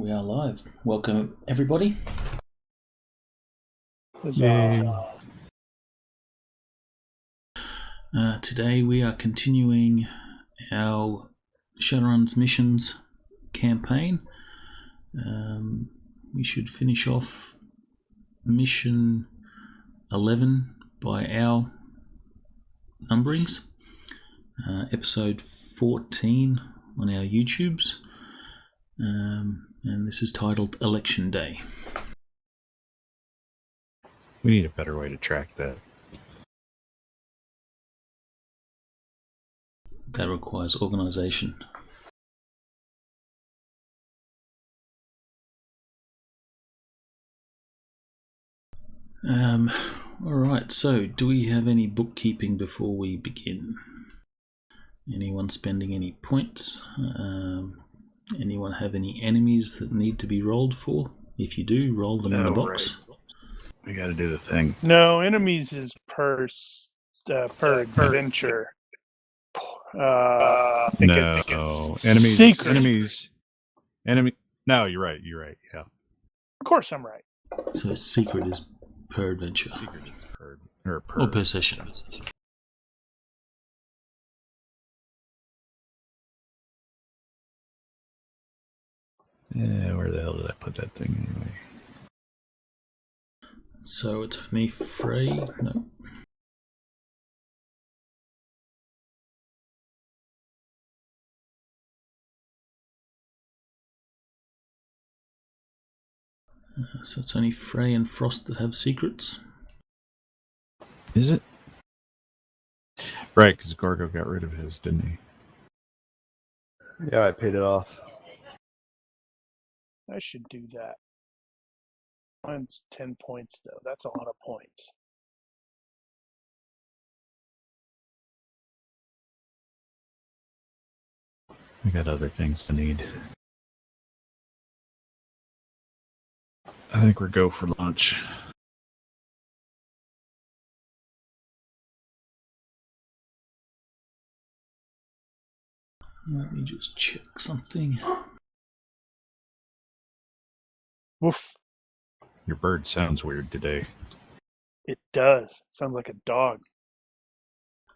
We are live. Welcome, everybody. Today we are continuing our Shadowrun's missions campaign. We should finish off mission 11 by our numberings. Episode 14 on our YouTubes. And this is titled Election Day. We need a better way to track that. That requires organisation. Alright, so do we have any bookkeeping before we begin? Anyone spending any points? Anyone have any enemies that need to be rolled for? If you do, roll them in the box. Right. We gotta do the thing. No, enemies is per adventure. I think it's enemies. secret. Enemy. No, you're right. Yeah. Of course, I'm right. So secret is per adventure. Secret is per or per session. Yeah, where the hell did I put that thing anyway? So it's only Frey? No. So it's only Frey and Frost that have secrets? Is it? Right, because Gorgo got rid of his, didn't he? Yeah, I paid it off. I should do that. Mine's 10 points, though. That's a lot of points. We got other things to need. I think we're go for lunch. Let me just check something. Woof. Your bird sounds weird today. It does. Sounds like a dog.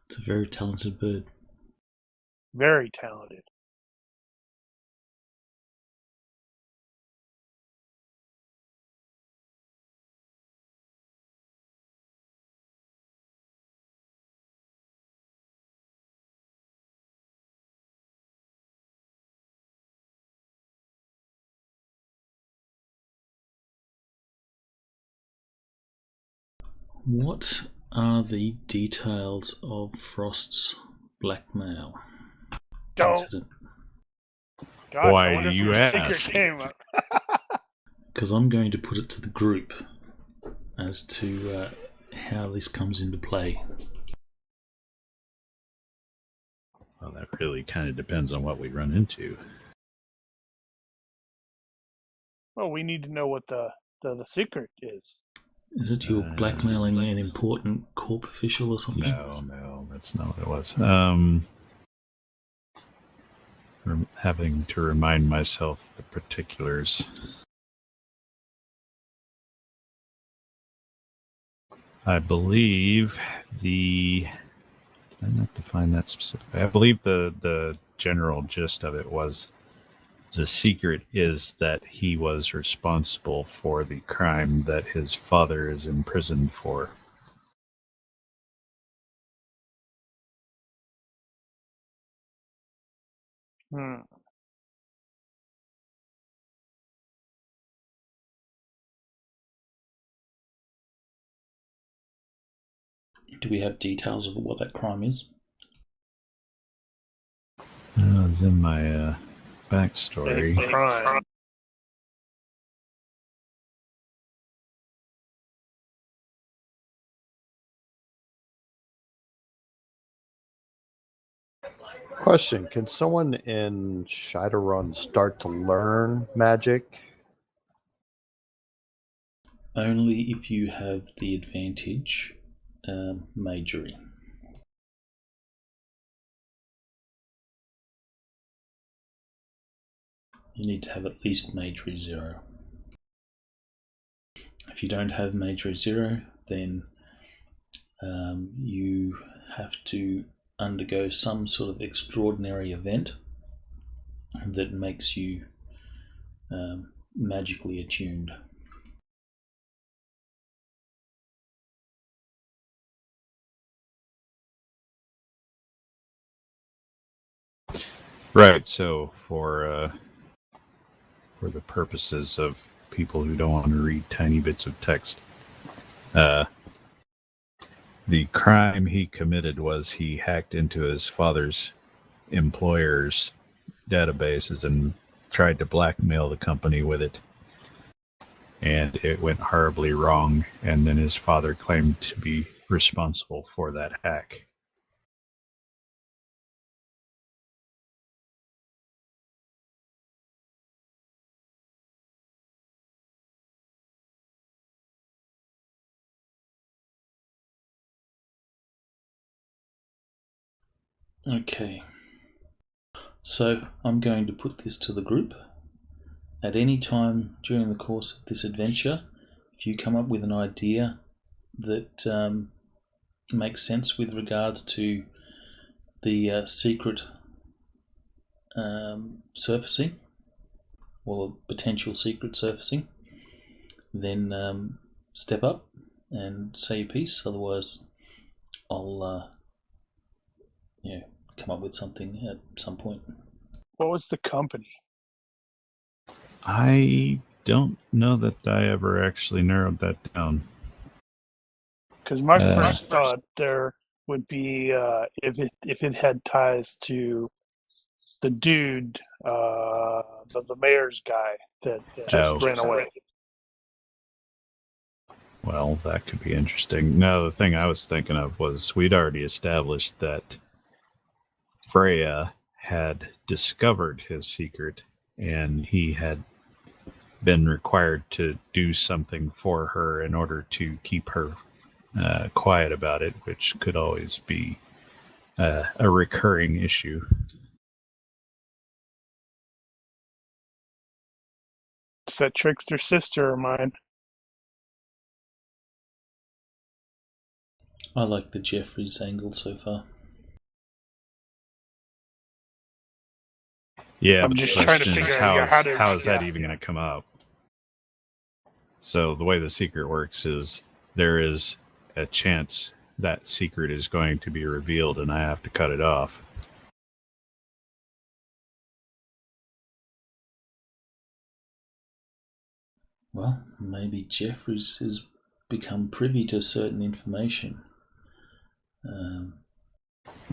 It's a very talented bird. Very talented. What are the details of Frost's blackmail incident? Gosh, Why do you ask? Secret came up. Because I'm going to put it to the group as to how this comes into play. Well, that really kind of depends on what we run into. Well, we need to know what the secret is. Is it you're blackmailing an important corp official or something? No, that's not what it was. Having to remind myself the particulars. I believe I have to find that specific. I believe the general gist of it was the secret is that he was responsible for the crime that his father is imprisoned for. Do we have details of what that crime is? It's in my backstory. Crime. Question, can someone in Shadowrun start to learn magic? Only if you have the advantage majoring. You need to have at least Magery 0. If you don't have Magery 0, then you have to undergo some sort of extraordinary event that makes you magically attuned. Right. So for the purposes of people who don't want to read tiny bits of text, the crime he committed was he hacked into his father's employer's databases and tried to blackmail the company with it. And it went horribly wrong, and then his father claimed to be responsible for that hack. Okay, so I'm going to put this to the group. At any time during the course of this adventure, if you come up with an idea that makes sense with regards to the secret surfacing, or potential secret surfacing, then step up and say your piece. Otherwise, I'll come up with something at some point. What was the company? I don't know that I ever actually narrowed that down. Because my first thought there would be if it had ties to the dude, the mayor's guy that just ran away. Well, that could be interesting. No, the thing I was thinking of was we'd already established that Freya had discovered his secret, and he had been required to do something for her in order to keep her quiet about it, which could always be a recurring issue. It's that trickster sister of mine. I like the Jeffries angle so far. Yeah, I'm but just the trying to question is figure out how is that even going to come up? So the way the secret works is there is a chance that secret is going to be revealed, and I have to cut it off. Well, maybe Jeffries has become privy to certain information.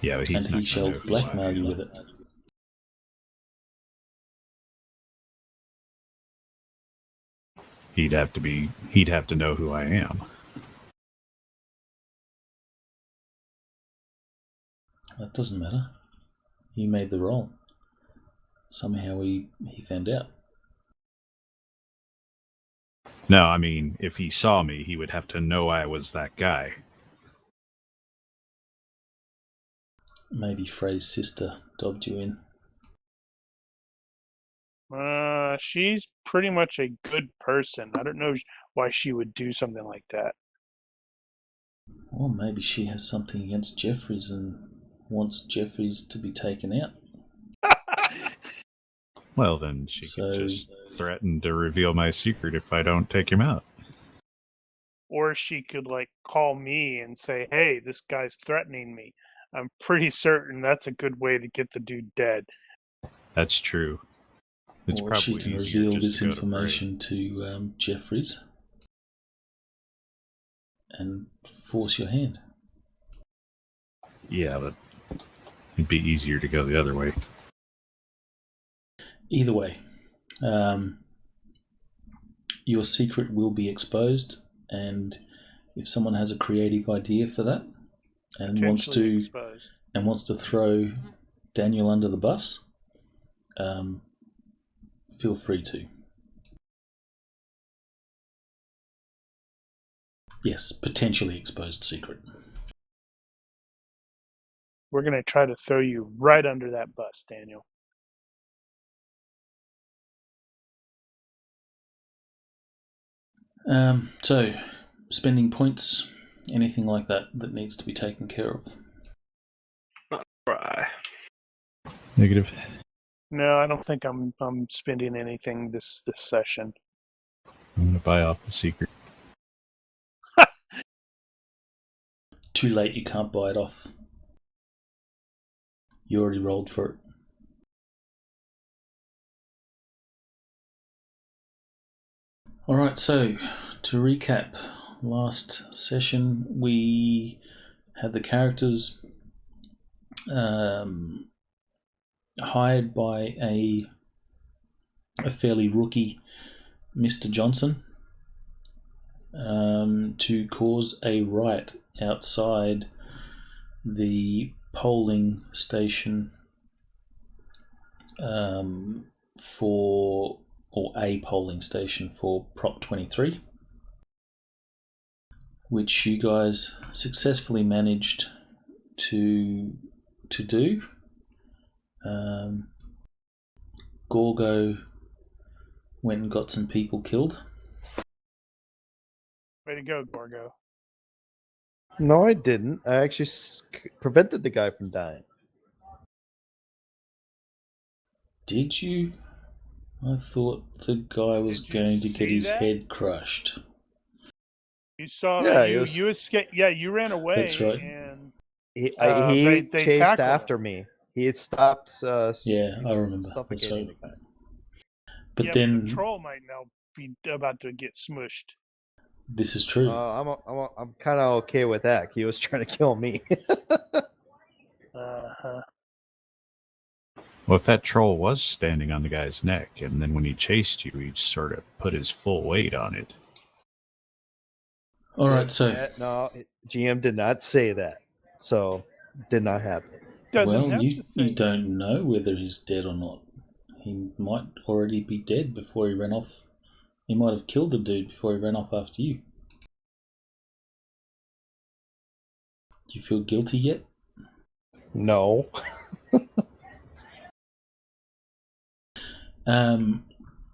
Yeah, but he's and not he shall know who's blackmail you with it. He'd have to know who I am. That doesn't matter. You made the roll. Somehow he found out. No, I mean, if he saw me, he would have to know I was that guy. Maybe Frey's sister dobbed you in. She's pretty much a good person. I don't know why she would do something like that. Or maybe she has something against Jeffries and wants Jeffries to be taken out. Well, then she could just threaten to reveal my secret if I don't take him out. Or she could, call me and say, hey, this guy's threatening me. I'm pretty certain that's a good way to get the dude dead. That's true. It's or probably she can easier reveal just this to go to information to Jeffries and force your hand. Yeah, but it'd be easier to go the other way. Either way, your secret will be exposed, and if someone has a creative idea for that and wants to throw Daniel under the bus, feel free to. Yes, potentially exposed secret. We're going to try to throw you right under that bus, Daniel. So, spending points, anything like that needs to be taken care of. Right. Negative. No, I don't think I'm spending anything this session. I'm going to buy off the secret. Too late, you can't buy it off. You already rolled for it. Alright, so to recap, last session we had the characters hired by a fairly rookie Mr. Johnson to cause a riot outside the polling station for Prop 23, which you guys successfully managed to do. Gorgo went and got some people killed. Way to go, Gorgo. No, I didn't. I actually prevented the guy from dying. Did you? I thought the guy was Did you going to get see his that? head crushed. You saw Yeah, that he was- you escaped. Yeah, you ran away. That's right. And He they chased tackled after me. He had stopped. Yeah, I remember. That's Suffocating right. the guy. But yeah, then the troll might now be about to get smushed. this is true. I'm kind of okay with that. He was trying to kill me. Uh-huh. Well, if that troll was standing on the guy's neck, and then when he chased you, he sort of put his full weight on it. All right, so No, GM did not say that, so did not happen. Doesn't well, have you to say don't know whether he's dead or not. He might already be dead before he ran off. He might have killed the dude before he ran off after you. Do you feel guilty yet? No.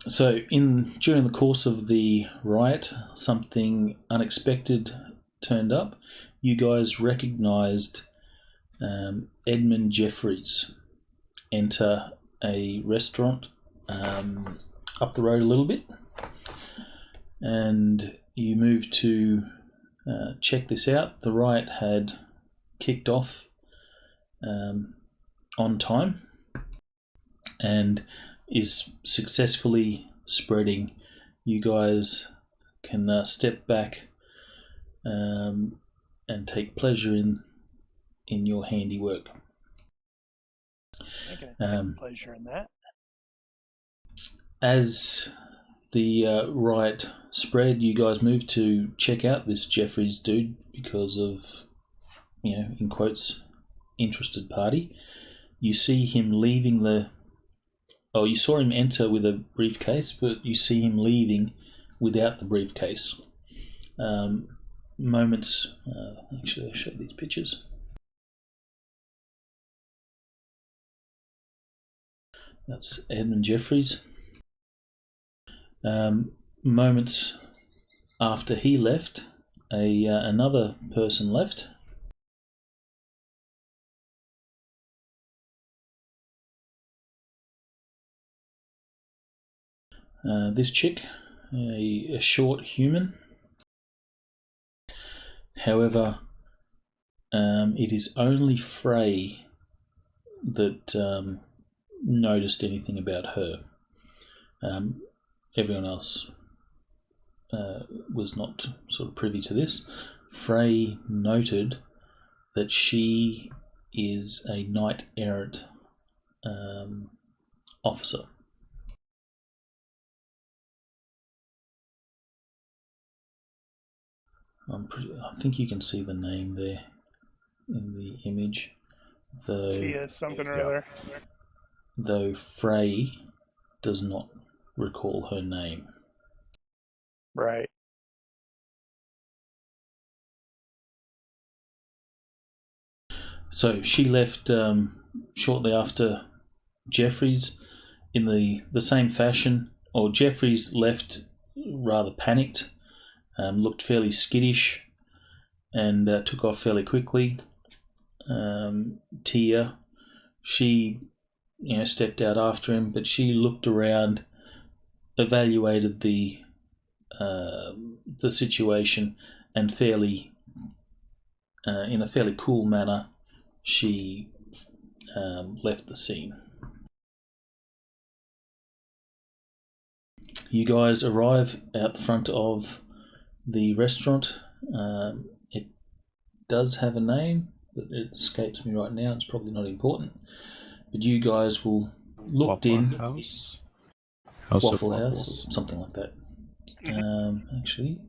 So during the course of the riot, something unexpected turned up. You guys recognised Edmund Jeffries enter a restaurant up the road a little bit, and you moved to check this out. The riot had kicked off on time and is successfully spreading. You guys can step back and take pleasure in your handiwork. I can take pleasure in that. As the riot spread, you guys moved to check out this Jeffries dude because of, in quotes, interested party. You see him leaving you saw him enter with a briefcase, but you see him leaving without the briefcase. Actually, I'll show these pictures. That's Edmund Jeffries. Moments after he left, another person left. This chick, a short human. However, it is only Frey that noticed anything about her. Everyone else was not sort of privy to this. Frey noted that she is a knight-errant officer. I think you can see the name there in the image. Tia something or other. Though Frey does not recall her name. Right. So she left shortly after Jeffries in the same fashion, or Jeffries left rather panicked looked fairly skittish and took off fairly quickly. Tia, she stepped out after him, but she looked around, evaluated the situation, and in a fairly cool manner, she left the scene. You guys arrive out the front of the restaurant. It does have a name, but it escapes me right now. It's probably not important. But you guys will looked Waffle in. House? Waffle House, or something like that. Actually,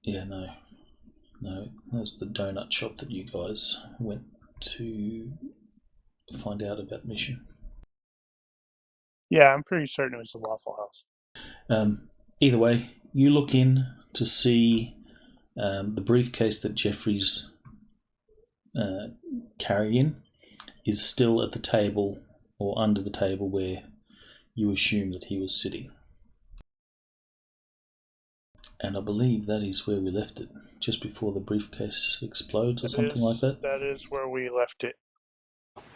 yeah, no, that's the donut shop that you guys went to find out about the mission. Yeah, I'm pretty certain it was the Waffle House. Either way, you look in to see the briefcase that Jeffrey's carrying is still at the table or under the table where you assume that he was sitting. And I believe that is where we left it, just before the briefcase explodes or something like that. That is where we left it.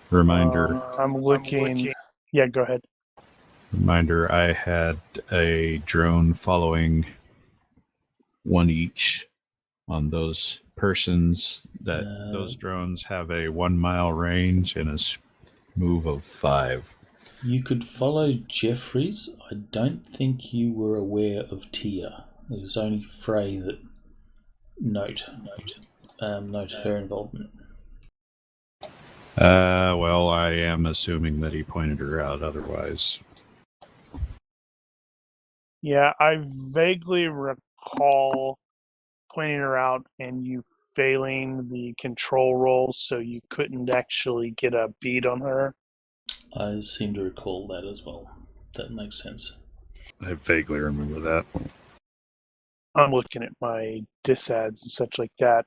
Reminder. I'm looking. Yeah, go ahead. Reminder, I had a drone following one each on those persons. Those drones have a 1 mile range and a move of 5. You could follow Jeffries. I don't think you were aware of Tia. It was only Frey that note her involvement. Well, I am assuming that he pointed her out otherwise. Yeah, I vaguely recall pointing her out and you failing the control roll, so you couldn't actually get a beat on her. I seem to recall that as well. That makes sense. I vaguely remember that. I'm looking at my disads and such like that.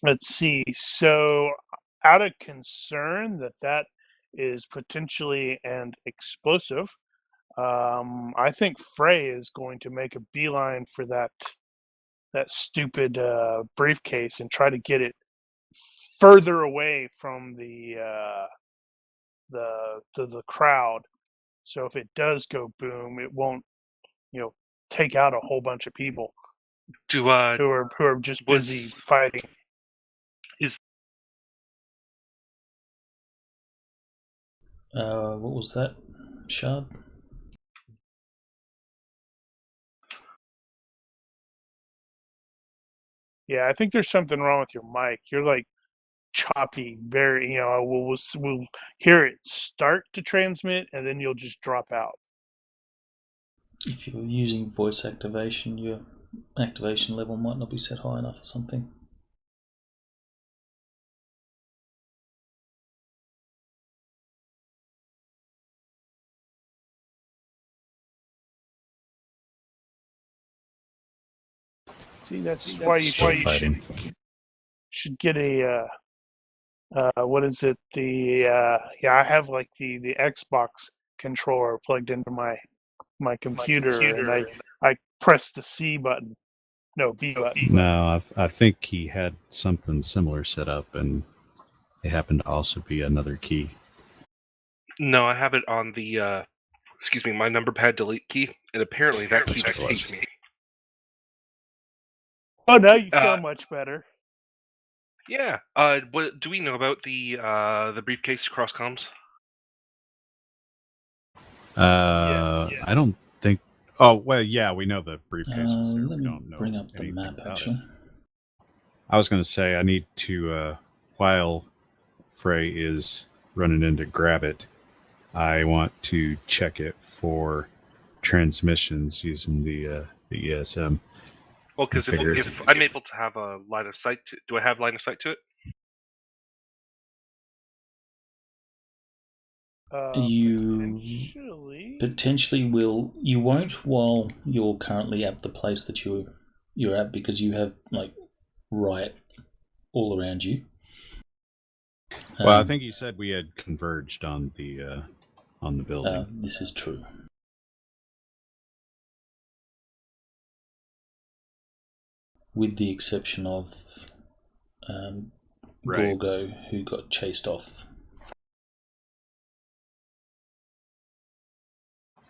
Let's see. So, out of concern that is potentially an explosive, I think Frey is going to make a beeline for that stupid briefcase and try to get it further away from the crowd. So if it does go boom, it won't, take out a whole bunch of people who are just busy fighting. What was that, Shard? Yeah, I think there's something wrong with your mic. You're like choppy, very, we'll hear it start to transmit and then you'll just drop out. If you're using voice activation, your activation level might not be set high enough or something. See, that's why you should get a what is it? I have like the Xbox controller plugged into my computer, and I press the C button. No, B button. No, I think he had something similar set up, and it happened to also be another key. No, I have it on the my number pad delete key, and apparently that key just hates me. Oh, now you sound much better. Yeah. What do we know about the briefcase cross comms? Yes. I don't think. Oh well, yeah, we know the briefcase is there. Let We me don't know bring up the map, actually. I was going to say I need to while Frey is running in to grab it, I want to check it for transmissions using the ESM. Well, because if I'm able to have a line of sight to, do I have line of sight to it? You potentially will. You won't while you're currently at the place that you're at, because you have like riot all around you. Well, I think you said we had converged on the on the building. This is true. With the exception of Right. Gorgo, who got chased off.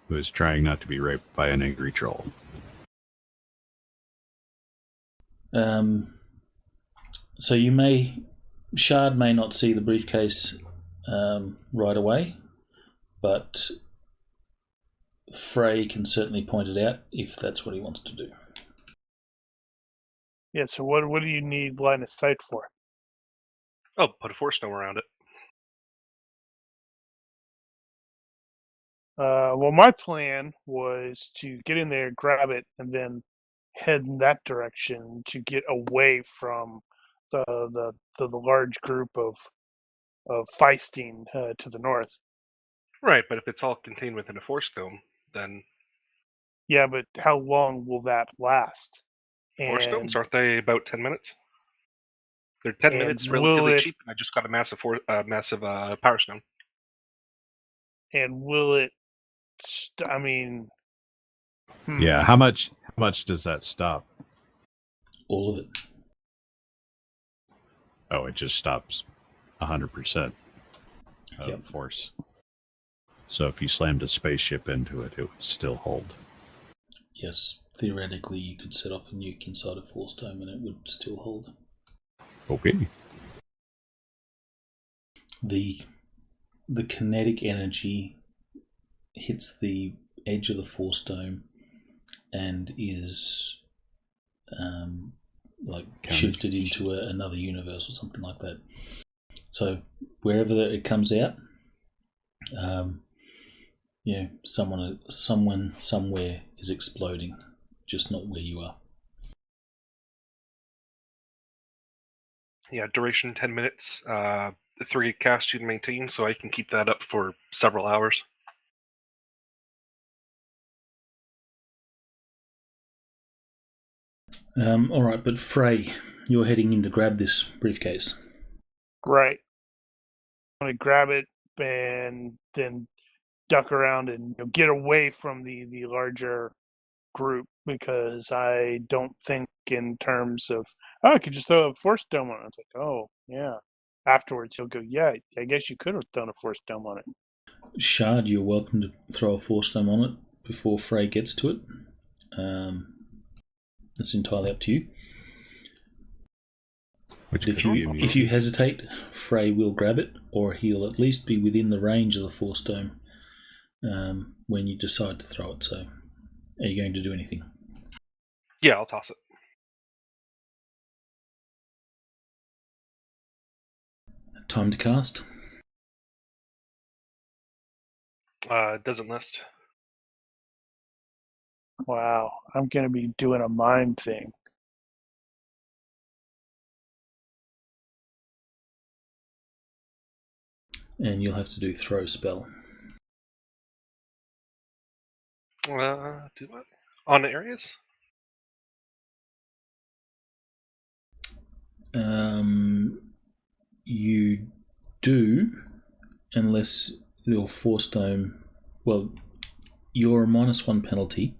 Who is trying not to be raped by an angry troll. So Shard may not see the briefcase right away, but Frey can certainly point it out if that's what he wants to do. Yeah, so what do you need line of sight for? Oh, put a force dome around it. Well, my plan was to get in there, grab it, and then head in that direction to get away from the large group of feisting to the north. Right, but if it's all contained within a force dome, then Yeah, but how long will that last? force And domes, aren't they about 10 minutes? They're 10 and minutes, will relatively it cheap, and I just got a massive power stone. and will it? I mean, Yeah, how much does that stop? All of it. Oh, it just stops 100% of Yep. force. So if you slammed a spaceship into it, it would still hold. Yes, theoretically you could set off a nuke inside a force dome and it would still hold. Okay. The kinetic energy hits the edge of the force dome and is shifted into another universe or something like that. So wherever it comes out, someone somewhere is exploding, just not where you are. Yeah, duration 10 minutes. 3 cast you can maintain, so I can keep that up for several hours. All right, but Frey, you're heading in to grab this briefcase. right. I'm gonna grab it and then duck around and get away from the larger group, because I don't think in terms of, I could just throw a force dome on it. It's like, oh yeah. Afterwards he'll go, yeah, I guess you could have thrown a force dome on it. Shard, you're welcome to throw a force dome on it before Frey gets to it. It's entirely up to you. But if you hesitate, Frey will grab it, or he'll at least be within the range of the force dome when you decide to throw it. So, are you going to do anything? Yeah, I'll toss it. Time to cast. Doesn't list. Wow, I'm gonna be doing a mind thing. And you'll have to do throw spell. Do what? On areas? You do, unless your force dome. Well, you're a -1 penalty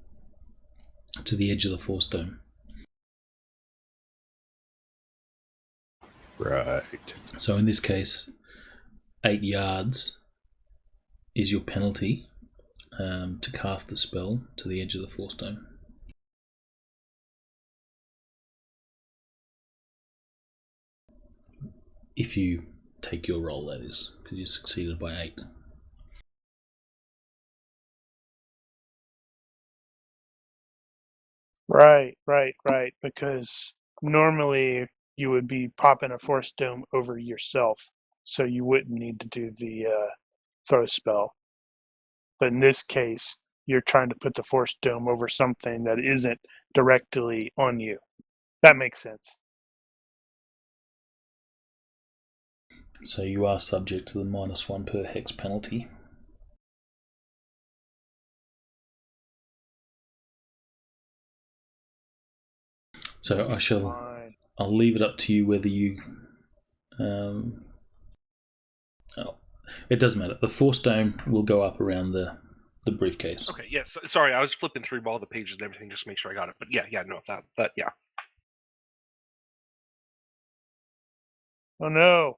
to the edge of the force dome. Right. So in this case, 8 yards is your penalty to cast the spell to the edge of the force dome. If you take your roll, that is, because you succeeded by 8. Right. Because normally you would be popping a force dome over yourself, so you wouldn't need to do the throw spell. But in this case, you're trying to put the force dome over something that isn't directly on you. That makes sense. So you are subject to the -1 per hex penalty. So I'll leave it up to you whether you It doesn't matter. The Force Dome will go up around the briefcase. Okay, yes. Sorry, I was flipping through all the pages and everything just to make sure I got it. But no, yeah. Oh no,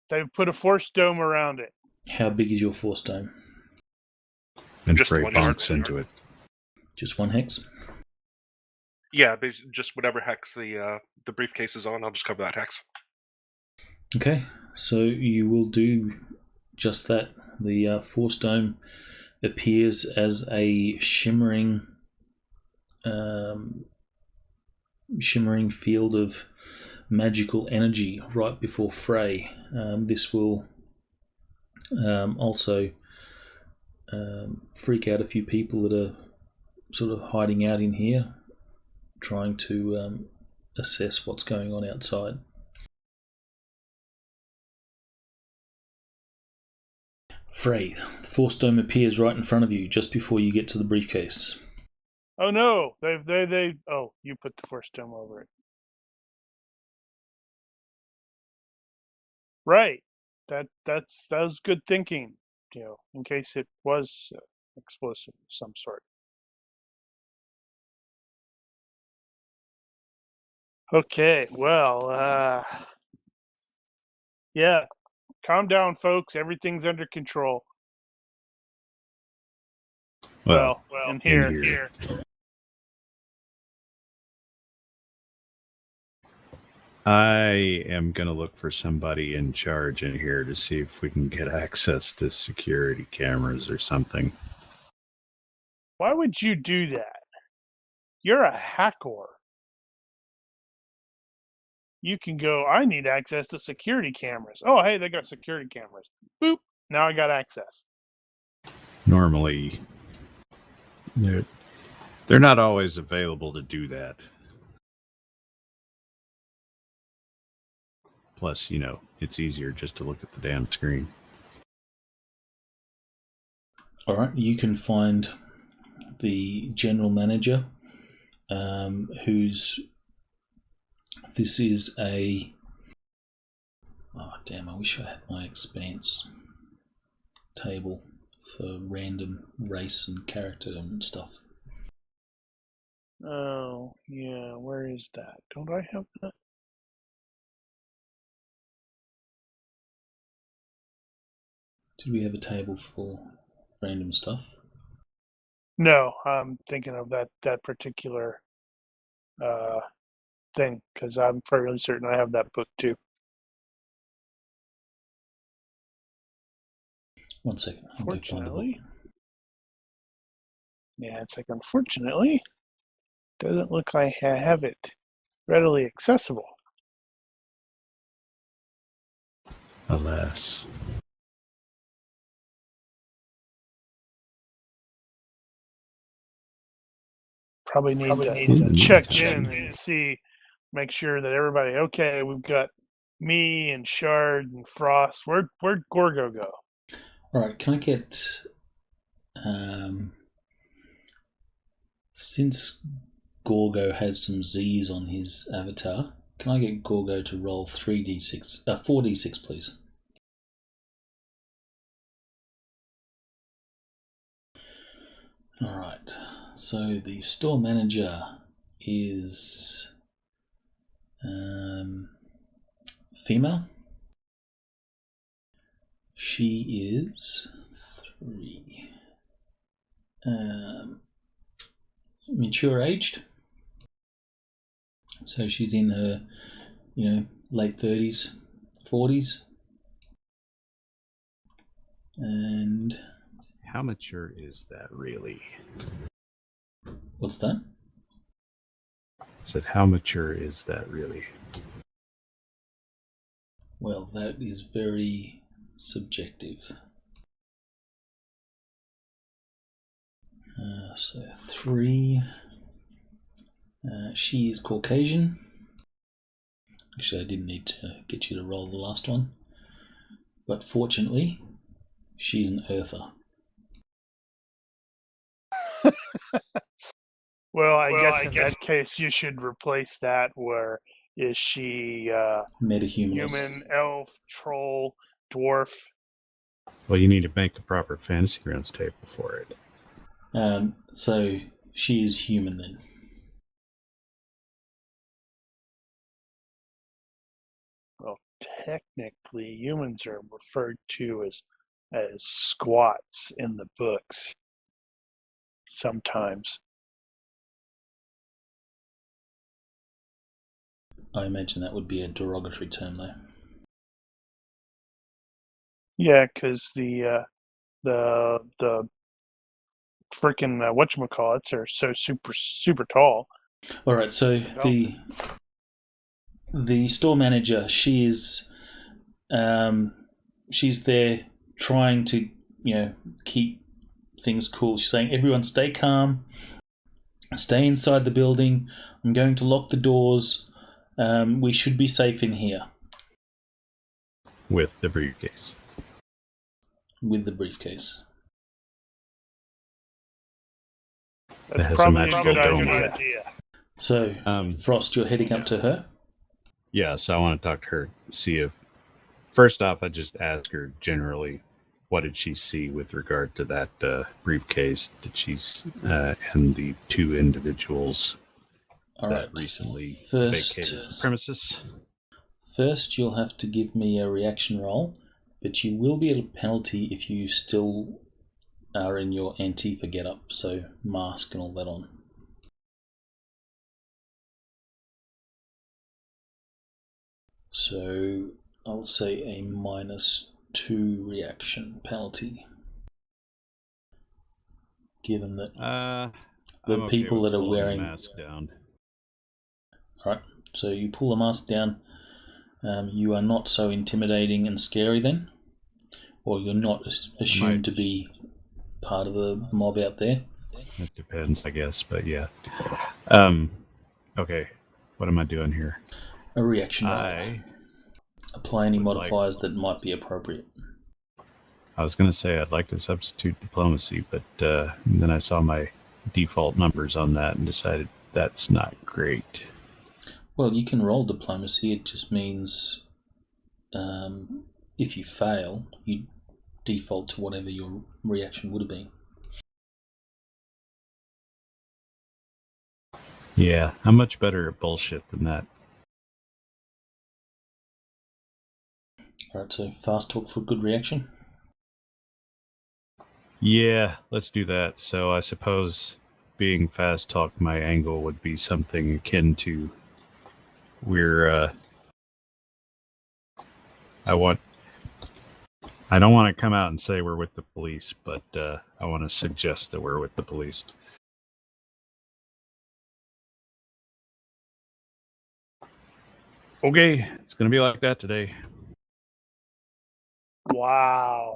they've put a Force Dome around it. How big is your Force Dome? And Just Frey one bonks hex. into it. Just 1 hex? Yeah, just whatever hex the briefcase is on, I'll just cover that hex. Okay, so you will do just that. The Force Dome appears as a shimmering field of magical energy right before Frey. This will also freak out a few people that are sort of hiding out in here, trying to assess what's going on outside. Frey, the Force Dome appears right in front of you just before you get to the briefcase. Oh no, they. Oh, you put the Force Dome over it. Right. That was good thinking. In case it was explosive of some sort. Okay. Well. Yeah. Calm down, folks. Everything's under control. Well, in here. I am going to look for somebody in charge in here to see if we can get access to security cameras or something. Why would you do that? You're a hacker. You can go, I need access to security cameras. Oh, hey, they got security cameras. Boop. Now I got access. Normally, they're not always available to do that. Plus, it's easier just to look at the damn screen. All right, you can find the general manager, this is a... Oh, damn, I wish I had my expanse table for random race and character and stuff. Oh, yeah, where is that? Don't I have that? Did we have a table for random stuff? No, I'm thinking of that particular thing, because I'm fairly certain I have that book too. 1 second. Unfortunately. Yeah, it's like, unfortunately, doesn't look like I have it readily accessible. Alas. Probably need to check in and see, make sure that everybody, okay, we've got me and Shard and Frost. Where'd Gorgo go? Alright, can I get... since Gorgo has some Z's on his avatar, can I get Gorgo to roll 4d6, please? Alright, so the store manager is female. She is 3. Mature aged. So she's in her, late 30s, 40s. And how mature is that really? What's that? I said, how mature is that really? Well, that is very subjective. So 3. She is Caucasian. Actually, I didn't need to get you to roll the last one. But fortunately, she's an Earther. Well, I guess in that case, you should replace that. Where is she? Metahumanist. Human, elf, troll, dwarf? Well, you need to make a proper fantasy grounds table for it. So she is human then. Well, technically, humans are referred to as squats in the books. Sometimes. I imagine that would be a derogatory term, though. Yeah, because the freaking whatchamacallits are so super tall. All right, so the store manager, she's there trying to keep things cool. She's saying, "Everyone, stay calm, stay inside the building. I'm going to lock the doors. We should be safe in here." With the briefcase. With the briefcase. That's has probably a a good magical dome. idea. So, Frost, you're heading up to her? Yeah, so I want to talk to her, see if... First off, I just ask her generally, what did she see with regard to that briefcase? Did she and the two individuals that recently vacated the premises? First, you'll have to give me a reaction roll, but you will be at a penalty if you still are in your Antifa getup, so mask and all that on. So I'll say a -2 reaction penalty, given that the people that are wearing the mask down. All right, so you pull the mask down. You are not so intimidating and scary then, or you're not assumed to be part of the mob out there. It depends, I guess, but yeah. Okay, what am I doing here? A reaction roll. Apply any modifiers that might be appropriate. I was going to say I'd like to substitute diplomacy, but then I saw my default numbers on that and decided that's not great. Well, you can roll diplomacy. It just means if you fail, you default to whatever your reaction would have been. Yeah, I'm much better at bullshit than that. Alright, so fast talk for a good reaction. Yeah, let's do that. So I suppose being fast talk, my angle would be something akin to I don't want to come out and say we're with the police, but I want to suggest that we're with the police. Okay, it's going to be like that today. Wow.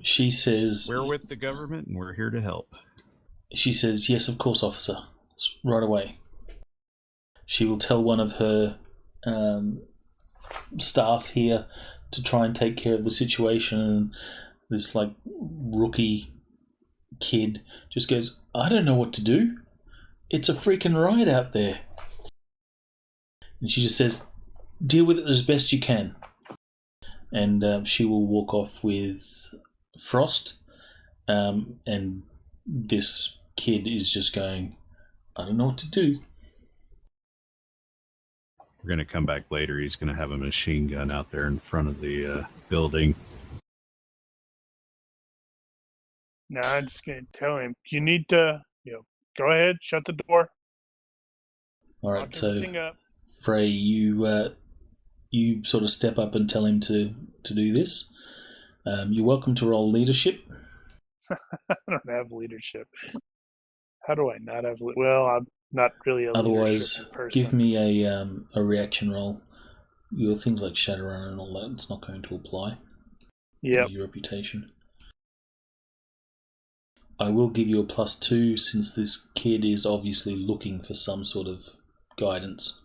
She says... We're with the government and we're here to help. She says, "Yes, of course, officer. Right away." She will tell one of her staff here to try and take care of the situation, and this rookie kid just goes, "I don't know what to do. It's a freaking riot out there." And she just says, "Deal with it as best you can." And she will walk off with Frost, and this kid is just going, "I don't know what to do." We're going to come back later. He's going to have a machine gun out there in front of the building. No, I'm just going to tell him, you need to, go ahead, shut the door. All right, so Frey, you sort of step up and tell him to do this. You're welcome to roll leadership. I don't have leadership. How do I not have? Well, I'm not really a leadership person. Give me a reaction roll. Your things like Shadowrun and all that, it's not going to apply. Yep. Your reputation. I will give you a +2 since this kid is obviously looking for some sort of guidance.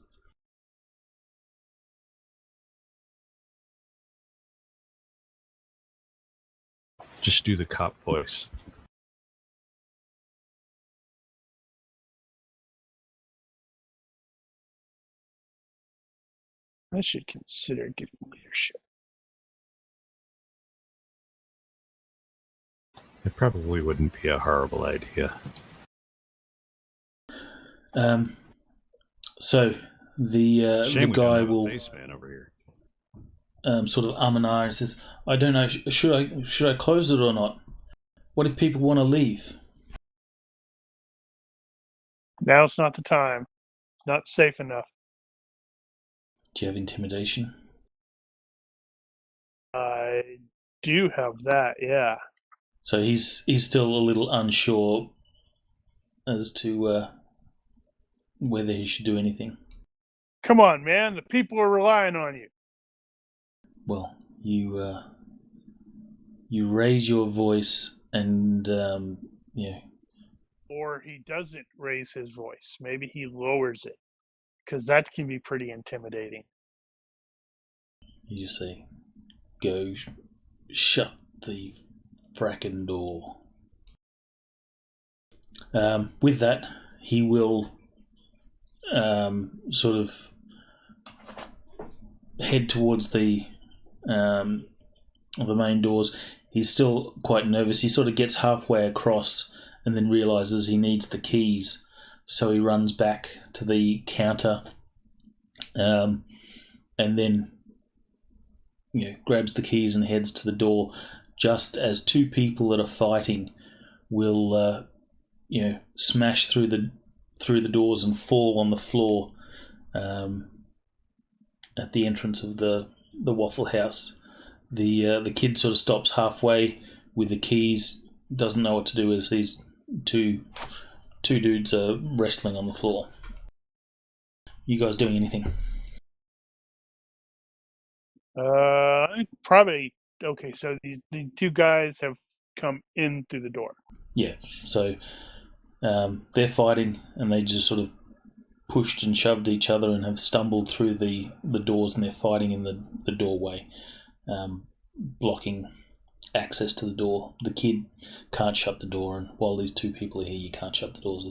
Just do the cop voice. I should consider giving leadership. It probably wouldn't be a horrible idea. So the Shame we don't guy have a will spaceman over here. sort of and ahh and says, "I don't know. Should I close it or not? What if people want to leave?" Now's not the time. Not safe enough. Do you have intimidation? I do have that, yeah. So he's still a little unsure as to whether he should do anything. Come on, man. The people are relying on you. Well, you raise your voice and Or he doesn't raise his voice. Maybe he lowers it. Because that can be pretty intimidating. you just say, "Go shut the fracking door." With that, he will sort of head towards the main doors. He's still quite nervous. He sort of gets halfway across and then realizes he needs the keys. So he runs back to the counter and then grabs the keys and heads to the door just as two people that are fighting will smash through the doors and fall on the floor at the entrance of the Waffle House. The kid sort of stops halfway with the keys, doesn't know what to do as these two dudes are wrestling on the floor. You guys doing anything? Probably. Okay, so the two guys have come in through the door. Yeah, so they're fighting and they just sort of pushed and shoved each other and have stumbled through the doors, and they're fighting in the doorway, blocking access to the door. The kid can't shut the door, and while these two people are here, you can't shut the doors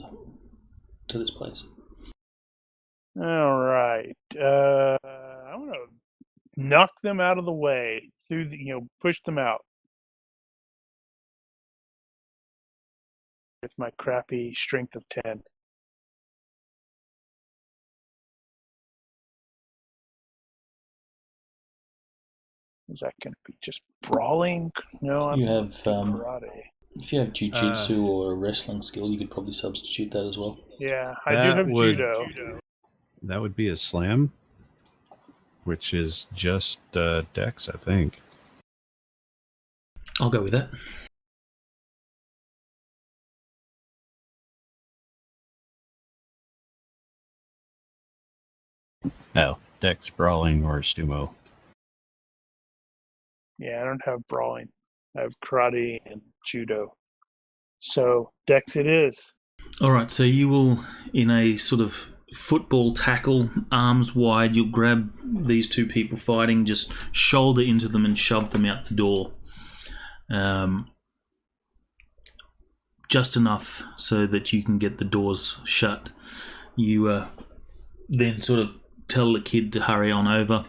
to this place. All right. I want to knock them out of the way through push them out with my crappy strength of 10. Is that going to be just brawling? No, You I'm have karate. if you have jiu-jitsu or a wrestling skill, you could probably substitute that as well. Yeah, I do have judo. That would be a slam, which is just dex, I think. I'll go with that. No, dex, brawling, or sumo. Yeah, I don't have brawling. I have karate and judo. So, dex it is. All right, so you will, in a sort of football tackle, arms wide, you'll grab these two people fighting, just shoulder into them and shove them out the door. Just enough so that you can get the doors shut. You then sort of tell the kid to hurry on over.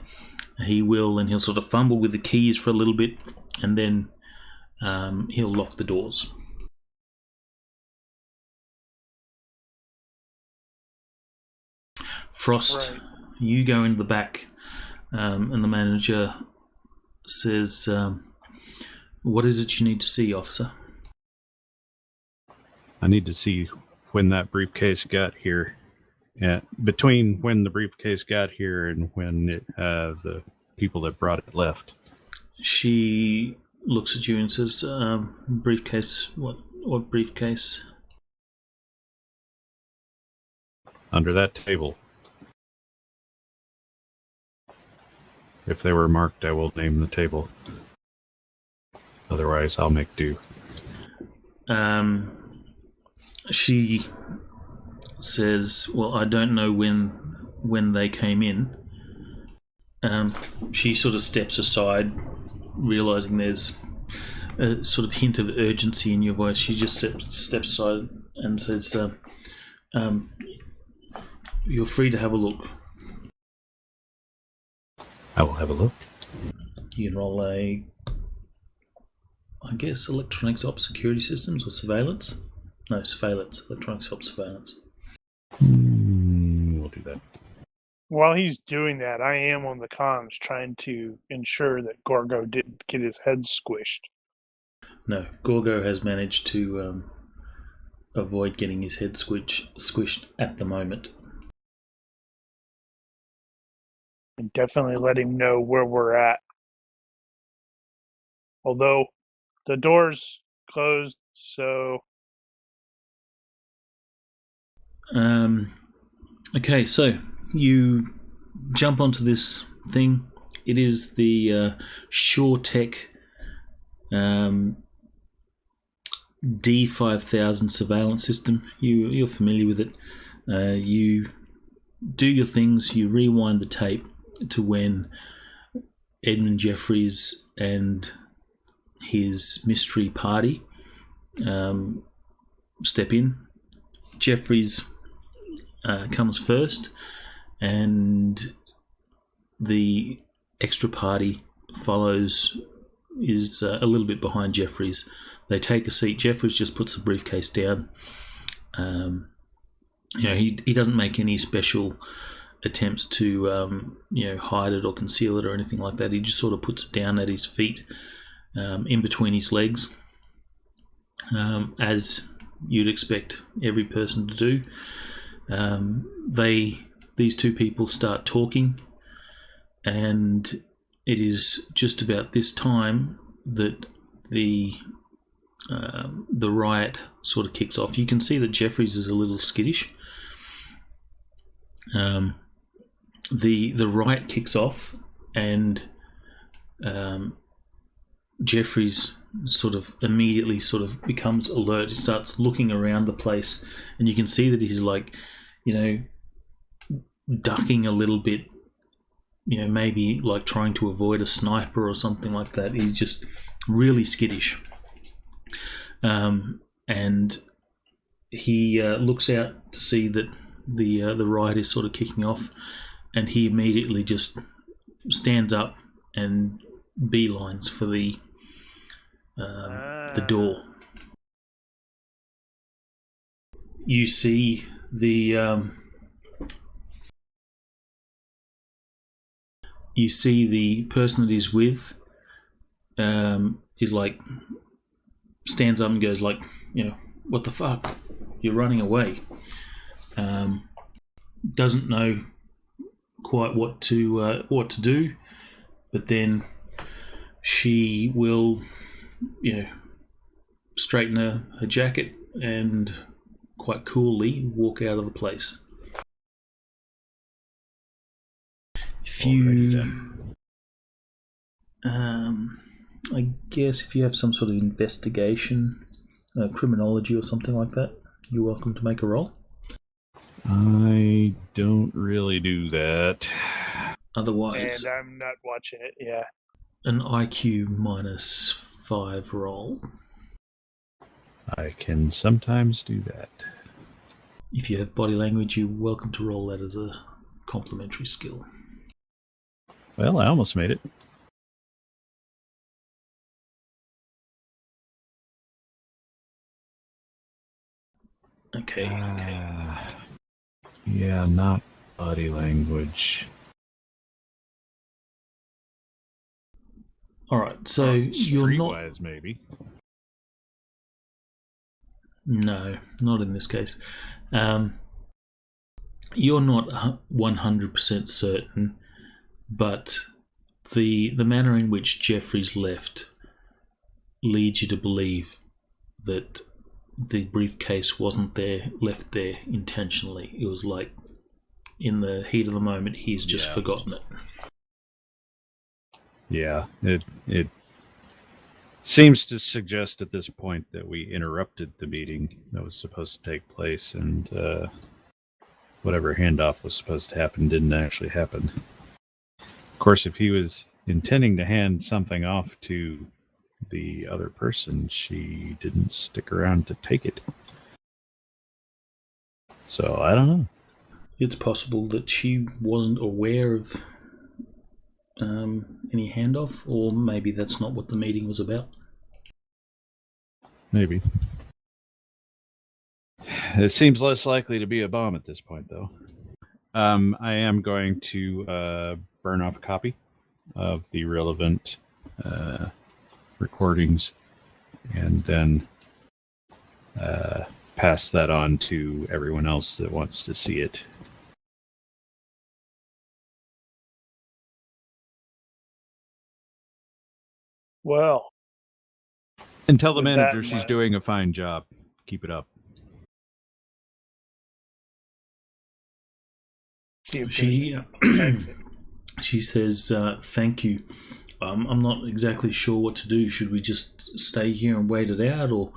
He will, and he'll sort of fumble with the keys for a little bit, and then he'll lock the doors. Frost, Right. you go into the back, and the manager says, "What is it you need to see, officer?" I need to see when that briefcase got here. Yeah, between when the briefcase got here and when the people that brought it left. She looks at you and says, "Briefcase? What briefcase?" Under that table. If they were marked, I will name the table. Otherwise, I'll make do. She says, "Well, I don't know when they came in." She sort of steps aside, realizing there's a sort of hint of urgency in your voice. She just steps aside and says, "You're free to have a look." I will have a look. You can roll a I guess electronics ops security systems or surveillance. No, surveillance. Electronics ops surveillance. We'll do that. While he's doing that, I am on the comms trying to ensure that Gorgo didn't get his head squished. No, Gorgo has managed to avoid getting his head squished at the moment. And definitely let him know where we're at. Although the door's closed, so... Okay, so you jump onto this thing. It is the SureTech D5000 surveillance system. You're familiar with it. You do your things. You rewind the tape to when Edmund Jeffries and his mystery party step in. Jeffries comes first, and the extra party follows, is a little bit behind Jeffries. They take a seat. Jeffries just puts the briefcase down. He doesn't make any special attempts to hide it or conceal it or anything like that. He just sort of puts it down at his feet, in between his legs, as you'd expect every person to do. These two people start talking, and it is just about this time that the riot sort of kicks off. You can see that Jeffries is a little skittish. The riot kicks off, and Jeffries sort of immediately sort of becomes alert. He starts looking around the place, and you can see that he's like, ducking a little bit, maybe like trying to avoid a sniper or something like that. He's just really skittish. And he looks out to see that the riot is sort of kicking off, and he immediately just stands up and beelines for the door. You see the person that he's with is like, stands up and goes like, what the fuck? You're running away. Doesn't know quite what to do, but then she will, straighten her jacket and quite coolly walk out of the place. If you, I guess if you have some sort of investigation, criminology or something like that, you're welcome to make a roll. I don't really do that. Otherwise, And I'm not watching it, yeah. an IQ -5 roll. I can sometimes do that. If you have body language, you're welcome to roll that as a complementary skill. Well, I almost made it. Okay. Yeah, not body language. All right. So you're not. Streetwise, maybe. No, not in this case. You're not 100% certain, but the manner in which Jeffries left leads you to believe that the briefcase wasn't left there intentionally. It was like, in the heat of the moment, he's just forgotten it. Yeah, it seems to suggest at this point that we interrupted the meeting that was supposed to take place, and whatever handoff was supposed to happen didn't actually happen. Of course, if he was intending to hand something off to the other person, she didn't stick around to take it. So, I don't know. It's possible that she wasn't aware of any handoff, or maybe that's not what the meeting was about. Maybe. It seems less likely to be a bomb at this point, though. I am going to burn off a copy of the relevant recordings and then pass that on to everyone else that wants to see it. Well, And tell the with that manager in she's mind- doing a fine job. Keep it up. see if She there's an exit. she says, "Thank you. I'm not exactly sure what to do. Should we just stay here and wait it out, or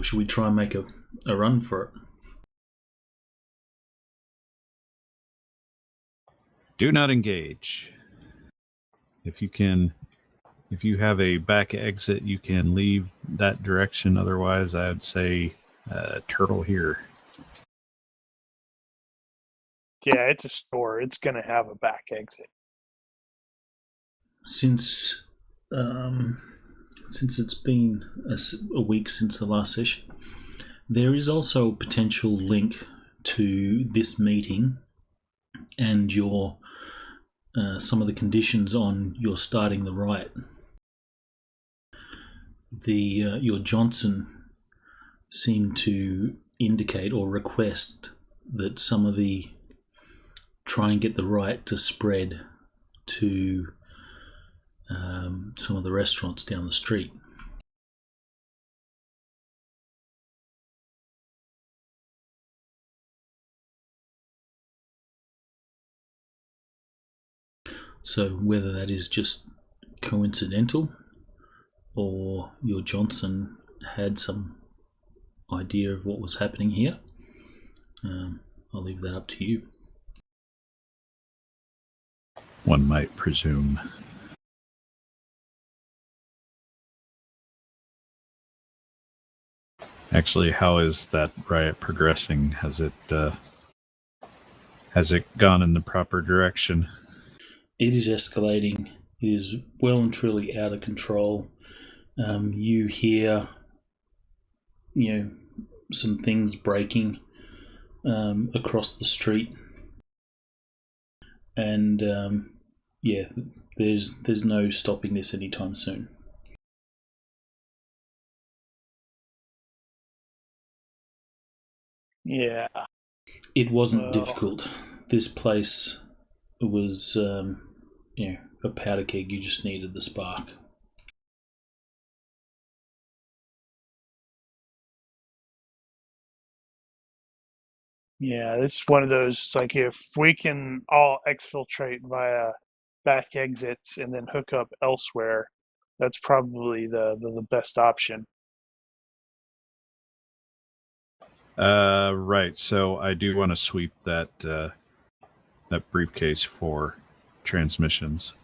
should we try and make a run for it?" Do not engage. If you have a back exit, you can leave that direction. Otherwise, I would say turtle here. Yeah, it's a store. It's going to have a back exit. Since it's been a week since the last session, there is also a potential link to this meeting and your some of the conditions on your starting the riot. Your Johnson seemed to indicate or request that some of the try and get the riot to spread to some of the restaurants down the street. So whether that is just coincidental or your Johnson had some idea of what was happening here, I'll leave that up to you. One might presume. Actually, how is that riot progressing? Has it gone in the proper direction? It is escalating. It is well and truly out of control. You hear, some things breaking across the street, and there's no stopping this anytime soon. Yeah. It wasn't difficult. This place was, a powder keg. You just needed the spark. Yeah, it's one of those, like, if we can all exfiltrate via back exits and then hook up elsewhere, that's probably the best option. Right. So I do want to sweep that briefcase for transmissions.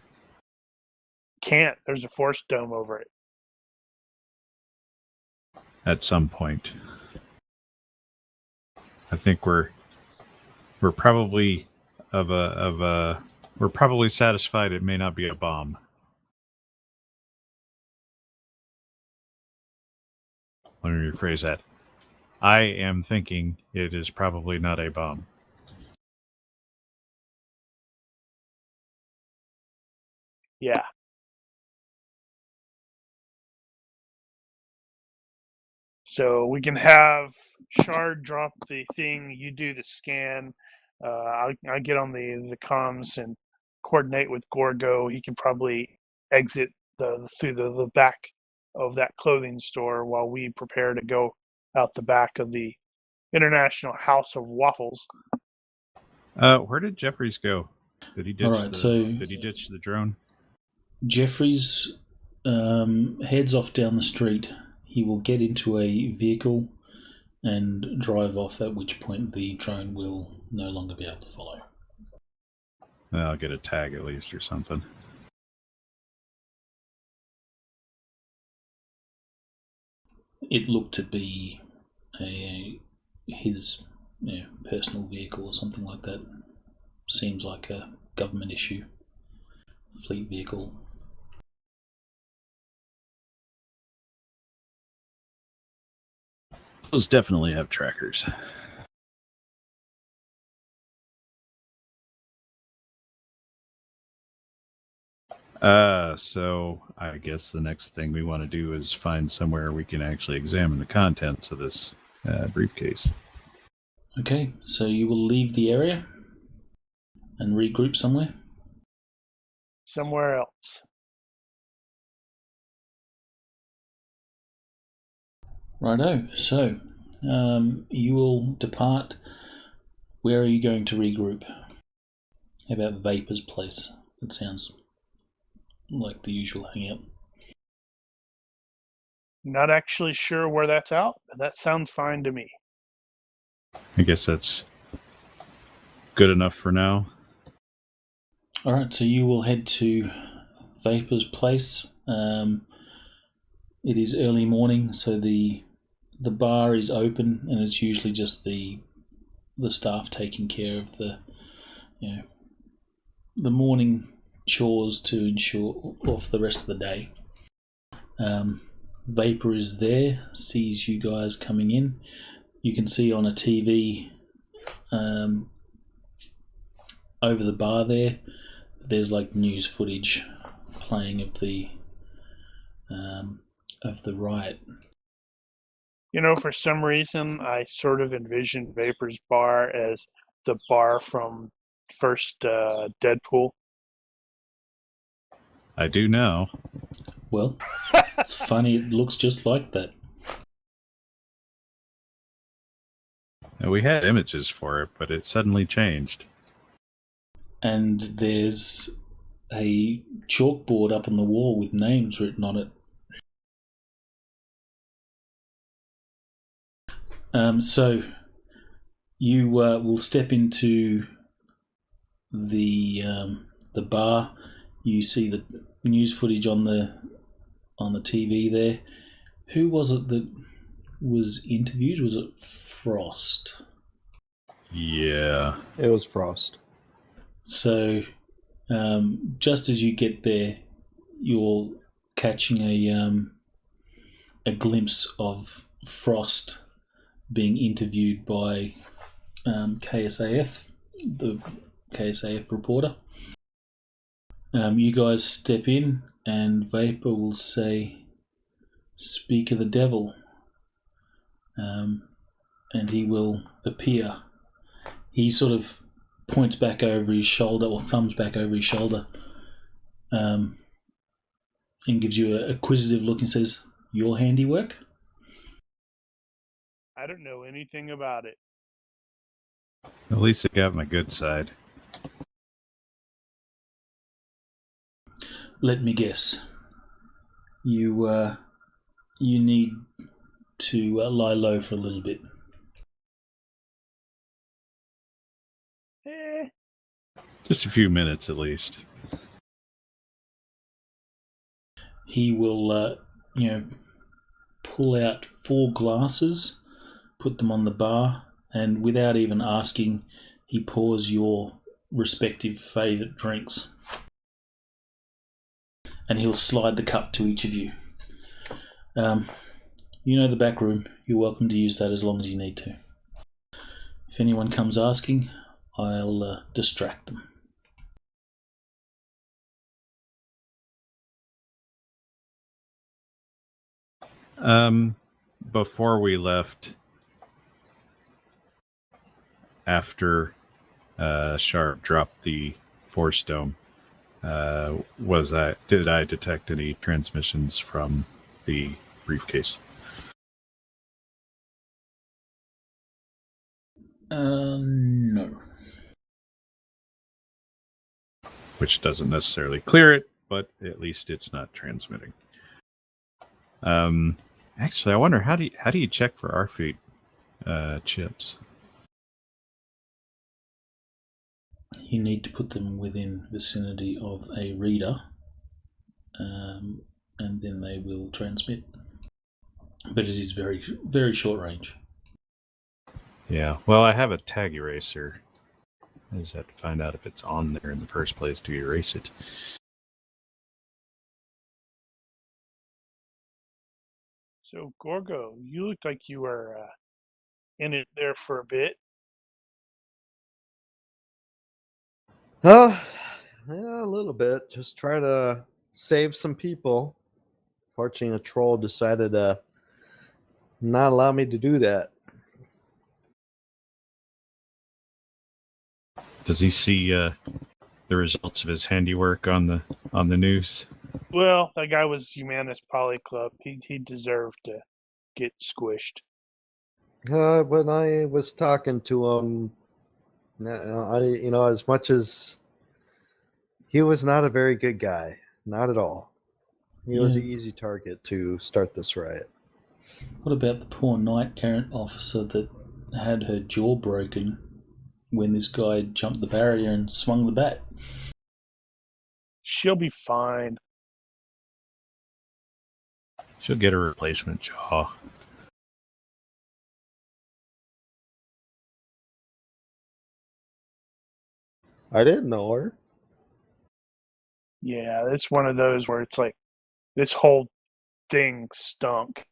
Can't. There's a force dome over it. At some point. I think we're probably we're probably satisfied it may not be a bomb. Let me rephrase that. I am thinking it is probably not a bomb. Yeah. So we can have Shard drop the thing. You do the scan. I'll get on the comms and coordinate with Gorgo. He can probably exit through the back of that clothing store while we prepare to go out the back of the International House of Waffles. Where did Jeffries go? Did he ditch Did he ditch the drone? Jeffries heads off down the street. He will get into a vehicle and drive off, at which point the drone will no longer be able to follow. I'll get a tag at least or something. It looked to be his personal vehicle or something like that. Seems like a government issue. Fleet vehicle. Those definitely have trackers. So I guess the next thing we want to do is find somewhere we can actually examine the contents of this briefcase. Okay, so you will leave the area and regroup somewhere? Somewhere else. Righto, so you will depart. Where are you going to regroup? How about Vapor's place? That sounds like the usual hangout. Not actually sure where that's out, but that sounds fine to me. I guess that's good enough for now. Alright, so you will head to Vapor's place. It is early morning, so the bar is open, and it's usually just the staff taking care of the morning chores to ensure off the rest of the day. Vapor is there, sees you guys coming in. You can see on a TV over the bar there's like news footage playing of the riot. You know, for some reason, I sort of envisioned Vapor's bar as the bar from first Deadpool. I do now. Well, it's funny, it looks just like that. Now, we had images for it, but it suddenly changed. And there's a chalkboard up on the wall with names written on it. So you will step into the bar. You see the news footage on the TV there. Who was it that was interviewed? Was it Frost? Yeah. It was Frost. So just as you get there, you're catching a glimpse of Frost being interviewed by KSAF, the KSAF reporter. You guys step in, and Vapor will say, "Speak of the devil," and he will appear. He sort of points back over his shoulder, or thumbs back over his shoulder, and gives you a acquisitive look and says, "Your handiwork?" I don't know anything about it. At least it got my good side. Let me guess. You need to lie low for a little bit. Just a few minutes at least. He will, pull out 4 glasses, put them on the bar, and without even asking, he pours your respective favourite drinks. And he'll slide the cup to each of you. You know the back room. You're welcome to use that as long as you need to. If anyone comes asking, I'll distract them. Before we left, after Sharp dropped the Force Dome, did I detect any transmissions from the briefcase? No. Which doesn't necessarily clear it, but at least it's not transmitting. Actually, I wonder how do you check for RFID chips? You need to put them within vicinity of a reader, and then they will transmit. But it is very, very short range. Yeah, well, I have a tag eraser. I just have to find out if it's on there in the first place to erase it. So, Gorgo, you looked like you were in it there for a bit. Yeah, a little bit. Just try to save some people. Fortunately, a troll decided to not allow me to do that. Does he see the results of his handiwork on the news? Well, that guy was Humanist Poly Club. He deserved to get squished. When I was talking to him, as much as he was not a very good guy, not at all. He was an Yeah. easy target to start this riot. What about the poor knight-errant officer that had her jaw broken when this guy jumped the barrier and swung the bat? She'll be fine. She'll get a replacement jaw. I didn't know her. Yeah, it's one of those where it's like this whole thing stunk.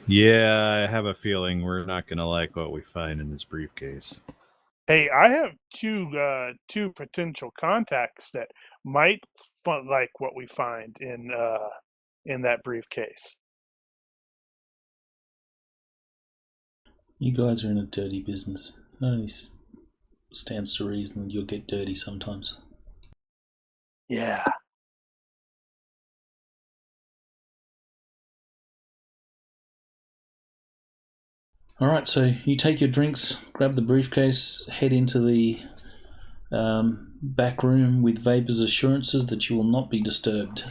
Yeah, I have a feeling we're not going to like what we find in this briefcase. Hey, I have two potential contacts that might like what we find in that briefcase. You guys are in a dirty business. It only stands to reason you'll get dirty sometimes. Yeah. Alright, so you take your drinks, grab the briefcase, head into the back room with Vapor's assurances that you will not be disturbed.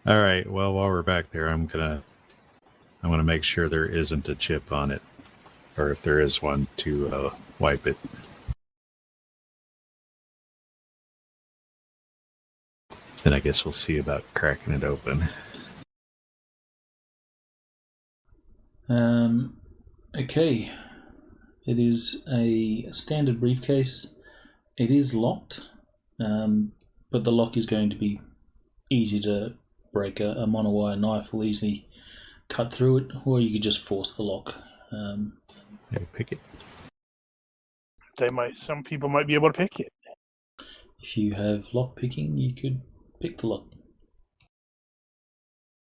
All right. Well, while we're back there, I want to make sure there isn't a chip on it, or if there is one, to wipe it. Then I guess we'll see about cracking it open. Okay. It is a standard briefcase. It is locked, but the lock is going to be easy to break. A monowire knife will easily cut through it, or you could just force the lock. Hey, pick it. Some people might be able to pick it. If you have lock picking, you could pick the lock.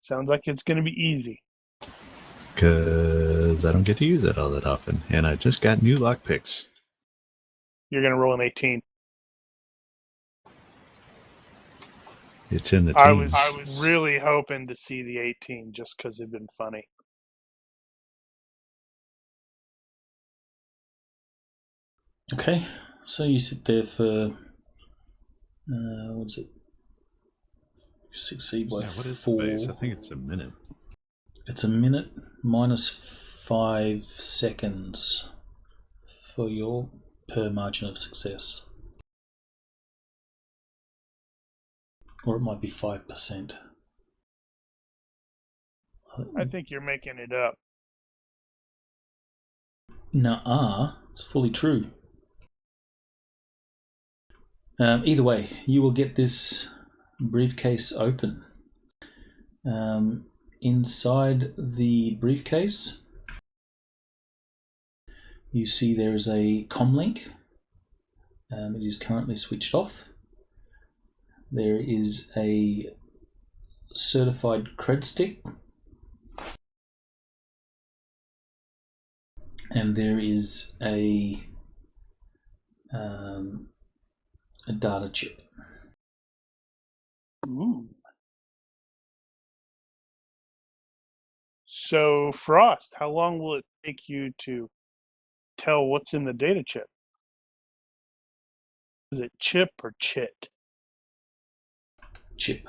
Sounds like it's going to be easy. Because I don't get to use it all that often, and I just got new lock picks. You're going to roll an 18. It's in the I teens. was really hoping to see the 18 just because it'd been funny. Okay, so you sit there for what is it? Succeed by What is 4. the base? I think it's a minute. It's a minute minus 5 seconds for your per margin of success. Or it might be 5%. I think you're making it up. Nuh-uh, it's fully true. Either way, you will get this briefcase open. Inside the briefcase, you see there is a comlink. It is currently switched off. There is a certified cred stick. And there is a data chip. Ooh. So, Frost, how long will it take you to tell what's in the data chip? Is it chip or chit? Chip.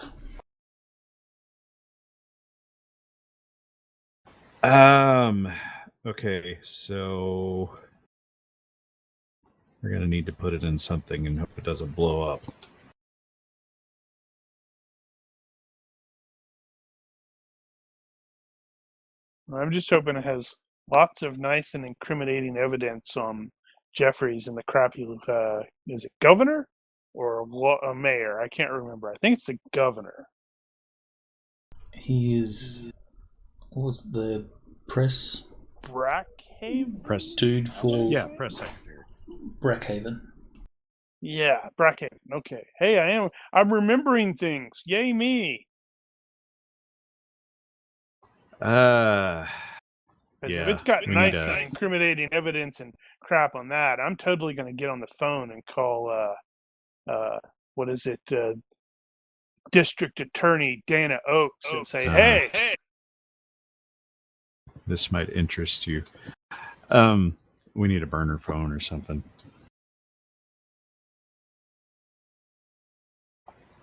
Okay, so we're gonna need to put it in something and hope it doesn't blow up. I'm just hoping it has lots of nice and incriminating evidence on Jeffries and the crap he is it governor? or a mayor. I can't remember. I think it's the governor. He is. What was it, the press Brackhaven? Press. dude for Yeah, press secretary. Brackhaven? Yeah, Brackhaven. Okay. Hey, I'm remembering things. Yay me. Because if Yeah, it's got we nice need a- and incriminating evidence and crap on that, I'm totally going to get on the phone and call, what is it, District Attorney Dana Oakes and say, hey, This might interest you. We need a burner phone or something.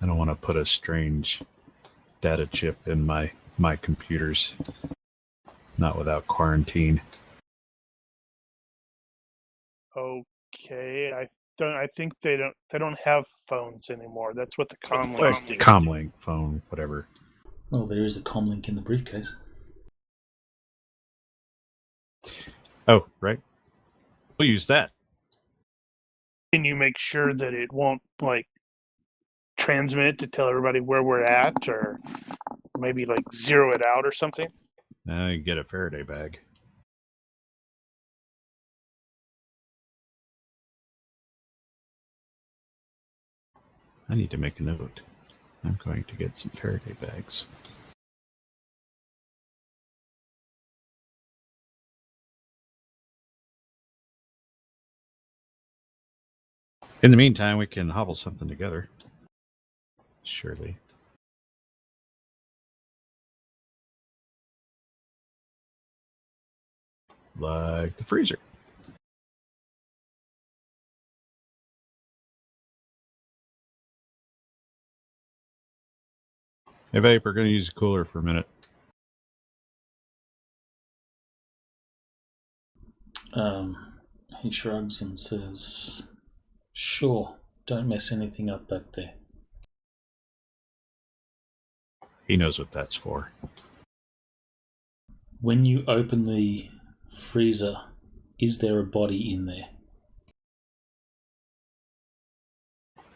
I don't want to put a strange data chip in my computers. Not without quarantine. okay, I think they don't have phones anymore. That's what the comlinks do. Comlink phone, whatever. Well, there is a comlink in the briefcase. Oh, right. We'll use that. Can you make sure that it won't transmit to tell everybody where we're at, or maybe zero it out or something? Get a Faraday bag. I need to make a note. I'm going to get some Faraday bags. In the meantime, we can hobble something together. Surely. Like the freezer. Hey, Vape, we're going to use a cooler for a minute. He shrugs and says, "Sure, don't mess anything up back there." He knows what that's for. When you open the freezer, is there a body in there?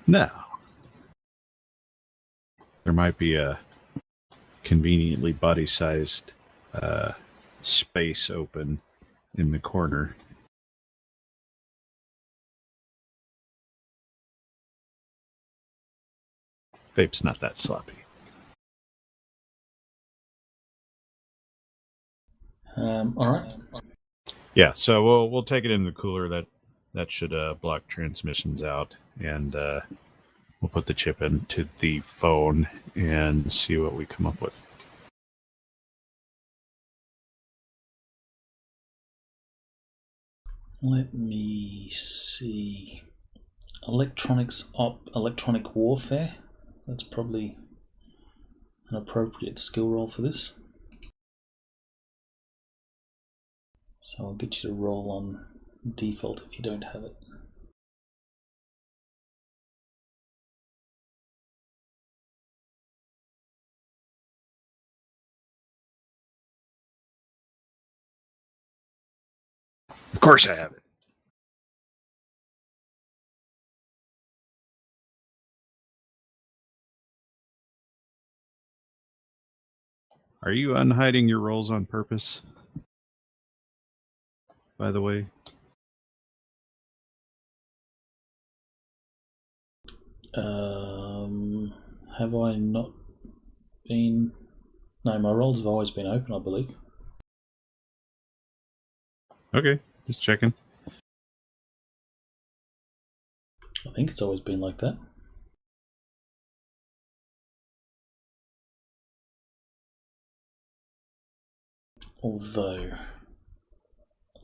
No. There might be a conveniently body-sized space open in the corner. Vape's not that sloppy. All right. Yeah, so we'll take it in the cooler. That should block transmissions out, and we'll put the chip into the phone and see what we come up with. Let me see. Electronic warfare. That's probably an appropriate skill roll for this. So I'll get you to roll on default if you don't have it. Of course I have it. Are you unhiding your rolls on purpose? By the way? Have I not been... No, my rolls have always been open, I believe. Okay, just checking. I think it's always been like that. Although,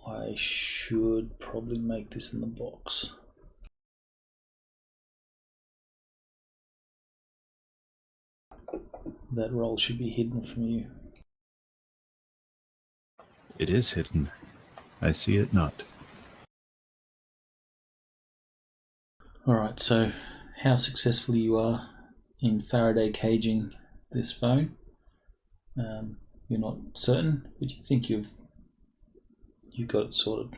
I should probably make this in the box. That roll should be hidden from you. It is hidden. I see it not. Alright, so how successful you are in Faraday caging this phone. You're not certain, but you think you've got it sorted.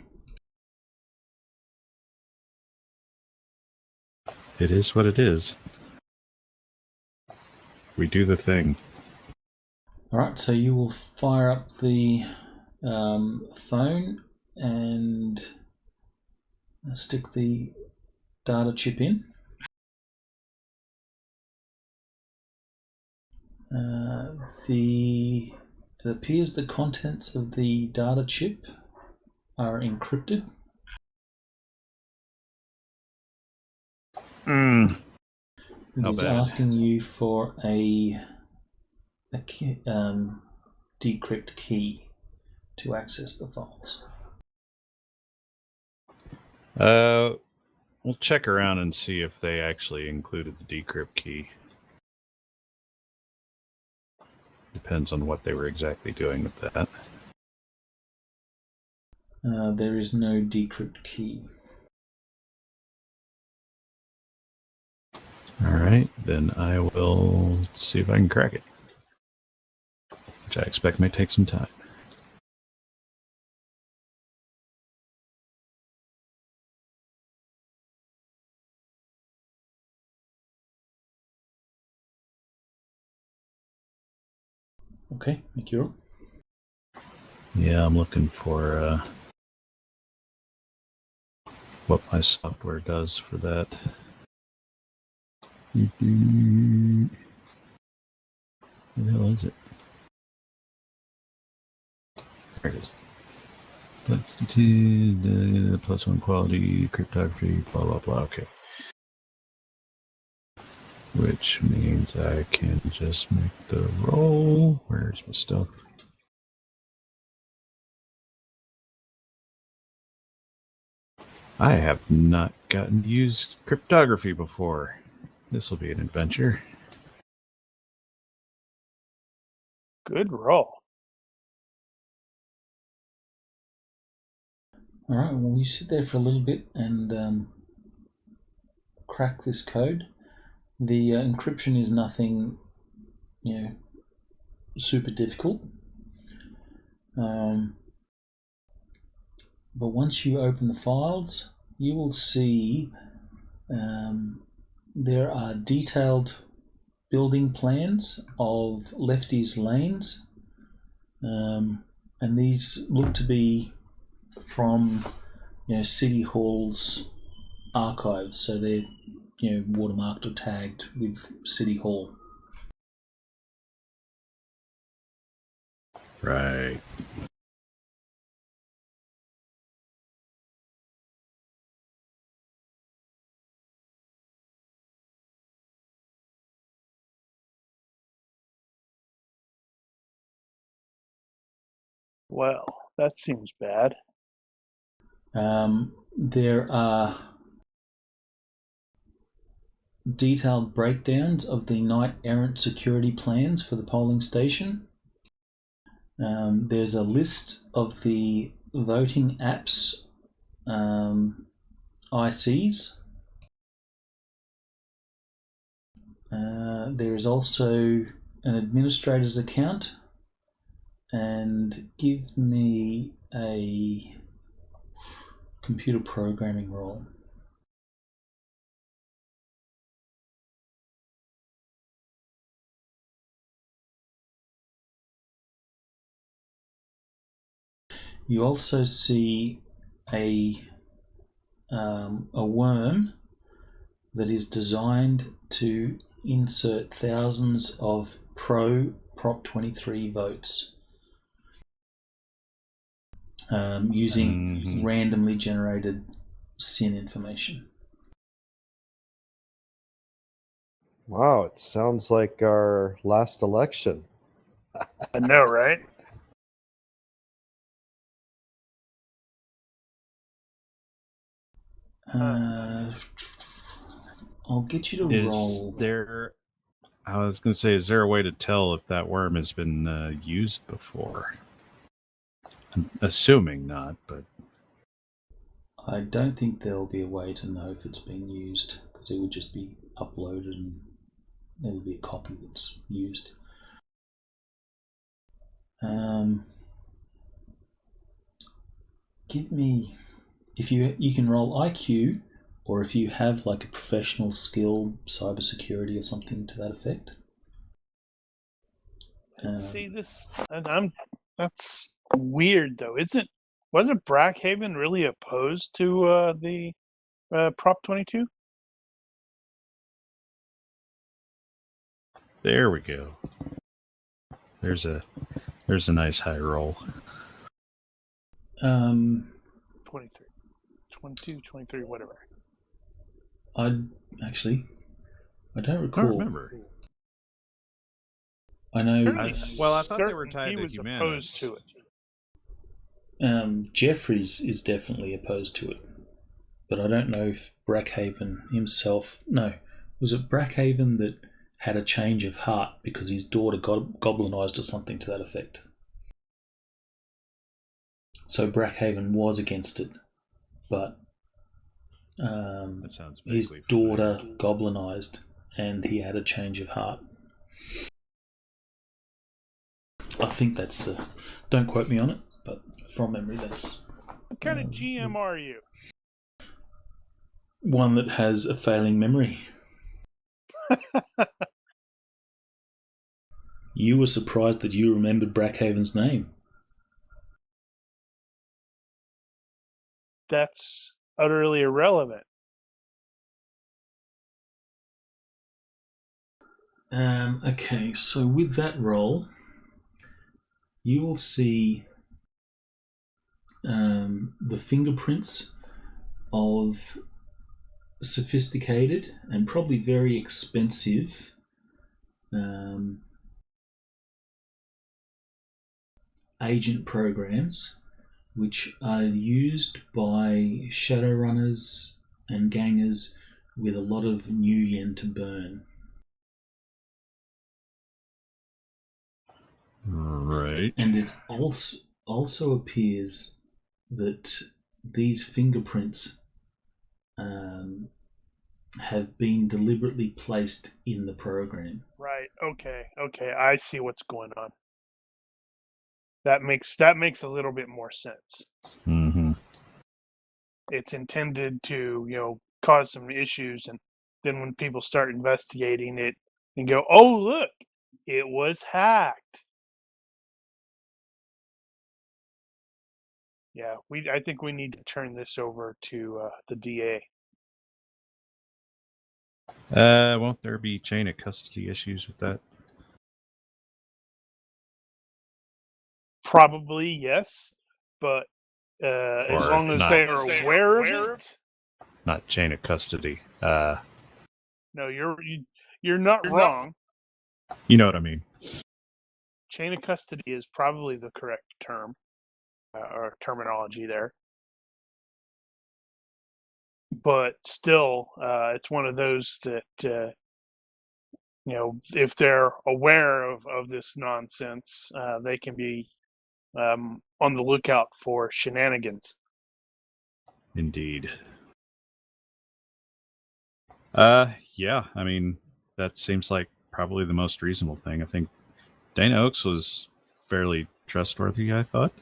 It is what it is. We do the thing. Alright, so you will fire up the phone and stick the data chip in. It appears the contents of the data chip are encrypted. It How is bad? asking you for a decrypt key to access the files. We'll check around and see if they actually included the decrypt key. Depends on what they were exactly doing with that. There is no decrypt key. Alright, then I will see if I can crack it. Which I expect may take some time. Okay, make your roll. Yeah, I'm looking for what my software does for that. Where the hell is it? There it is. +1 quality, cryptography, blah blah blah. Okay. Which means I can just make the roll. Where's my stuff? I have not gotten to use cryptography before. This will be an adventure. Good roll. Alright, well, you sit there for a little bit and crack this code. The encryption is nothing, super difficult. But once you open the files, you will see there are detailed building plans of Lefty's lanes, and these look to be from City Hall's archives, so they're watermarked or tagged with City Hall. Right. Well, that seems bad. There are detailed breakdowns of the knight-errant security plans for the polling station. There's a list of the voting apps ICs. There is also an administrator's account, and give me a computer programming roll. You also see a worm that is designed to insert thousands of pro Prop 23 votes using randomly generated SIN information. Wow, it sounds like our last election. I know, right? I'll get you to roll. I was going to say, is there a way to tell if that worm has been used before? I'm assuming not, but... I don't think there'll be a way to know if it's been used, because it would just be uploaded and there'll be a copy that's used. Give me, if you can roll IQ or if you have like a professional skill, cybersecurity or something to that effect. See this, and that's weird though. Wasn't Brackhaven really opposed to the Prop 22? There we go. There's a nice high roll. 23, 22, 23, whatever. I don't recall. I don't remember. I know. I thought they were tied he to was Humanities. opposed to it. Jeffries is definitely opposed to it, but I don't know if Brackhaven himself. No, was it Brackhaven that had a change of heart because his daughter got goblinized or something to that effect? So Brackhaven was against it, but That sounds his vaguely daughter familiar. goblinized and he had a change of heart. I think that's the... Don't quote me on it, but from memory that's... What kind of GM are you? One that has a failing memory. You were surprised that you remembered Brackhaven's name. That's utterly irrelevant. Okay, so with that roll, you will see the fingerprints of sophisticated and probably very expensive agent programs which are used by Shadowrunners and gangers with a lot of new yen to burn. Right. And it also appears that these fingerprints have been deliberately placed in the program. Right. Okay. I see what's going on. That makes a little bit more sense. Mm-hmm. It's intended to, cause some issues, and then when people start investigating it and go, "Oh, look, it was hacked." Yeah, I think we need to turn this over to the DA. Won't there be chain of custody issues with that? Probably yes, but as Or long as not. they are aware of it. Not chain of custody. No, you're not wrong. You know what I mean. Chain of custody is probably the correct term or terminology there. But still, it's one of those that, if they're aware of this nonsense, they can be on the lookout for shenanigans. Indeed. Yeah, I mean, that seems like probably the most reasonable thing. I think Dana Oaks was fairly trustworthy, I thought.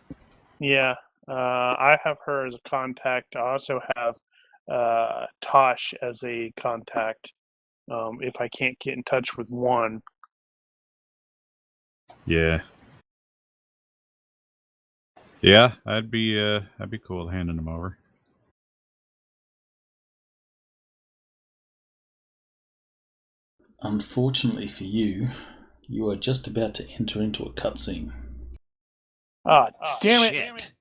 Yeah, I have her as a contact. I also have Tosh as a contact. If I can't get in touch with one. Yeah. Yeah, I'd be cool handing them over. Unfortunately for you, you are just about to enter into a cutscene. Ah, damn it!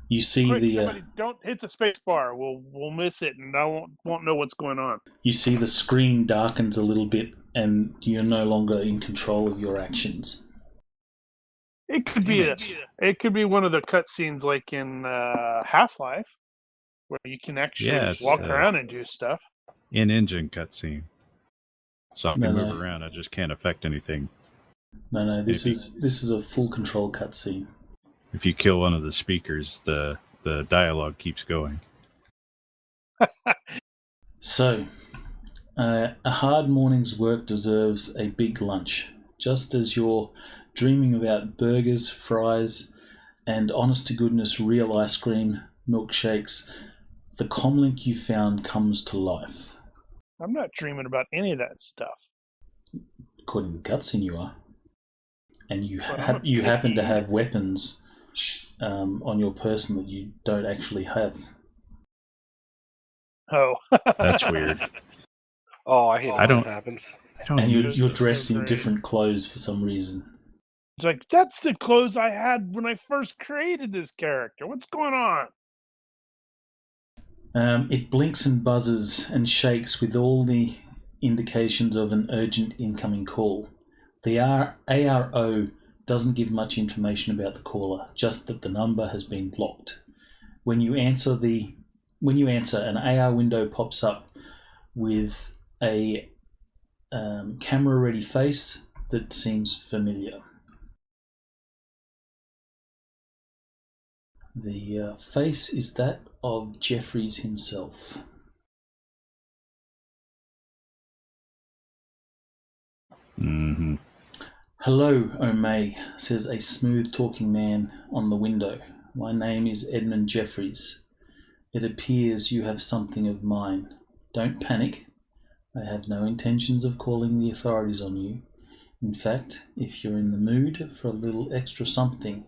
You see Quick, somebody don't hit the space bar. We'll miss it, and I won't know what's going on. You see the screen darkens a little bit, and you're no longer in control of your actions. It could be one of the cutscenes like in Half-Life, where you can actually walk around and do stuff. In-engine cutscene. So I can move around. I just can't affect anything. No. This is a full control cutscene. If you kill one of the speakers, the dialogue keeps going. So, a hard morning's work deserves a big lunch. Just as you're dreaming about burgers, fries, and honest-to-goodness real ice cream, milkshakes, the comlink you found comes to life. I'm not dreaming about any of that stuff. According to the cutscene, you are. And you But you happen to picky. have weapons on your person that you don't actually have. Oh. That's weird. Oh, I hate it I when don't- that happens. I don't And use you're Those dressed feel in great. different clothes for some reason. It's like, that's the clothes I had when I first created this character. What's going on? It blinks and buzzes and shakes with all the indications of an urgent incoming call. The ARO doesn't give much information about the caller, just that the number has been blocked. When you answer, an AR window pops up with a camera-ready face that seems familiar. The face is that of Jeffries himself. Mm-hmm. "Hello, O'May," says a smooth-talking man on the window. "My name is Edmund Jeffries. It appears you have something of mine. Don't panic. I have no intentions of calling the authorities on you. In fact, if you're in the mood for a little extra something,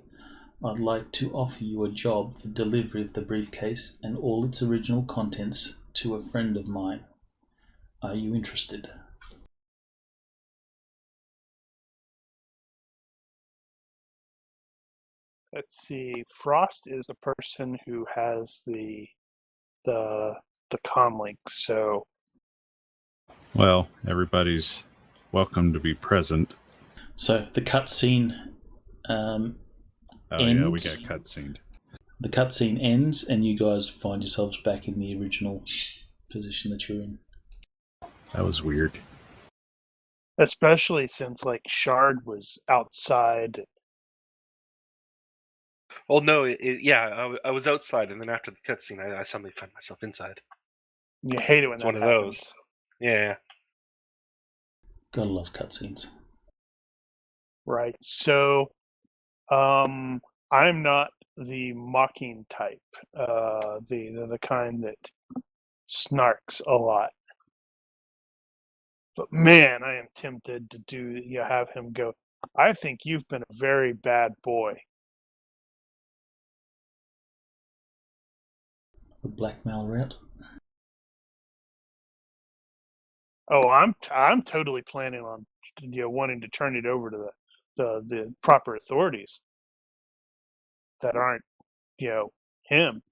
I'd like to offer you a job for delivery of the briefcase and all its original contents to a friend of mine. Are you interested?" Let's see. Frost is the person who has the comlink. So Well, everybody's welcome to be present. So the cutscene Oh yeah, we ends. got cutscened. The cutscene ends, and you guys find yourselves back in the original position that you're in. That was weird. especially since like Shard was outside. Well, no, I was outside, and then after the cutscene, I suddenly found myself inside. You hate it when It's that one of happens. those. Yeah. Gotta love cutscenes. Right. So, I'm not the mocking type, the kind that snarks a lot. But man, I am tempted to have him go, "I think you've been a very bad boy." The blackmail route. Oh, I'm totally planning on wanting to turn it over to the proper authorities that aren't him.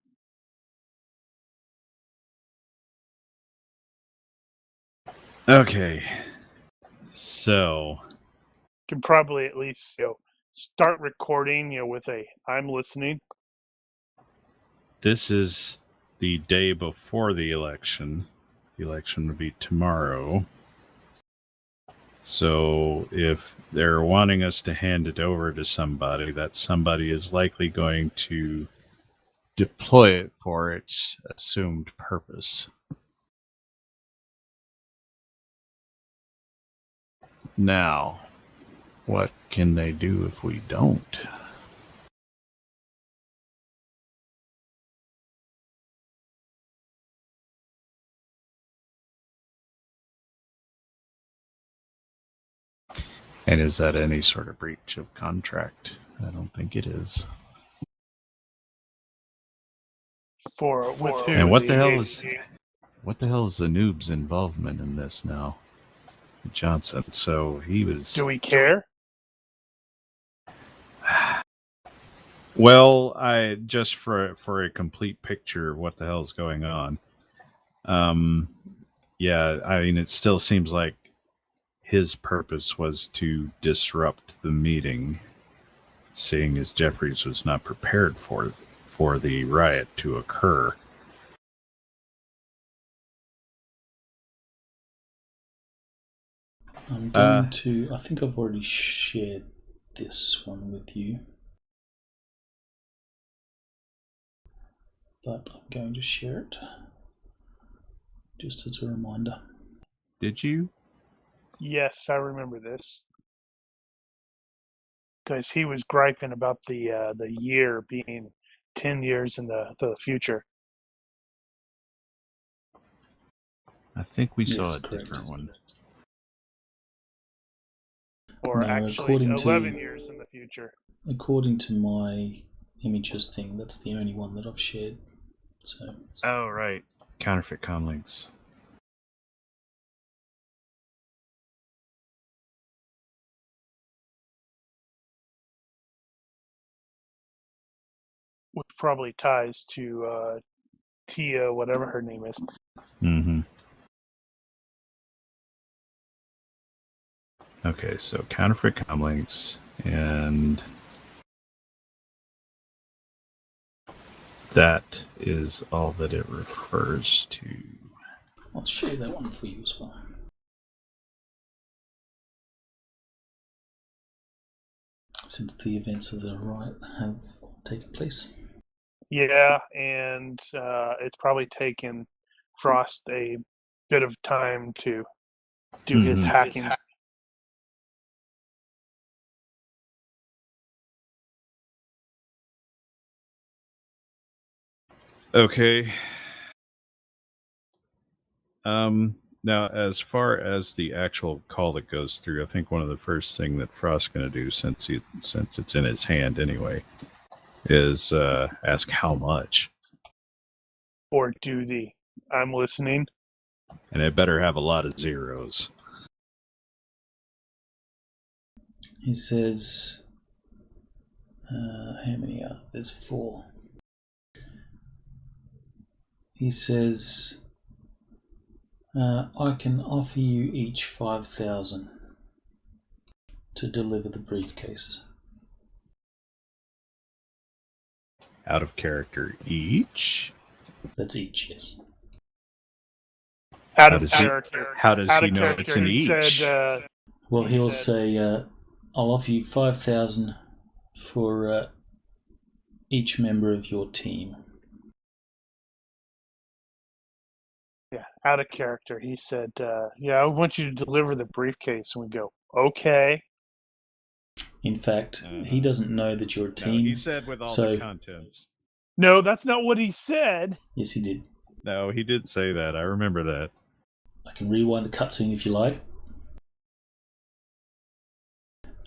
Okay. So Can probably at least start recording with a "I'm listening." this is the day before the election. The election would be tomorrow. So if they're wanting us to hand it over to somebody, that somebody is likely going to deploy it for its assumed purpose. Now, what can they do if we don't? And is that any sort of breach of contract? I don't think it is. With who? And what the hell is the noob's involvement in this now? Johnson. So he was. Do we care? Well, I just for a complete picture of what the hell is going on. Yeah, I mean, it still seems like his purpose was to disrupt the meeting, seeing as Jeffries was not prepared for the riot to occur. I'm going to. I think I've already shared this one with you, but I'm going to share it just as a reminder. Did you? Yes, I remember this because he was griping about the year being 10 years in the future. I think we Yes, saw a correct. different one. Or No, actually, according 11 to- years in the future. According to my images thing, that's the only one that I've shared. So Oh, right. Counterfeit comlinks. Which probably ties to Tia, whatever her name is. Mm-hmm. Okay, so counterfeit comlinks, and that is all that it refers to. I'll share that one for you as well. Since the events of the riot have taken place. Yeah, and it's probably taken Frost a bit of time to do his Mhm. hacking. Okay. Now, as far as the actual call that goes through, I think one of the first thing that Frost's going to do, since it's in his hand anyway, is ask how much, Or do the I'm listening. and it better have a lot of zeros. He says, how many are there? There's 4. He says, I can offer you each 5,000 to deliver the briefcase. Out of character each. That's each, yes. Out How of does he- character. How does Out he of know character, it's an he each? said, Well, he he'll said- say, I'll offer you 5,000 for each member of your team. yeah, out of character. He said, yeah, I want you to deliver the briefcase. And we go, okay. In fact, he doesn't know that you're a team. No, he said with all so- the contents. No, that's not what he said. Yes, he did. No, he did say that. I remember that. I can rewind the cutscene if you like.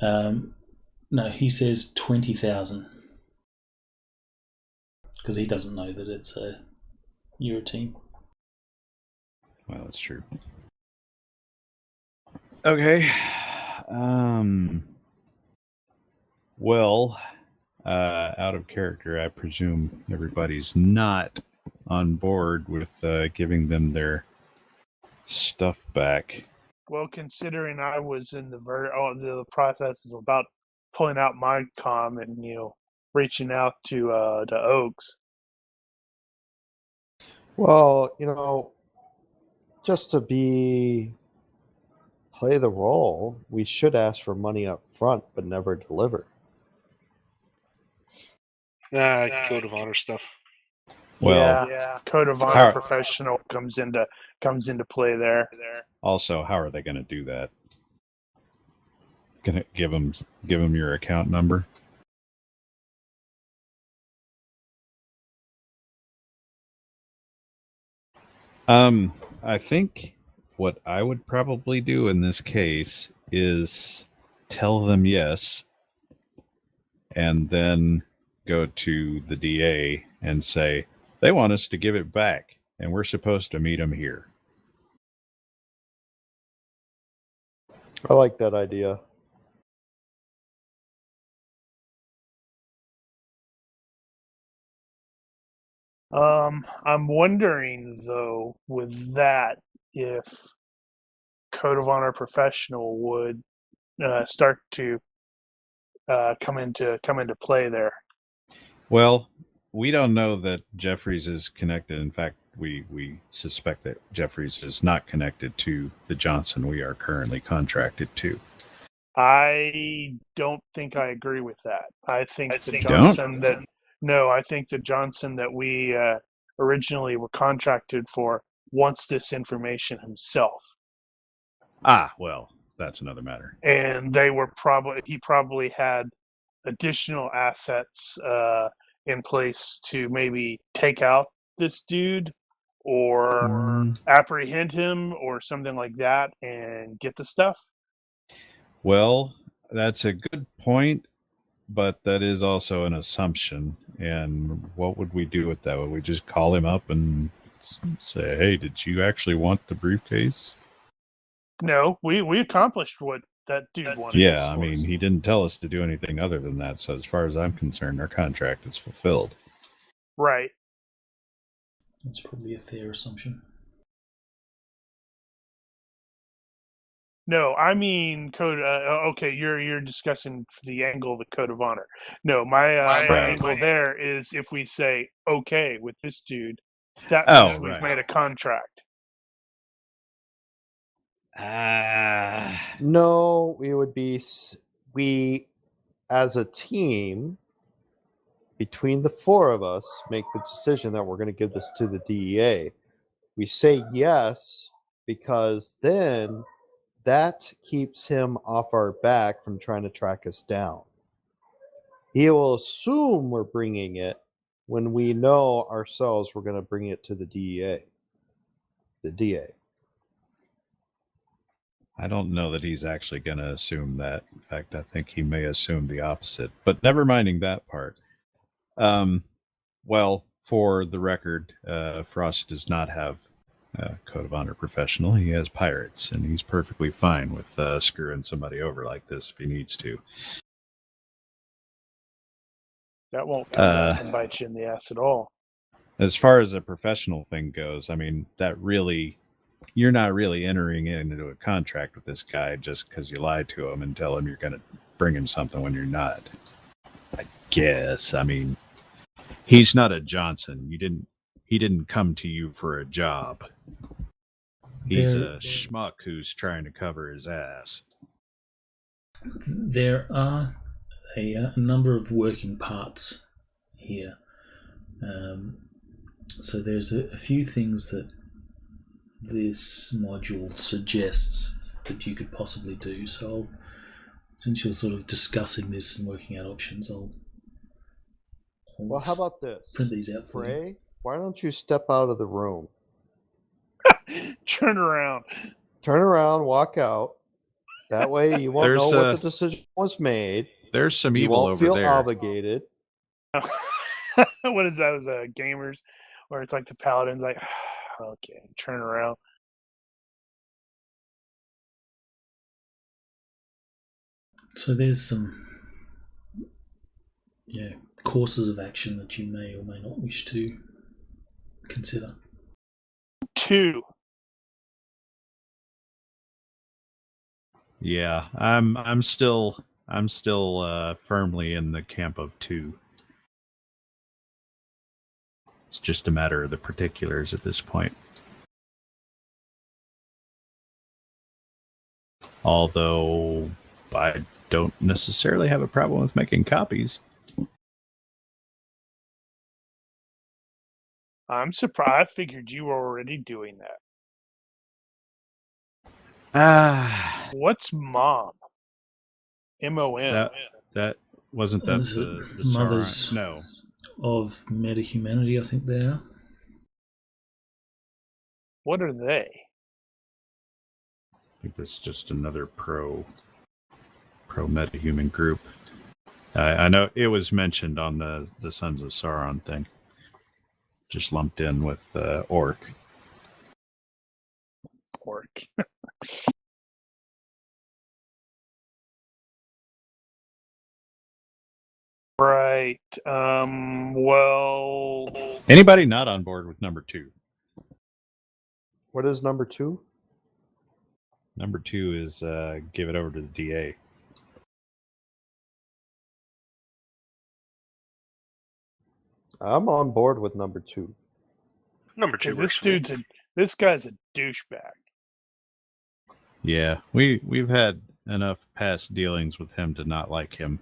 No, he says 20,000 because he doesn't know that it's you're a team. Well, that's true. Okay. Well, out of character, I presume everybody's not on board with giving them their stuff back. Well, considering I was in the process is about pulling out my comm and reaching out to the Oaks. Well, just to play the role, we should ask for money up front, but never deliver. Code of honor stuff. Well, yeah, Code of Honor how- professional comes into play there. also, how are they going to do that? Gonna give them your account number? I think what I would probably do in this case is tell them yes, and then go to the DA and say, they want us to give it back, and we're supposed to meet them here. I like that idea. I'm wondering though, with that, if Code of Honor professional would start to come into play there. Well, we don't know that Jeffries is connected. In fact, we suspect that Jeffries is not connected to the Johnson we are currently contracted to. I don't think I agree with that. I think the Johnson that we originally were contracted for wants this information himself. Ah, well, that's another matter. And he probably had additional assets in place to maybe take out this dude or apprehend him or something like that and get the stuff? Well, that's a good point, but that is also an assumption. And what would we do with that? Would we just call him up and say, "Hey, did you actually want the briefcase?" No, we accomplished what that dude wanted. Yeah, I mean, he didn't tell us to do anything other than that. So as far as I'm concerned, our contract is fulfilled. Right. That's probably a fair assumption. No, I mean code. Okay, you're discussing the angle of the code of honor. No, my angle there is if we say okay with this dude, that means we've made a contract. No, we as a team, between the four of us, make the decision that we're going to give this to the DEA. We say yes because then that keeps him off our back from trying to track us down. He will assume we're bringing it when we know ourselves we're going to bring it to the DEA. The DA. I don't know that he's actually going to assume that. In fact, I think he may assume the opposite. But never minding that part. Well, for the record, Frost does not have a code of honor professional. He has pirates, and he's perfectly fine with screwing somebody over like this if he needs to. That won't come back and bite you in the ass at all. As far as a professional thing goes, I mean, you're not really entering into a contract with this guy just because you lied to him and tell him you're going to bring him something when you're not. I guess. I mean, he's not a Johnson. He didn't come to you for a job. He's a schmuck who's trying to cover his ass. There are a number of working parts here. So there's a few things that this module suggests that you could possibly do. So since you're sort of discussing this and working out options, I'll well, how about this? Print these out for Frey, why don't you step out of the room? Turn around, walk out. That way you won't know what the decision was made. There's some evil over there. You won't feel obligated. What is that? Those gamers, where it's like the paladin's like, okay, turn around. So there's some courses of action that you may or may not wish to consider. 2. Yeah, I'm still firmly in the camp of 2. It's just a matter of the particulars at this point. Although I don't necessarily have a problem with making copies. I'm surprised. I figured you were already doing that. What's MOM? MOM. That wasn't that the Mothers no. of meta-humanity, I think they are. What are they? I think that's just another pro metahuman group. I know it was mentioned on the Sons of Sauron thing. Just lumped in with Orc. Right. Well... Anybody not on board with number 2? What is number 2? Number 2 is give it over to the DA. I'm on board with number 2. Number 2. This guy's a douchebag. Yeah, we've had enough past dealings with him to not like him.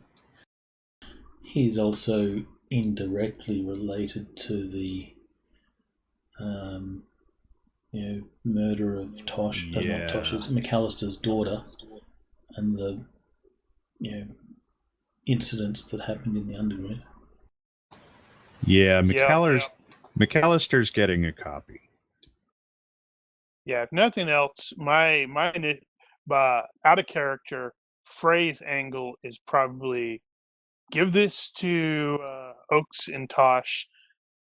He's also indirectly related to the murder of Tosh, not Tosh's, McAllister's daughter, and the incidents that happened in the Underground. Yeah, McAllister's getting a copy. Yeah, if nothing else, my out of character phrase angle is probably give this to Oaks and Tosh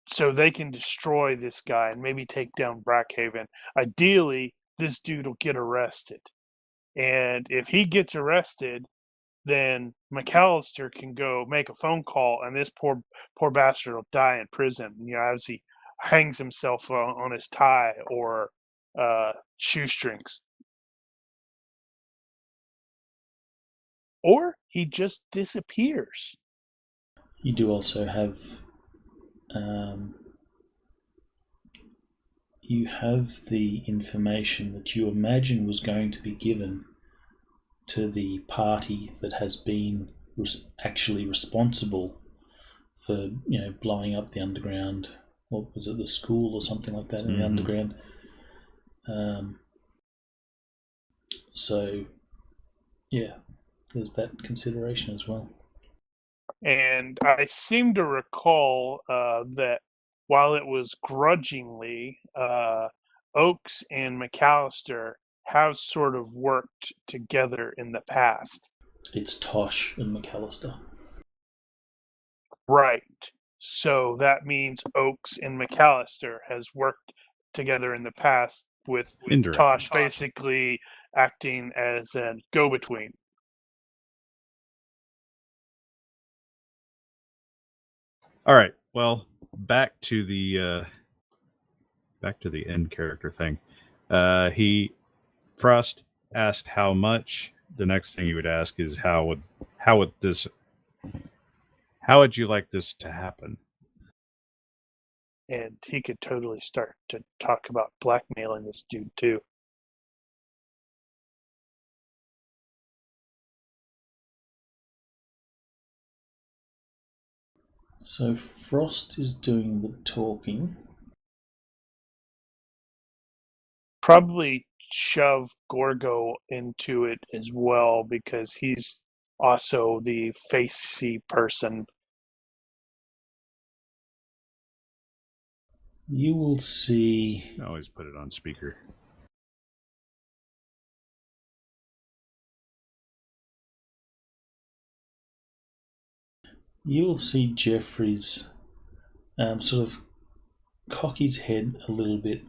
so they can destroy this guy and maybe take down Brackhaven. Ideally, this dude will get arrested. And if he gets arrested, then McAllister can go make a phone call, and this poor bastard will die in prison. As he hangs himself on his tie or shoestrings. Or he just disappears. You do also have you have the information that you imagine was going to be given to the party that has been actually responsible for blowing up the underground. What was it, the school or something like that in the underground? So yeah, there's that consideration as well. And I seem to recall that while it was grudgingly, Oaks and McAllister have sort of worked together in the past. It's Tosh and McAllister. Right. So that means Oaks and McAllister has worked together in the past with Tosh basically acting as a go-between. All right. Well, back to the end character thing. Frost asked how much. The next thing you would ask is how would you like this to happen? And he could totally start to talk about blackmailing this dude too. So Frost is doing the talking. Probably shove Gorgo into it as well because he's also the facey person. You will see. Always put it on speaker. You will see Jeffries sort of cock his head a little bit,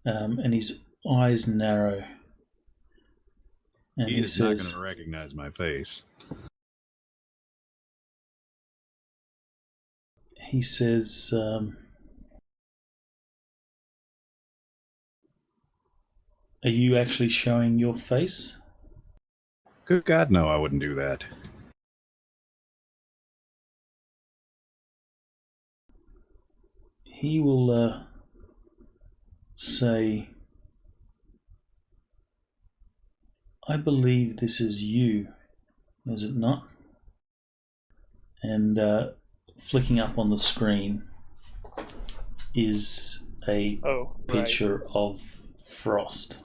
and his eyes narrow. And he is not going to recognize my face. He says, "Are you actually showing your face?" Good God, no, I wouldn't do that. He will say, "I believe this is you, is it not?" And flicking up on the screen is a picture of Frost.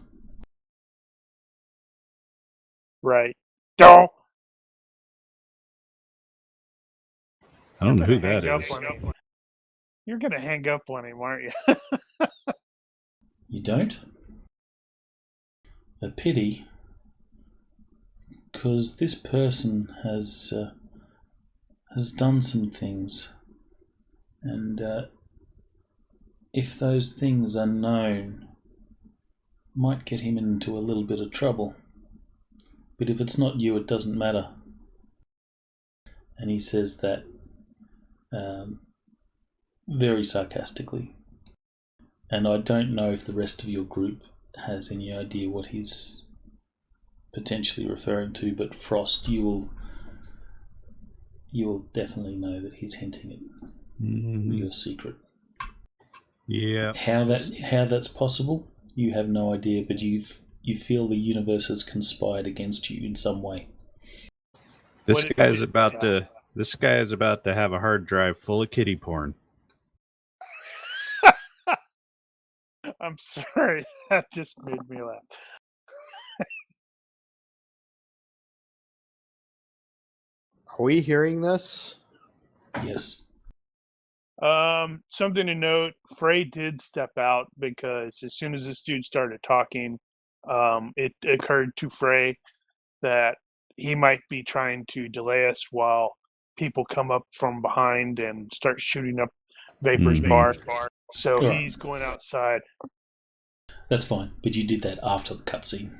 Right. Don't. I don't know who that is. You're going to hang up on him, aren't you? You don't? A pity, because this person has done some things, and if those things are known, might get him into a little bit of trouble. But if it's not you, it doesn't matter. And he says that very sarcastically. And I don't know if the rest of your group has any idea what he's potentially referring to, but Frost, you will definitely know that he's hinting at your secret. Yeah. How that's possible, you have no idea, but you feel the universe has conspired against you in some way. This guy is about to have a hard drive full of kitty porn. I'm sorry, that just made me laugh. Are we hearing this? Yes. Something to note, Frey did step out because as soon as this dude started talking, it occurred to Frey that he might be trying to delay us while people come up from behind and start shooting up Vapor's bar. So All right. he's going outside. That's fine, but you did that after the cutscene.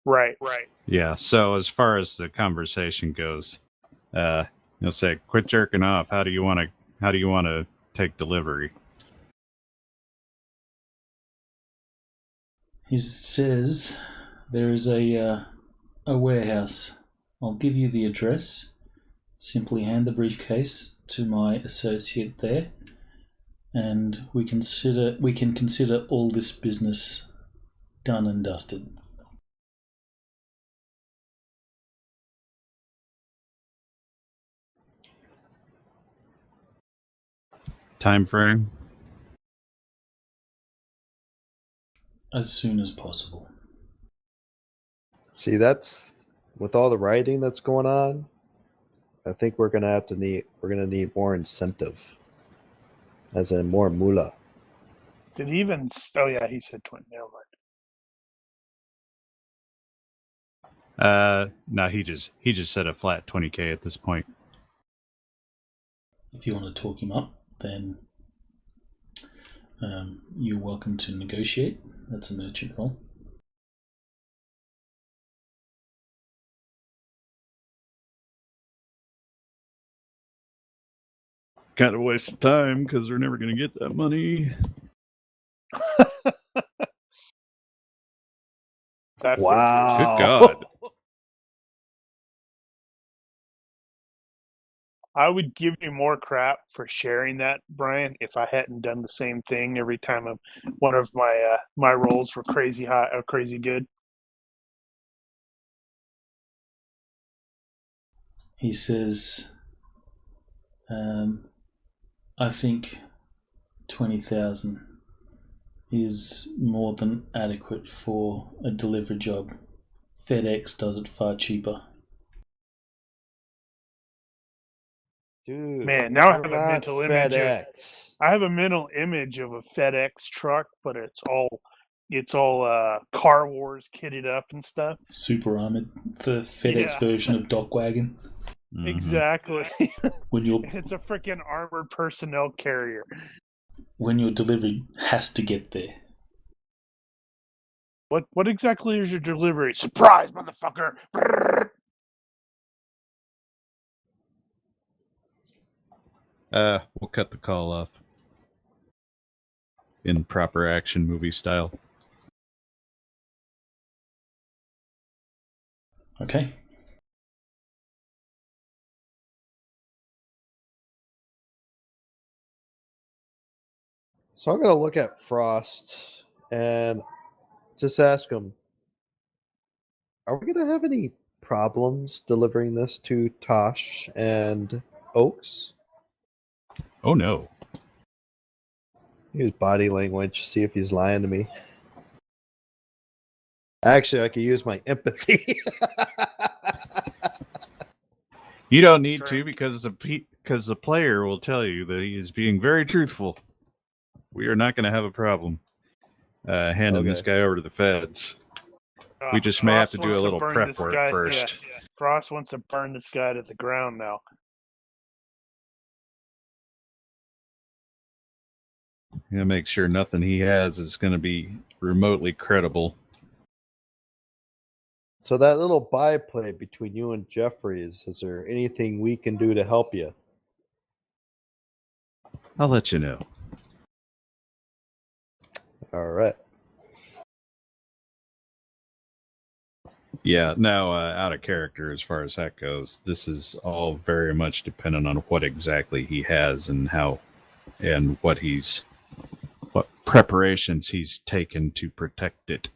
Right. Yeah. So as far as the conversation goes, you'll say, "Quit jerking off. How do you want to take delivery?" He says there is a warehouse. I'll give you the address. Simply hand the briefcase to my associate there, and we can consider all this business done and dusted. Time frame? As soon as possible. See, that's with all the writing that's going on. I think we're gonna need more incentive, as in more moolah. Did he even? Oh yeah, he said 20. Never mind. No, he just said a flat 20K at this point. If you want to talk him up, then you're welcome to negotiate. That's a merchant role. Kind of a waste of time because they're never going to get that money. Wow! Good God! I would give you more crap for sharing that, Brian, if I hadn't done the same thing every time one of my rolls were crazy high or crazy good. He says, I think 20,000 is more than adequate for a delivery job. FedEx does it far cheaper. Dude, Man, now I we're have a not mental image. FedEx. I have a mental image of a FedEx truck, but it's all Car Wars kitted up and stuff. Super armored, the FedEx Yeah. version of Dock Wagon. Mhm. Exactly. When your It's a freaking armored personnel carrier. when your delivery has to get there. What exactly is your delivery? Surprise, motherfucker! We'll cut the call off in proper action movie style. Okay. So I'm gonna look at Frost and just ask him, are we gonna have any problems delivering this to Tosh and Oaks? Oh no! Use body language, see if he's lying to me. Actually, I could use my empathy. You don't need to because the player will tell you that he is being very truthful. We are not going to have a problem handing this guy over to the feds. We just may have to do a little prep work first. Yeah. Frost wants to burn this guy to the ground now. Make sure nothing he has is going to be remotely credible. So that little byplay between you and Jeffries, is there anything we can do to help you? I'll let you know. All right. Yeah, now out of character as far as that goes. This is all very much dependent on what exactly he has and how and what preparations he's taken to protect it.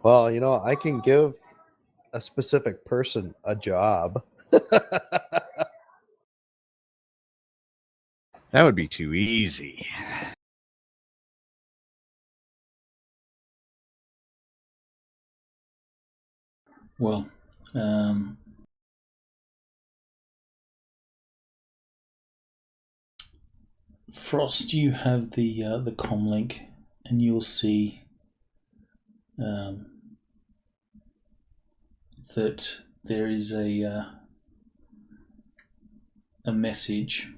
Well, I can give a specific person a job. That would be too easy. Well, Frost, you have the comm link, and you'll see that there is a message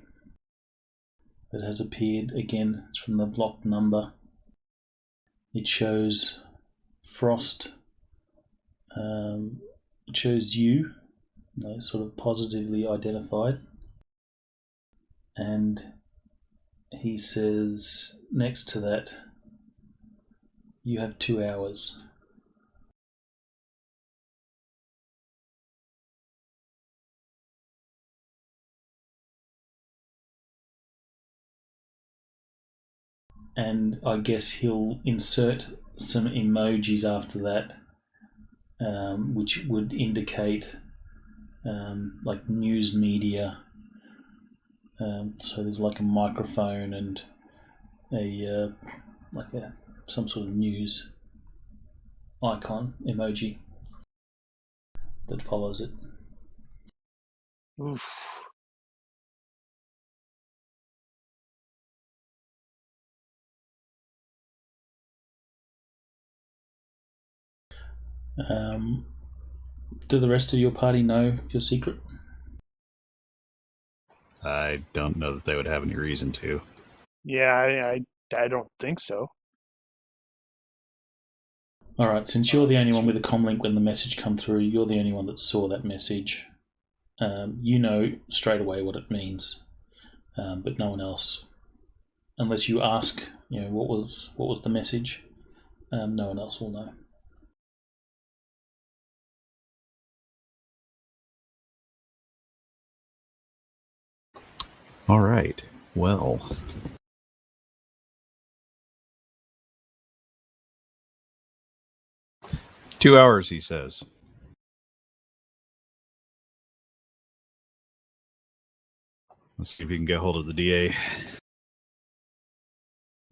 that has appeared. Again, it's from the block number. It shows Frost. It shows you, sort of positively identified, and he says next to that, you have 2 hours. And I guess he'll insert some emojis after that, which would indicate like news media. So there's like a microphone and some sort of news icon emoji that follows it. Oof. Do the rest of your party know your secret? I don't know that they would have any reason to. Yeah, I don't think so. Alright, since you're the only one with a comm link when the message come through, you're the only one that saw that message. You know straight away what it means, but no one else. Unless you ask, what was the message, no one else will know. All right. Well, two hours, he says. Let's see if you can get hold of the DA.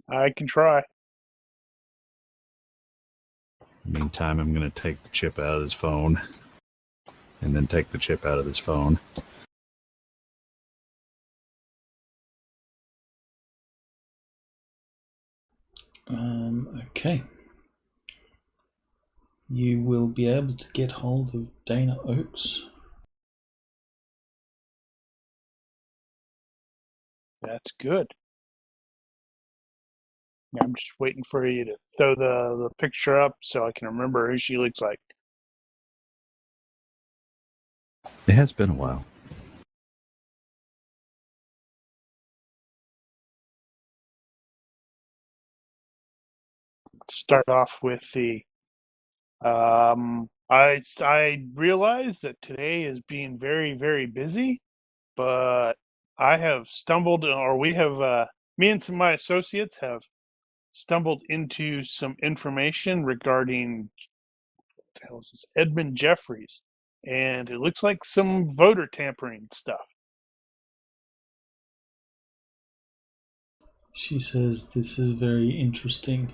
I can try. Meantime, I'm going to take the chip out of his phone, and then take the chip out of his phone. Okay. You will be able to get hold of Dana Oakes. That's good. I'm just waiting for you to throw the picture up so I can remember who she looks like. It has been a while. Start off with the I realize that today is being very, very busy, but I have stumbled, or we have, me and some of my associates have stumbled into some information regarding Edmund Jeffries, and it looks like some voter tampering stuff. She says this is very interesting.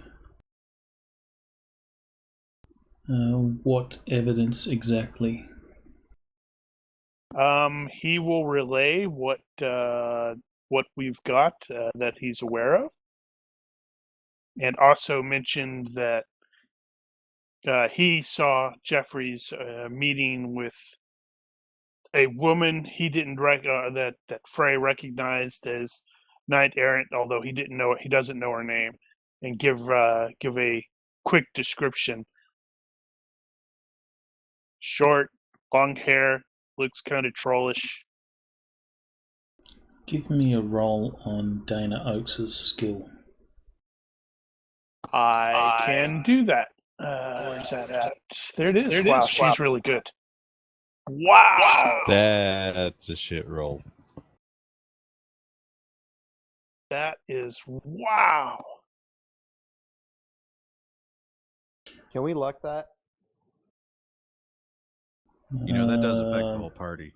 What evidence exactly? He will relay what we've got that he's aware of, and also mentioned that he saw Jeffries meeting with a woman he didn't that Frey recognized as Knight Errant, although he doesn't know her name, and give a quick description. Short, long hair, looks kind of trollish. Give me a roll on Dana Oakes' skill. I can do that. Where's that at? There it is. Wow, she's really good. Wow! That's a shit roll. That is wow. Can we luck that? That does affect the whole party.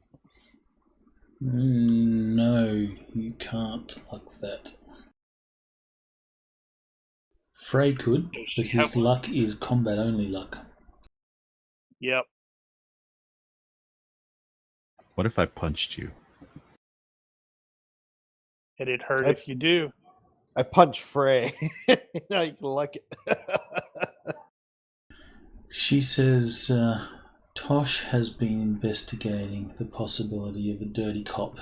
No, you can't like that. Frey could, but his luck is combat only luck. Yep. What if I punched you? It'd hurt if you do. I punch Frey. Now you can like it. She says Tosh has been investigating the possibility of a dirty cop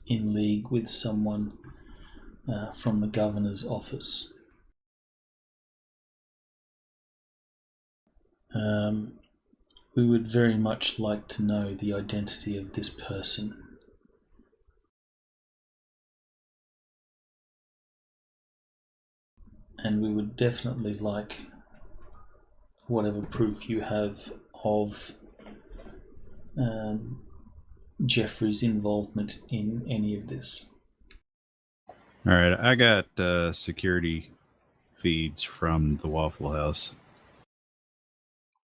in league with someone from the governor's office. We would very much like to know the identity of this person. And we would definitely like whatever proof you have of Jeffrey's involvement in any of this. All right, I got security feeds from the Waffle House.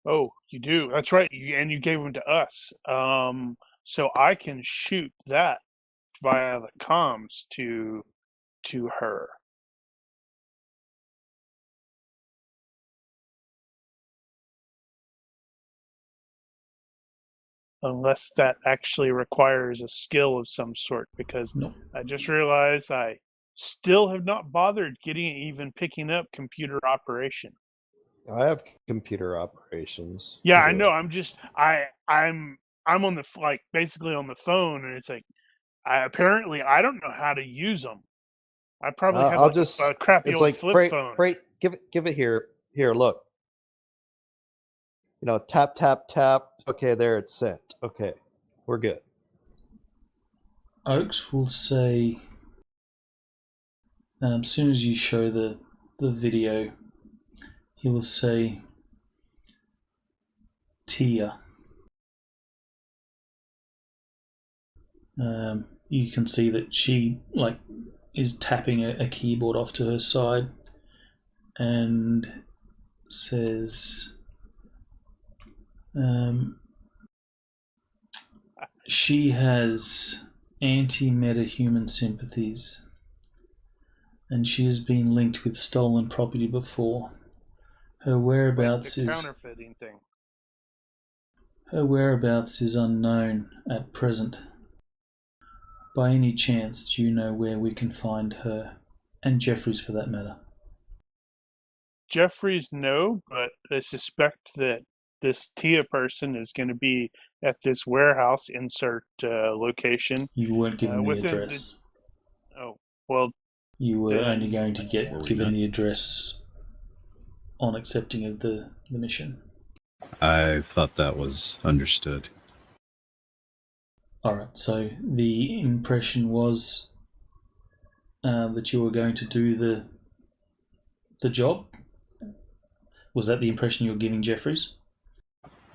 Oh, you do. That's right. And you gave them to us. So I can shoot that via the comms to her. Unless that actually requires a skill of some sort, because No. I just realized I still have not bothered even picking up computer operation. I have computer operations. Yeah, Do I know. it. I'm on the basically on the phone, and it's like apparently I don't know how to use them. I probably have I'll just. a crappy It's old like flip phone. Freight. Give it here. Here, look. Tap, tap, tap. Okay, there it's sent. Okay, we're good. Oaks will say, as soon as you show the video, he will say, Tia. You can see that she is tapping a keyboard off to her side and says, she has anti-metahuman sympathies, and she has been linked with stolen property before. Her whereabouts the counterfeiting thing. Her whereabouts is unknown at present. By any chance, do you know where we can find her, and Jeffries for that matter? Jeffries, no, but I suspect that this Tia person is going to be at this warehouse insert location. You weren't given the address. Oh, well. You were only going to get Were we given not? the address on accepting of the mission. I thought that was understood. Alright, so the impression was that you were going to do the job? Was that the impression you were giving Jeffries?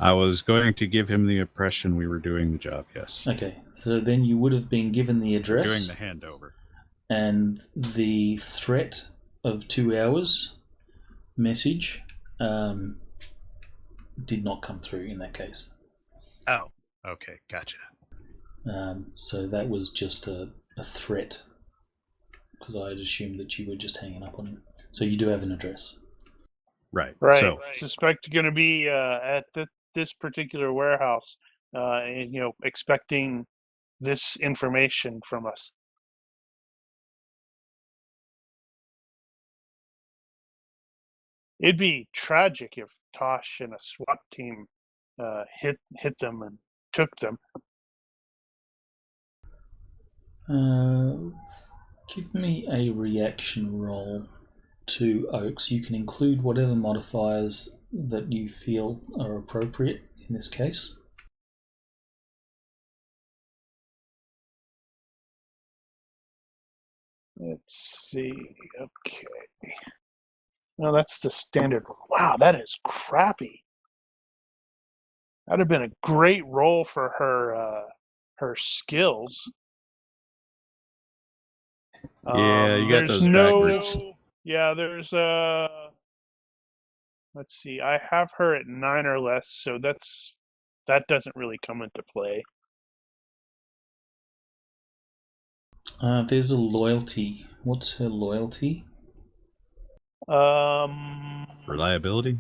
I was going to give him the impression we were doing the job, yes. Okay, so then you would have been given the address. Doing the handover. And the threat of 2 hours message did not come through in that case. Oh, okay, gotcha. So that was just a threat, because I had assumed that you were just hanging up on him. So you do have an address. Right. Right. So, Suspect going to be at this particular warehouse, and expecting this information from us. It'd be tragic if Tosh and a SWAT team hit them and took them. Give me a reaction roll to Oaks. You can include whatever modifiers that you feel are appropriate in this case. Let's see. Okay. No, that's the standard. Wow, that is crappy. That'd have been a great role for her skills. yeah, you got there's those backwards. Yeah, there's let's see. I have her at 9 or less, so that doesn't really come into play. There's a loyalty. What's her loyalty? Reliability?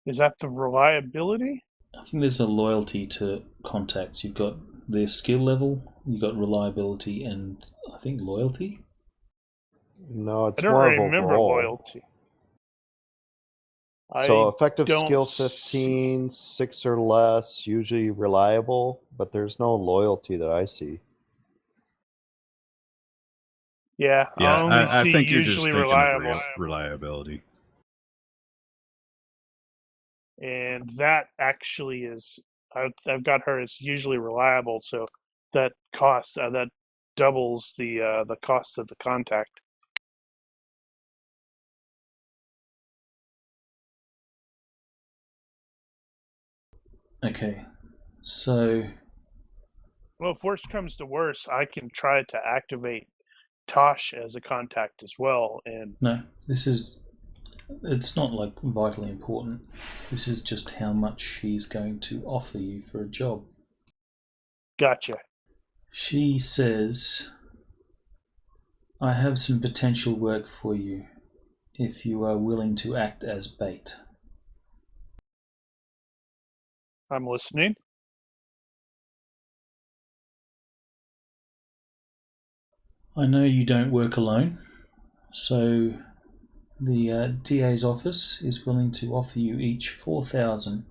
Is that the reliability? I think there's a loyalty to contacts. You've got their skill level, You got reliability and I think loyalty. No, it's I don't more of a remember roll. loyalty. So I effective don't skill see- 15, 6 or less, usually reliable, but there's no loyalty that I see. Yeah, Yeah, I only I see think you're just usually thinking reliable. of reliability. And that actually is I've got her as usually reliable, so that cost that doubles the cost of the contact. Okay, so Well, if worst comes to worst, I can try to activate Tosh as a contact as well. And no, it's not like vitally important. This is just how much she's going to offer you for a job. gotcha. She says, I have some potential work for you if you are willing to act as bait. I'm listening. I know you don't work alone, so the DA's office is willing to offer you each 4,000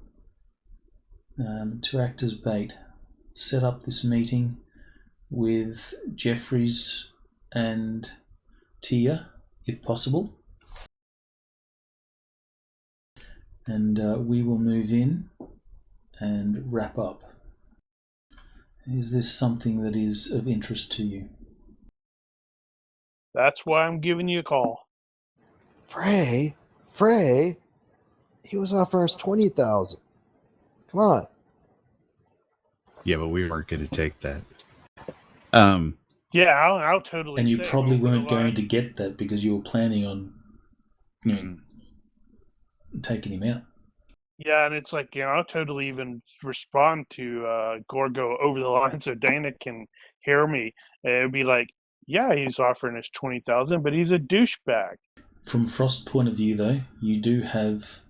to act as bait. Set up this meeting with Jeffries and Tia, if possible, and we will move in and wrap up. Is this something that is of interest to you? That's why I'm giving you a call. Frey, he was offering us 20,000. Come on. Yeah, but we weren't going to take that. Yeah, I'll totally. And you say probably over the weren't going line. to get that because you were planning on, taking him out. Yeah, and it's like, I'll totally even respond to Gorgo over the line so Dana can hear me. It'd be like, yeah, he's offering us 20,000, but he's a douchebag. From Frost's point of view, though, you do have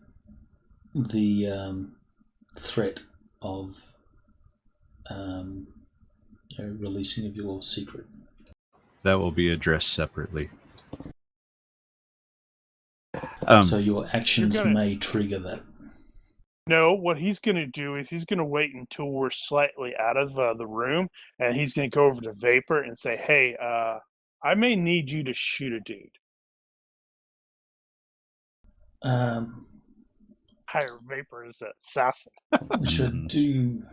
the threat of releasing of your secret. That will be addressed separately. So your actions may trigger that. No, what he's going to do is he's going to wait until we're slightly out of the room, and he's going to go over to Vapor and say, hey, I may need you to shoot a dude. Hire Vapor as an assassin. Which I do,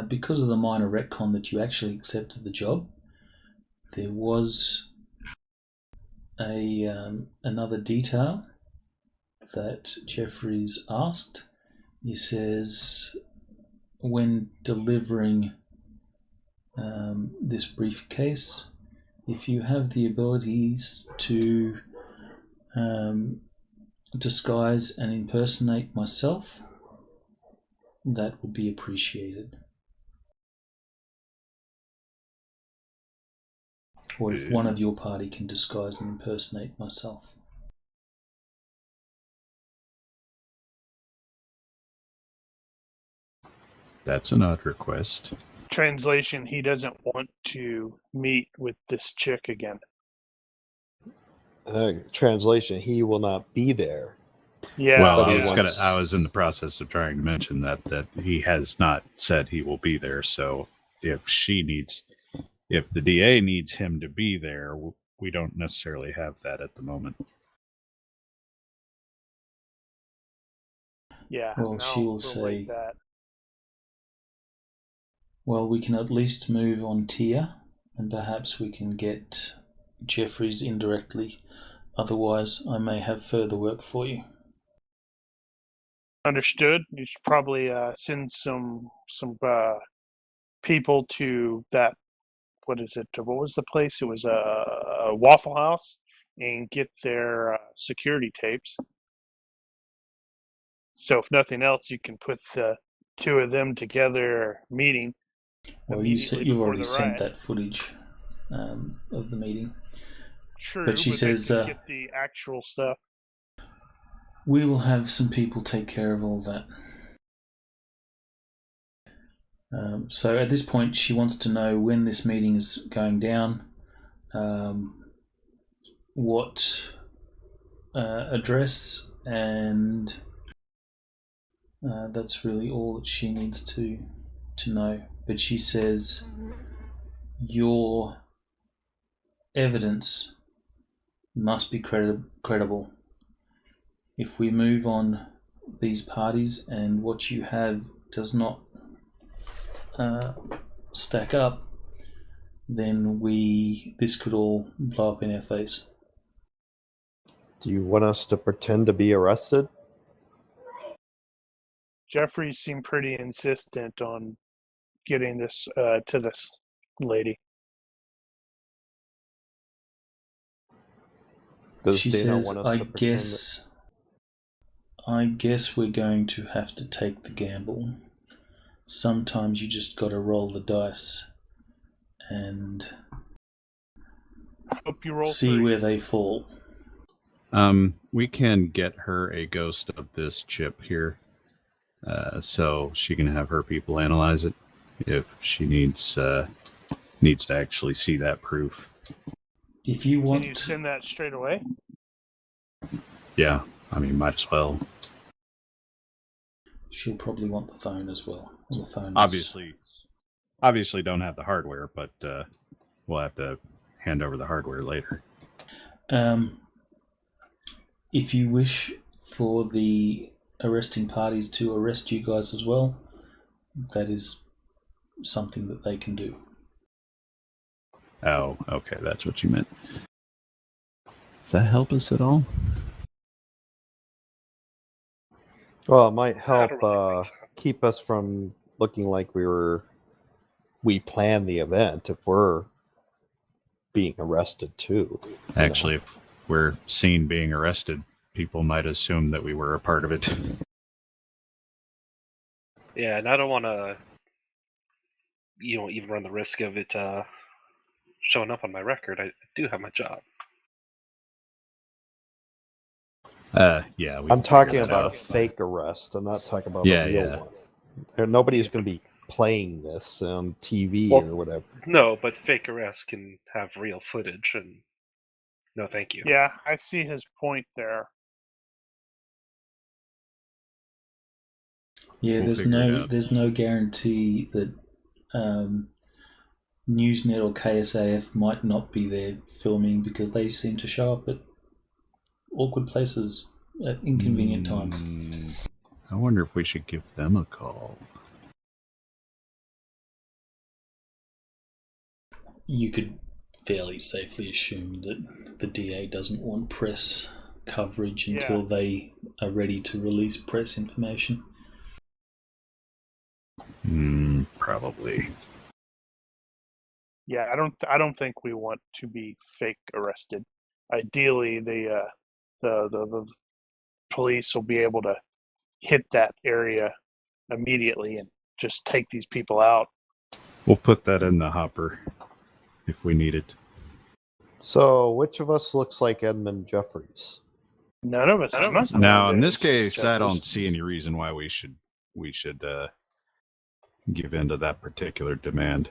because of the minor retcon that you actually accepted the job, there was another detail that Jeffries asked. He says, when delivering this briefcase, if you have the abilities to disguise and impersonate myself, that would be appreciated. Or if one of your party can disguise and impersonate myself. That's an odd request. Translation, he doesn't want to meet with this chick again. Translation, he will not be there. Yeah, Well, but I was in the process of trying to mention that he has not said he will be there. So if the DA needs him to be there, we don't necessarily have that at the moment. yeah. Well, no, she will we'll say, wait that. well, we can at least move on Tia, and perhaps we can get Jeffries indirectly. Otherwise, I may have further work for you. Understood. You should probably send some people to that. What is it? What was the place? It was a Waffle House, and get their security tapes. So if nothing else, you can put the two of them together meeting. Well, you already sent that footage of the meeting. True, but she says, they can get the actual stuff. We will have some people take care of all that. So at this point, she wants to know when this meeting is going down, what address, and that's really all that she needs to know. But she says your evidence must be credible. If we move on these parties and what you have does not stack up, then this could all blow up in our face. Do you want us to pretend to be arrested? Jeffrey seemed pretty insistent on getting this to this lady. Does She Dana says, want us to pretend I guess we're going to have to take the gamble. Sometimes you just got to roll the dice and Hope you roll see threes. where they fall. We can get her a ghost of this chip here, so she can have her people analyze it if she needs to actually see that proof. If you want, Can you send that straight away? Yeah, I mean, might as well. she'll probably want the phone as well. The phone Obviously don't have the hardware, but we'll have to hand over the hardware later. If you wish for the arresting parties to arrest you guys as well, that is something that they can do. Oh, okay, that's what you meant. Does that help us at all? Well, it might help don't really think so. keep us from looking like we planned the event if we're being arrested too. Actually, if we're seen being arrested, people might assume that we were a part of it. Yeah, and I don't want to, even run the risk of it showing up on my record. I do have my job. Yeah. I'm talking about a fake arrest. I'm not talking about a real one. Nobody's going to be playing this on TV or whatever. No, but fake arrests can have real footage, and no, thank you. Yeah, I see his point there. Yeah, there's no guarantee that Newsnet or KSAF might not be there filming, because they seem to show up at awkward places at inconvenient times. I wonder if we should give them a call. You could fairly safely assume that the DA doesn't want press coverage until they are ready to release press information. Probably. Yeah, I don't think we want to be fake arrested. Ideally, the police will be able to hit that area immediately and just take these people out. We'll put that in the hopper if we need it. So, which of us looks like Edmund Jeffries? None of us. Now, in this case, I don't see any reason why we should give in to that particular demand.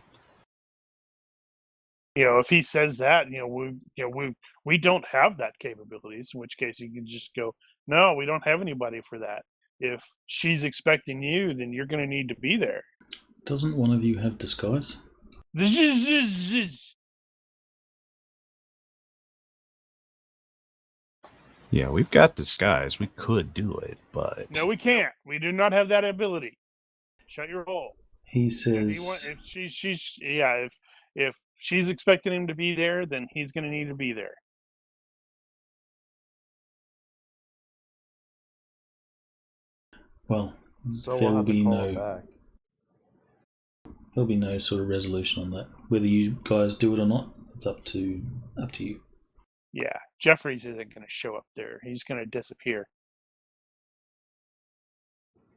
If he says that, we don't have that capabilities. In which case, you can just go, no, we don't have anybody for that. If she's expecting you, then you're going to need to be there. Doesn't one of you have disguise? Yeah, we've got disguise. We could do it, but No, we can't. We do not have that ability. Shut your hole. He says, if she's expecting him to be there, then he's going to need to be there. well, So there we'll will have to be call it back. there'll be no sort of resolution on that. Whether you guys do it or not, it's up to you. Yeah, Jeffries isn't going to show up there. He's going to disappear.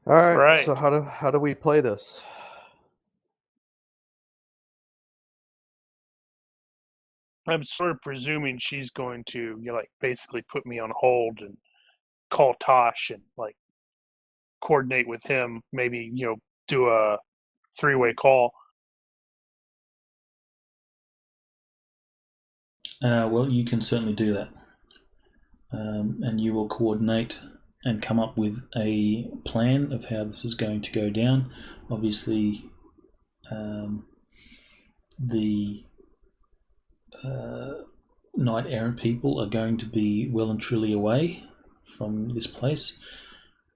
All right. Right. So how do we play this? I'm sort of presuming she's going to, basically put me on hold and call Tosh and coordinate with him. Maybe do a three-way call. Well, you can certainly do that. And you will coordinate and come up with a plan of how this is going to go down. Obviously, the knight errant people are going to be well and truly away from this place.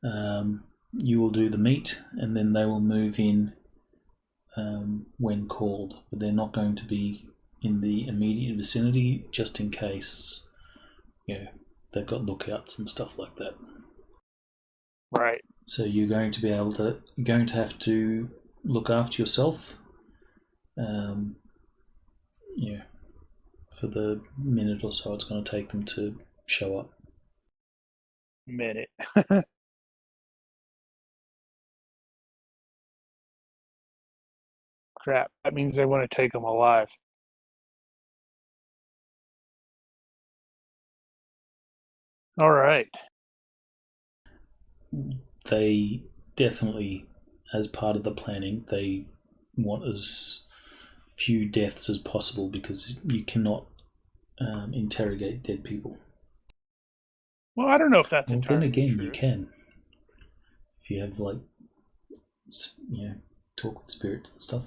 You will do the meet, and then they will move in when called, but they're not going to be in the immediate vicinity, just in case they've got lookouts and stuff like that. Right. So you're going to have to look after yourself. For the minute or so it's going to take them to show up. Minute. Crap. That means they want to take them alive. All right. They definitely, as part of the planning, they want as few deaths as possible because you cannot interrogate dead people. Well, I don't know if that's Well, entirely then again, true. you can. If you have, talk with spirits and stuff.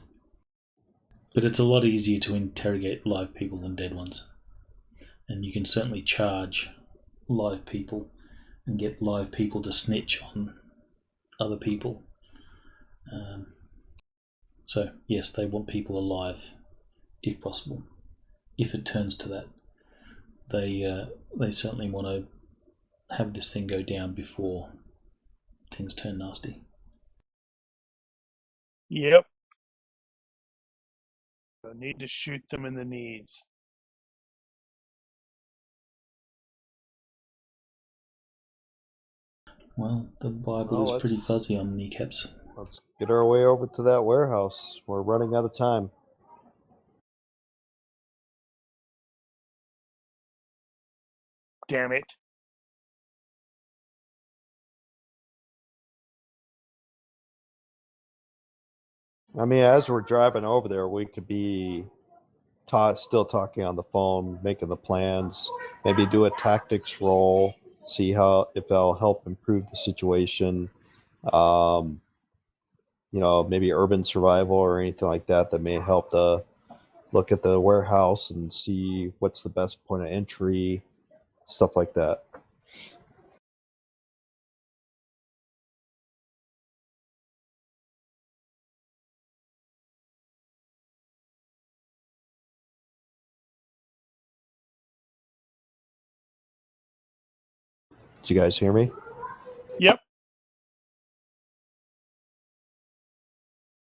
But it's a lot easier to interrogate live people than dead ones. And you can certainly charge live people and get live people to snitch on other people. So, yes, they want people alive, if possible. If it turns to that, they certainly want to have this thing go down before things turn nasty. Yep. So need to shoot them in the knees. Well, the Bible is pretty let's- fuzzy on kneecaps. Let's get our way over to that warehouse. We're running out of time. Damn it. I mean, as we're driving over there, we could be still talking on the phone, making the plans, maybe do a tactics roll, see if that'll help improve the situation. Maybe urban survival or anything like that may help to look at the warehouse and see what's the best point of entry, stuff like that. Did you guys hear me? Yep.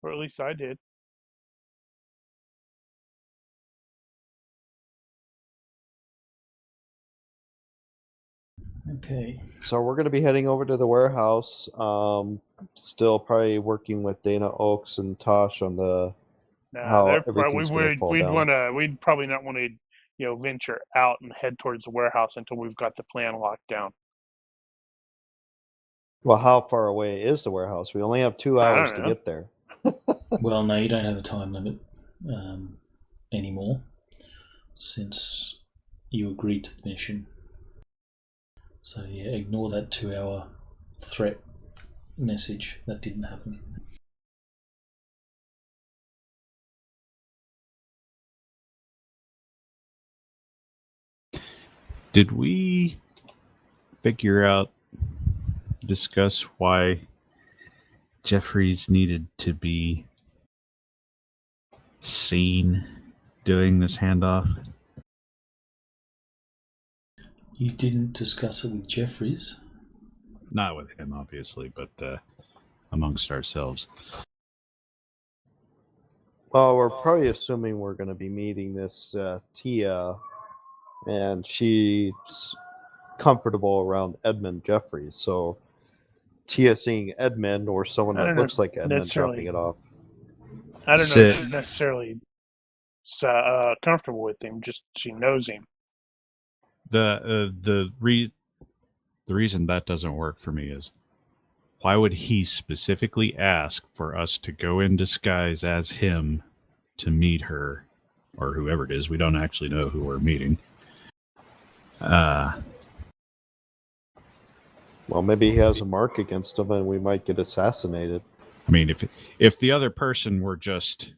Or at least I did. Okay. So we're going to be heading over to the warehouse. Still probably working with Dana Oaks and Tosh on the how everything's going to fall down. We'd probably not want to, venture out and head towards the warehouse until we've got the plan locked down. Well, how far away is the warehouse? We only have 2 hours to get there. Well, no, you don't have a time limit anymore since you agreed to the mission. So yeah, ignore that 2-hour threat message. That didn't happen. Did we discuss why Jeffries needed to be seen doing this handoff? You didn't discuss it with Jeffries? Not with him, obviously, but amongst ourselves. Well, we're probably assuming we're going to be meeting this Tia, and she's comfortable around Edmund Jeffries. So Tia seeing Edmund or someone that looks like Edmund dropping it off. I don't know if she's necessarily comfortable with him, just she knows him. The reason that doesn't work for me is why would he specifically ask for us to go in disguise as him to meet her, or whoever it is? We don't actually know who we're meeting. Well, maybe he has a mark against him, and we might get assassinated. I mean, if the other person were just...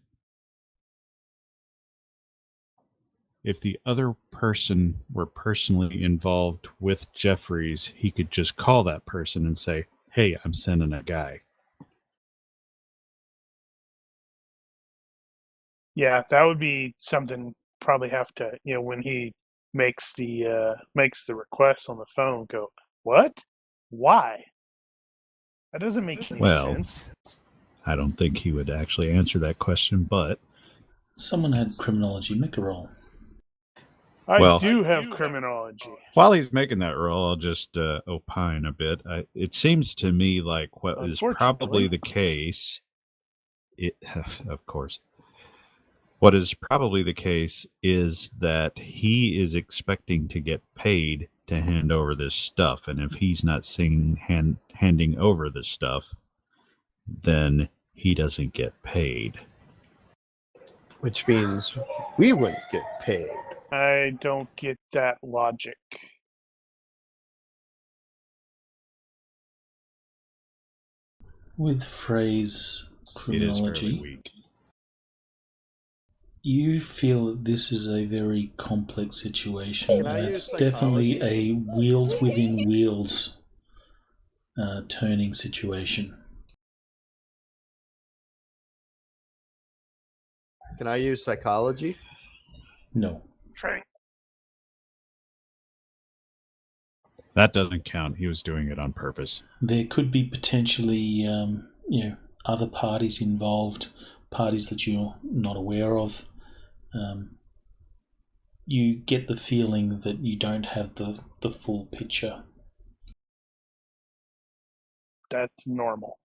If the other person were personally involved with Jeffries, he could just call that person and say, hey, I'm sending a guy. Yeah, that would be something probably have to, when he makes the request on the phone, go, what? Why? That doesn't make any sense. I don't think he would actually answer that question, but... Someone had criminology. Make a roll. I do have criminology. While he's making that roll, I'll just opine a bit. It seems to me like what is probably the case... of course. What is probably the case is that he is expecting to get paid to hand over this stuff, and if he's not handing over this stuff, then he doesn't get paid. Which means we wouldn't get paid. I don't get that logic. With phrase criminology, it is fairly weak. You feel that this is a very complex situation, and it's definitely a wheels within wheels turning situation. Can I use psychology? No. Try. That doesn't count. He was doing it on purpose. There could be potentially, other parties involved, parties that you're not aware of. You get the feeling that you don't have the full picture. That's normal.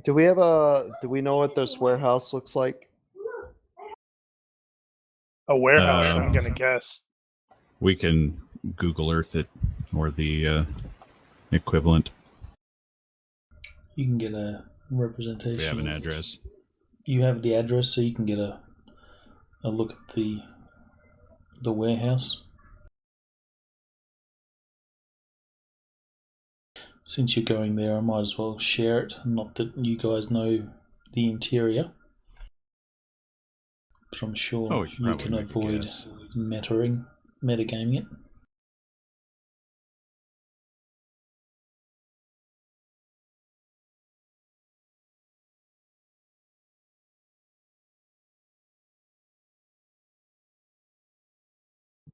Do we know what this warehouse looks like? A warehouse, I'm going to guess. We can Google Earth it, or the equivalent. You can get a representation. We have an address. You have the address, so you can get a look at the warehouse. Since you're going there, I might as well share it. Not that you guys know the interior, but I'm sure you can avoid metagaming it.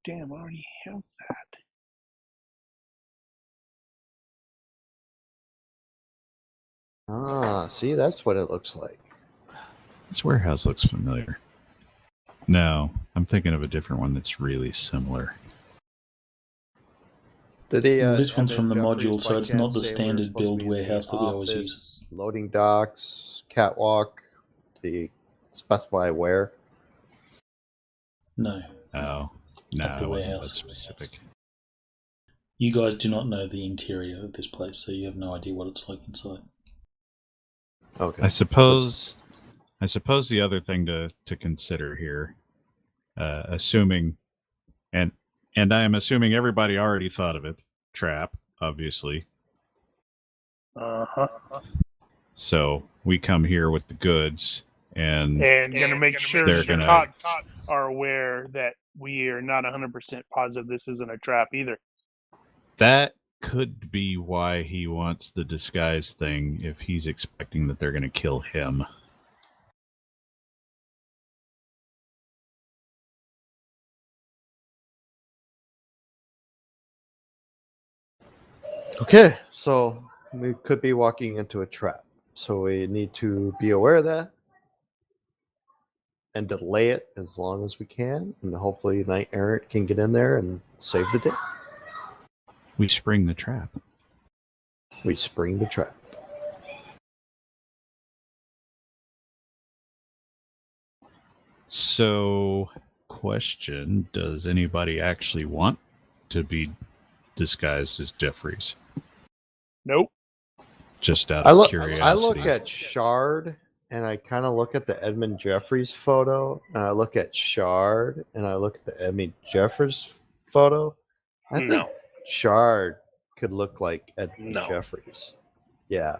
Damn, I already have that. Ah, see, that's what it looks like. This warehouse looks familiar. No, I'm thinking of a different one that's really similar. Did he, this one's from the module, so it's not the standard build warehouse that we always use. Loading docks, catwalk. Do you specify where? No. Oh, no, At the it wasn't that warehouse. specific. You guys do not know the interior of this place, so you have no idea what it's like inside. Okay. I suppose the other thing to consider here, assuming, and I am assuming everybody already thought of it, trap, obviously. Uh-huh. So we come here with the goods, and going to make sure they're the gonna cops are aware that we are not 100% positive this isn't a trap either. That could be why he wants the disguise thing, if he's expecting that they're going to kill him. Okay, so we could be walking into a trap. So we need to be aware of that and delay it as long as we can. And hopefully Knight Errant can get in there and save the day. We spring the trap. We spring the trap. So, question, does anybody actually want to be disguised as Jeffries? Nope. Just out I of look. curiosity. I look at Shard, and I kind of look at the Edmund Jeffries photo, and I look at Shard, and I look at the Edmund Jeffries photo. I think No. Shard could look like Edmund No. Jeffries. Yeah.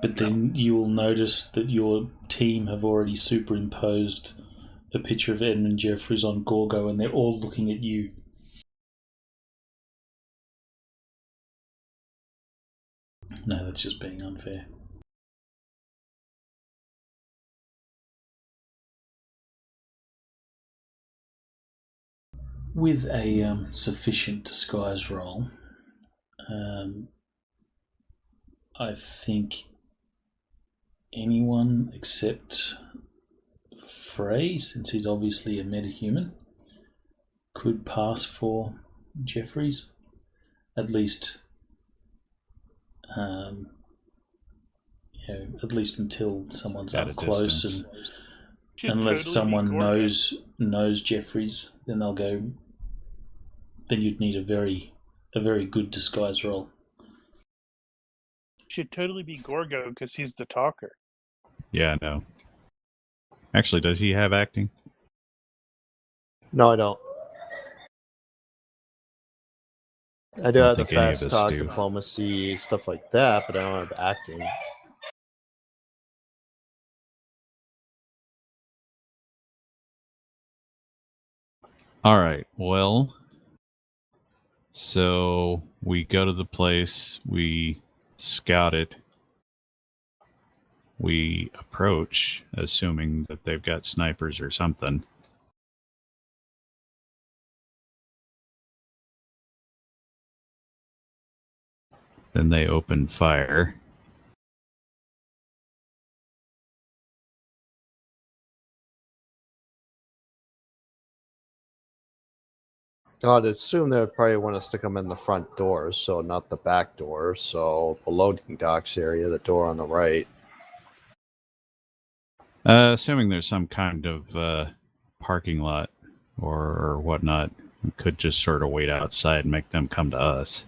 But then you will notice that your team have already superimposed a picture of Edmund Jeffries on Gorgo, and they're all looking at you. No, that's just being unfair. With a sufficient disguise roll, I think anyone except Frey, since he's obviously a metahuman, could pass for Jeffries. At least, at least until someone's At up a close, distance. and Should unless totally be someone Gorgo. knows Jeffries, then they'll go. Then you'd need a very good disguise roll. Should totally be Gorgo because he's the talker. Yeah, no. Actually, does he have acting? No, I don't. I do I have the think any of fast us talk, do. diplomacy, stuff like that, but I don't have acting. All right. Well, so we go to the place, we scout it, we approach, assuming that they've got snipers or something. Then they open fire. I'd assume they would probably want us to come in the front door, so not the back door. So the loading docks area, the door on the right. Assuming there's some kind of parking lot or whatnot, we could just sort of wait outside and make them come to us.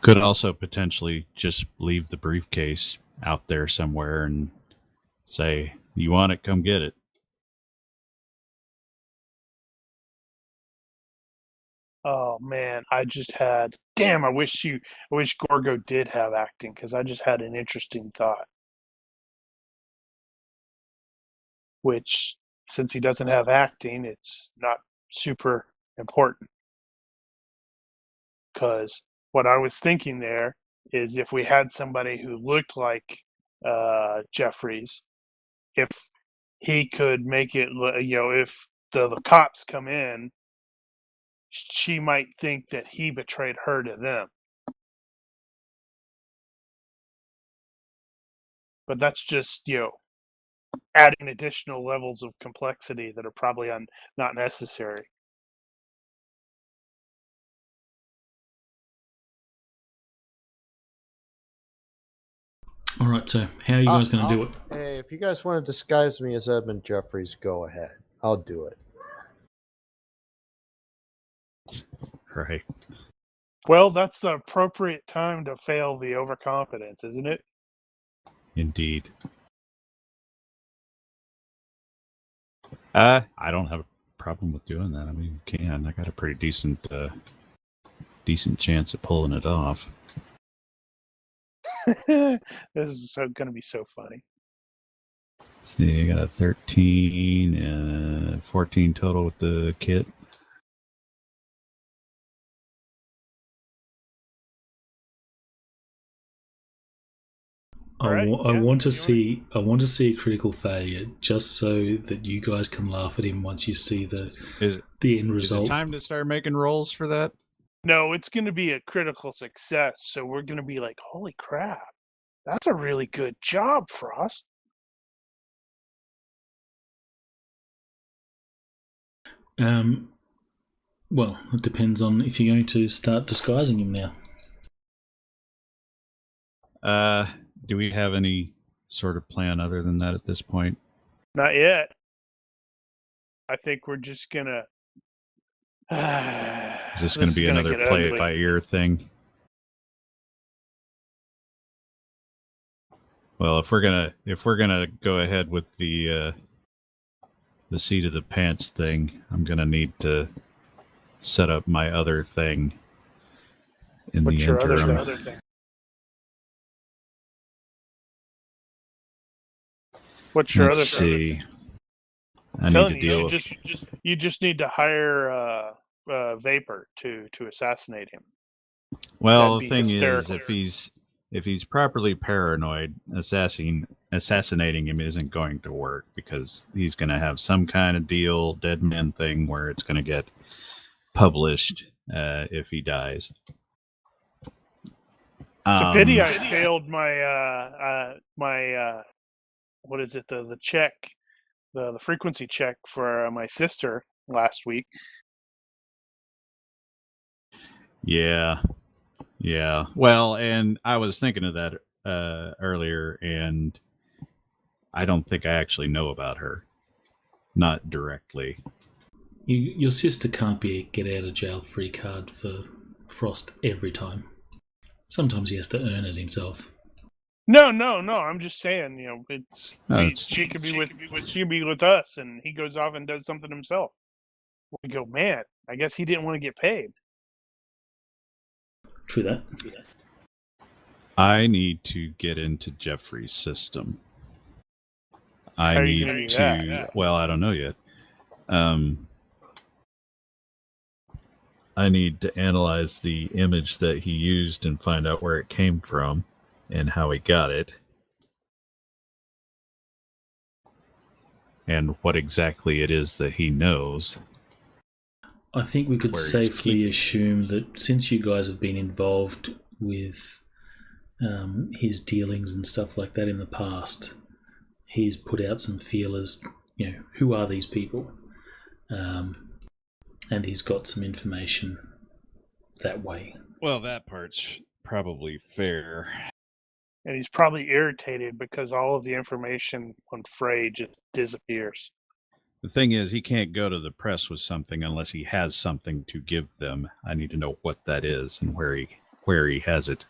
Could also potentially just leave the briefcase out there somewhere and say, "You want it? Come get it." Oh man, I just had. Damn, I wish Gorgo did have acting because I just had an interesting thought. Which, since he doesn't have acting, it's not super important. Because what I was thinking there is if we had somebody who looked like Jeffries, if he could make it, if the cops come in, she might think that he betrayed her to them. But that's just, adding additional levels of complexity that are probably not necessary. All right, so how are you guys going to do it? Hey, if you guys want to disguise me as Edmund Jeffries, go ahead. I'll do it. Right. Well, that's the appropriate time to fail the overconfidence, isn't it? Indeed. I don't have a problem with doing that. I mean, you can. I got a pretty decent chance of pulling it off. This is going to be so funny. See, I got a 13 and 14 total with the kit. I Right, want to yeah, see a critical failure, just so that you guys can laugh at him once you see the end Is it result. time to start making rolls for that? No, it's going to be a critical success. So we're going to be like, holy crap, that's a really good job, Frost. Well, it depends on if you're going to start disguising him now. Do we have any sort of plan other than that at this point? Not yet. I think we're just gonna. Is this going to be another play it by ear thing? Well, if we're gonna go ahead with the seat of the pants thing, I'm gonna need to set up my other thing in the interim. Other thing? What's your Let's other see. thing? I need to deal with. You just need to hire Vapor to assassinate him. Well, the thing is, if he's properly paranoid, assassinating him isn't going to work because he's going to have some kind of deal, dead man thing, where it's going to get published if he dies. It's a pity I failed my my what is it, the check, the frequency check for my sister last week. Yeah. Well, and I was thinking of that earlier, and I don't think I actually know about her. Not directly. Your sister can't be a get out of jail free card for Frost every time. Sometimes he has to earn it himself. No. I'm just saying, she could be with us, and he goes off and does something himself. We go, man. I guess he didn't want to get paid. True that. I need to get into Jeffrey's system. I need to. Well, I don't know yet. I need to analyze the image that he used and find out where it came from and how he got it. And what exactly it is that he knows. I think we could safely assume that since you guys have been involved with his dealings and stuff like that in the past, he's put out some feelers, who are these people? And he's got some information that way. Well, that part's probably fair. And he's probably irritated because all of the information on Frey just disappears. The thing is, he can't go to the press with something unless he has something to give them. I need to know what that is and where he has it.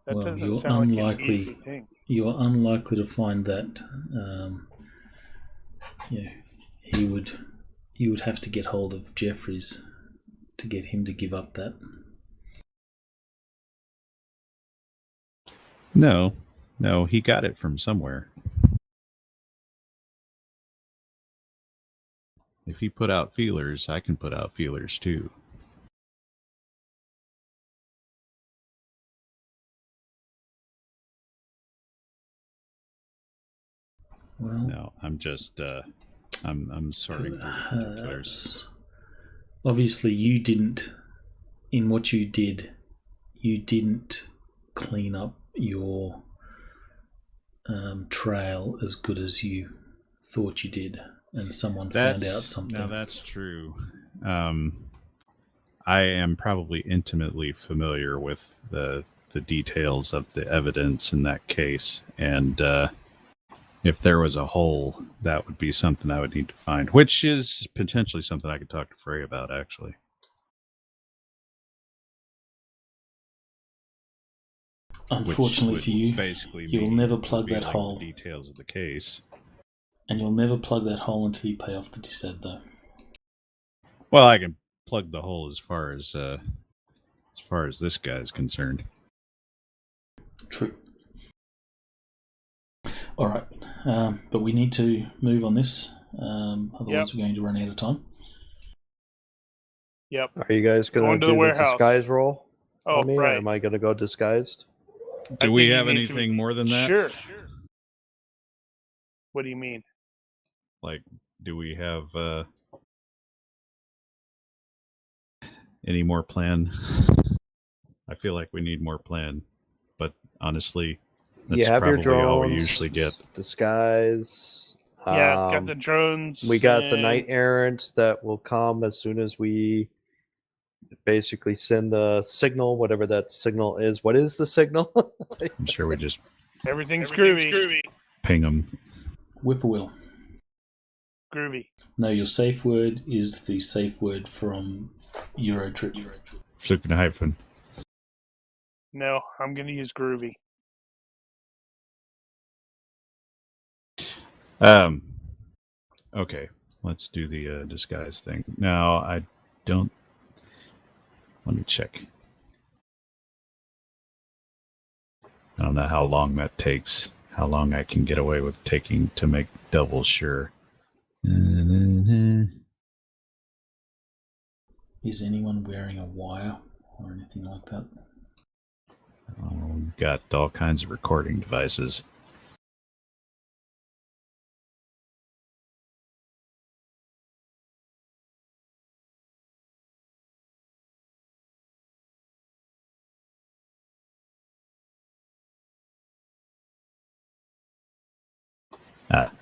That well, doesn't you're sound unlikely. like an easy thing. You're unlikely to find that. You would have to get hold of Jeffries to get him to give up that. No, he got it from somewhere. If he put out feelers, I can put out feelers too. Well, no, I'm just I'm sorting through the particulars. Obviously, you didn't. In what you didn't clean up your trail as good as you thought you did, and someone found out something. No, that's true. I am probably intimately familiar with the details of the evidence in that case, and if there was a hole, that would be something I would need to find, which is potentially something I could talk to Frey about, actually. Unfortunately for you, you'll never plug that hole. The details of the case. And you'll never plug that hole until you pay off the dissed, though. Well, I can plug the hole as far as this guy is concerned. True. All right, but we need to move on this, otherwise we're going to run out of time. Yep. Are you guys going to do the disguise roll? Oh, me, right. Or am I going to go disguised? Do we have anything more than that? Sure. What do you mean? Like, do we have any more plan? I feel like we need more plan, but honestly, that's probably your drones, all we usually get. Disguise. Got the drones. We got the knight errants that will come as soon as we basically send the signal, whatever that signal is. What is the signal? I'm sure we just Everything's groovy. ping them. Whippoorwill. Groovy. No, your safe word is the safe word from Eurotrip. Fluken hyphen. No, I'm going to use groovy. Okay, let's do the disguise thing. Now, I don't... Let me check. I don't know how long that takes. How long I can get away with taking to make double sure. Is anyone wearing a wire or anything like that? Got all kinds of recording devices.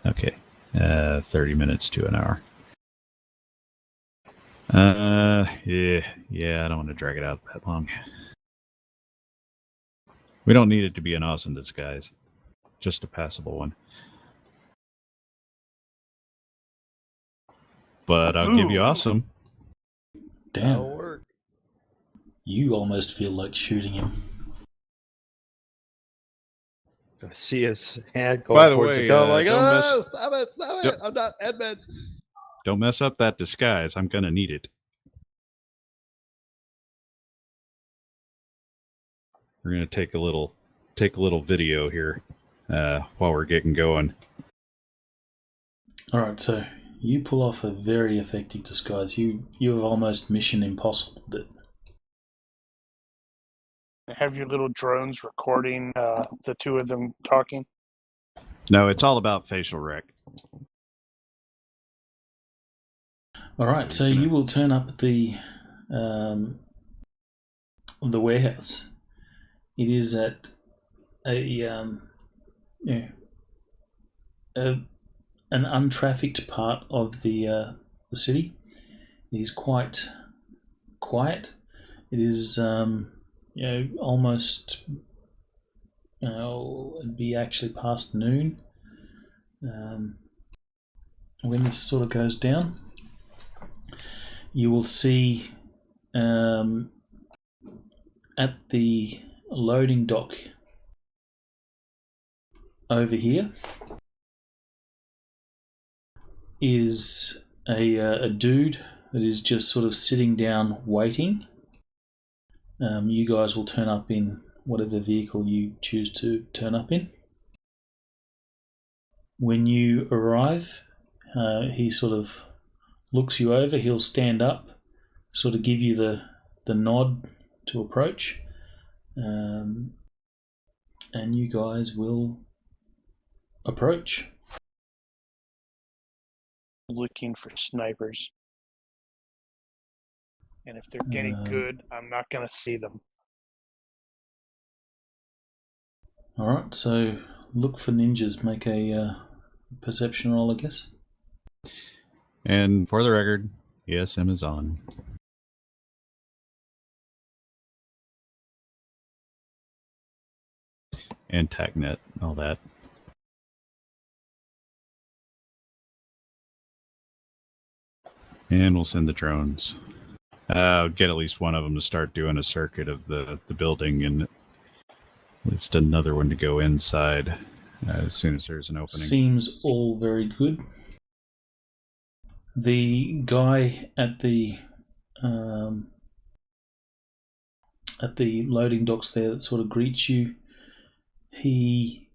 Okay. 30 minutes to an hour. Yeah, I don't want to drag it out that long. We don't need it to be an awesome disguise. Just a passable one. But I'll give you awesome. Damn. That'll work. You almost feel like shooting him. I see his hand By going the towards way, the gun, like, don't oh, mess- stop it, Yep. I'm not Edmund. Don't mess up that disguise. I'm gonna need it. We're gonna take a little video here while we're getting going. Alright, so you pull off a very effective disguise. You have almost Mission Impossible it. Have your little drones recording the two of them talking. No, it's all about facial rec. Alright, so you will turn up at the warehouse. It is at an untrafficked part of the city. It is quite quiet. It is almost it'd be actually past noon when this sort of goes down. You will see at the loading dock over here is a dude that is just sort of sitting down waiting. You guys will turn up in whatever vehicle you choose to turn up in. When you arrive, he sort of looks you over. He'll stand up, sort of give you the nod to approach, and you guys will approach. Looking for snipers. And if they're getting good, I'm not going to see them. Alright, so look for ninjas. Make a perception roll, I guess. And for the record, ESM is on. And TACnet, all that. And we'll send the drones. Get at least one of them to start doing a circuit of the building, and at least another one to go inside as soon as there's an opening. Seems all very good. The guy at the loading docks there that sort of greets you, he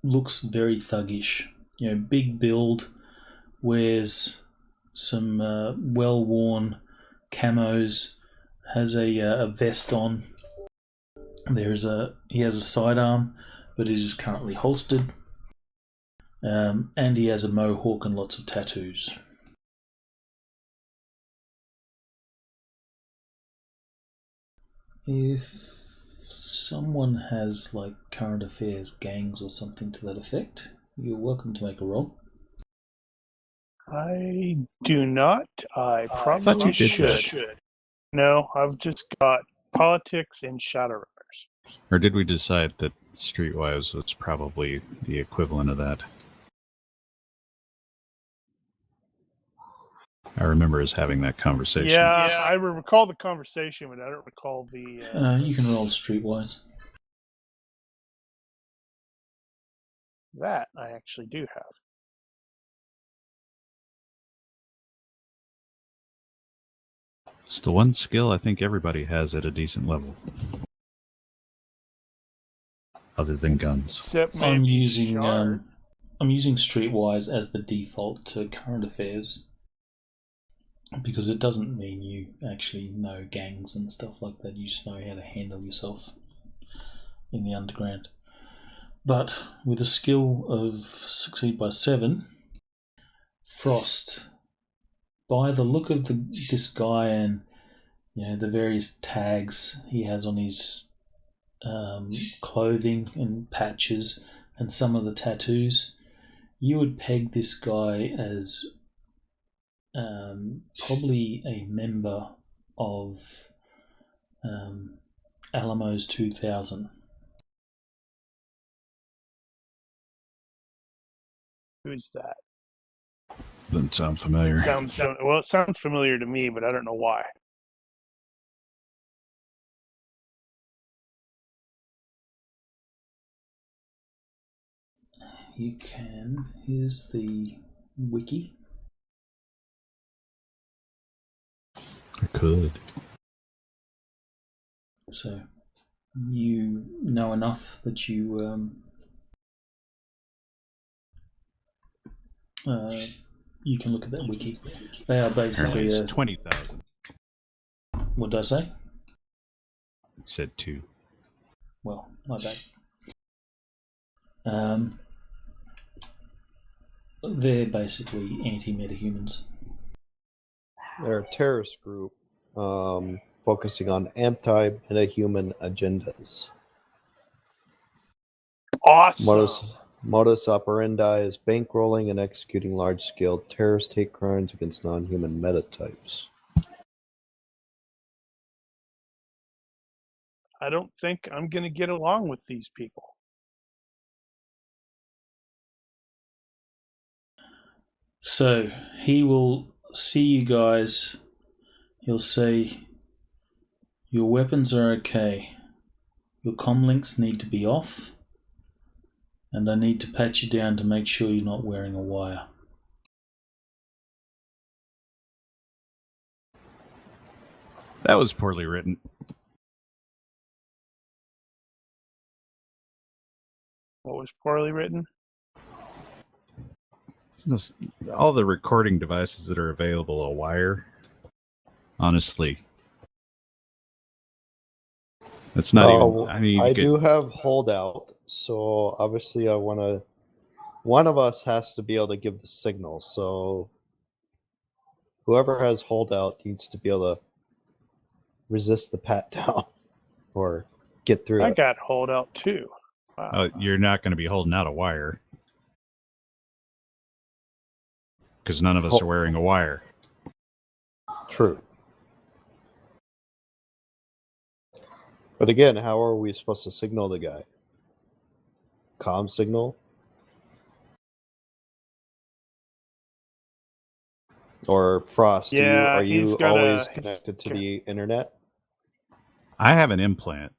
looks very thuggish. You know, big build, wears some well-worn camos, has a vest on. He has a sidearm, but it is currently holstered, and he has a mohawk and lots of tattoos. If someone has like current affairs, gangs, or something to that effect, you're welcome to make a roll. I do not. I thought probably you did that. should. No, I've just got politics and Shadowrunners. Or did we decide that Streetwise was probably the equivalent of that? I remember us having that conversation. Yeah, I recall the conversation, but I don't recall the. You can roll Streetwise. That I actually do have. It's the one skill I think everybody has at a decent level. Other than guns. Except I'm maybe using Shard. I'm using Streetwise as the default to current affairs because it doesn't mean you actually know gangs and stuff like that. You just know how to handle yourself in the underground. But with a skill of Succeed by 7, Frost, by the look of this guy and the various tags he has on his clothing and patches and some of the tattoos, you would peg this guy as probably a member of Alamo's 2000. Who's that? Doesn't sound familiar. It sounds familiar to me, but I don't know why. You can. Here's the wiki. I could. So you know enough that you you can look at that wiki. They are basically Apparently it's 20,000. What did I say? You said 2. Well, my bad. They're basically anti-metahumans. They're a terrorist group focusing on anti-metahuman agendas. Awesome. Modus operandi is bankrolling and executing large-scale terrorist hate crimes against non-human metatypes. I don't think I'm going to get along with these people. So he will see you guys. He'll say, your weapons are okay. Your comlinks need to be off. And I need to pat you down to make sure you're not wearing a wire. That was poorly written. What was poorly written? All the recording devices that are available a wire. Honestly. It's not even... I mean, I do have holdout, so obviously one of us has to be able to give the signal, so whoever has holdout needs to be able to resist the pat down or get through I it. got holdout too. Wow. You're not going to be holding out a wire. Because none of us are wearing a wire. True. But again, how are we supposed to signal the guy? Comm signal? Or Frost, are you always connected to the internet? I have an implant.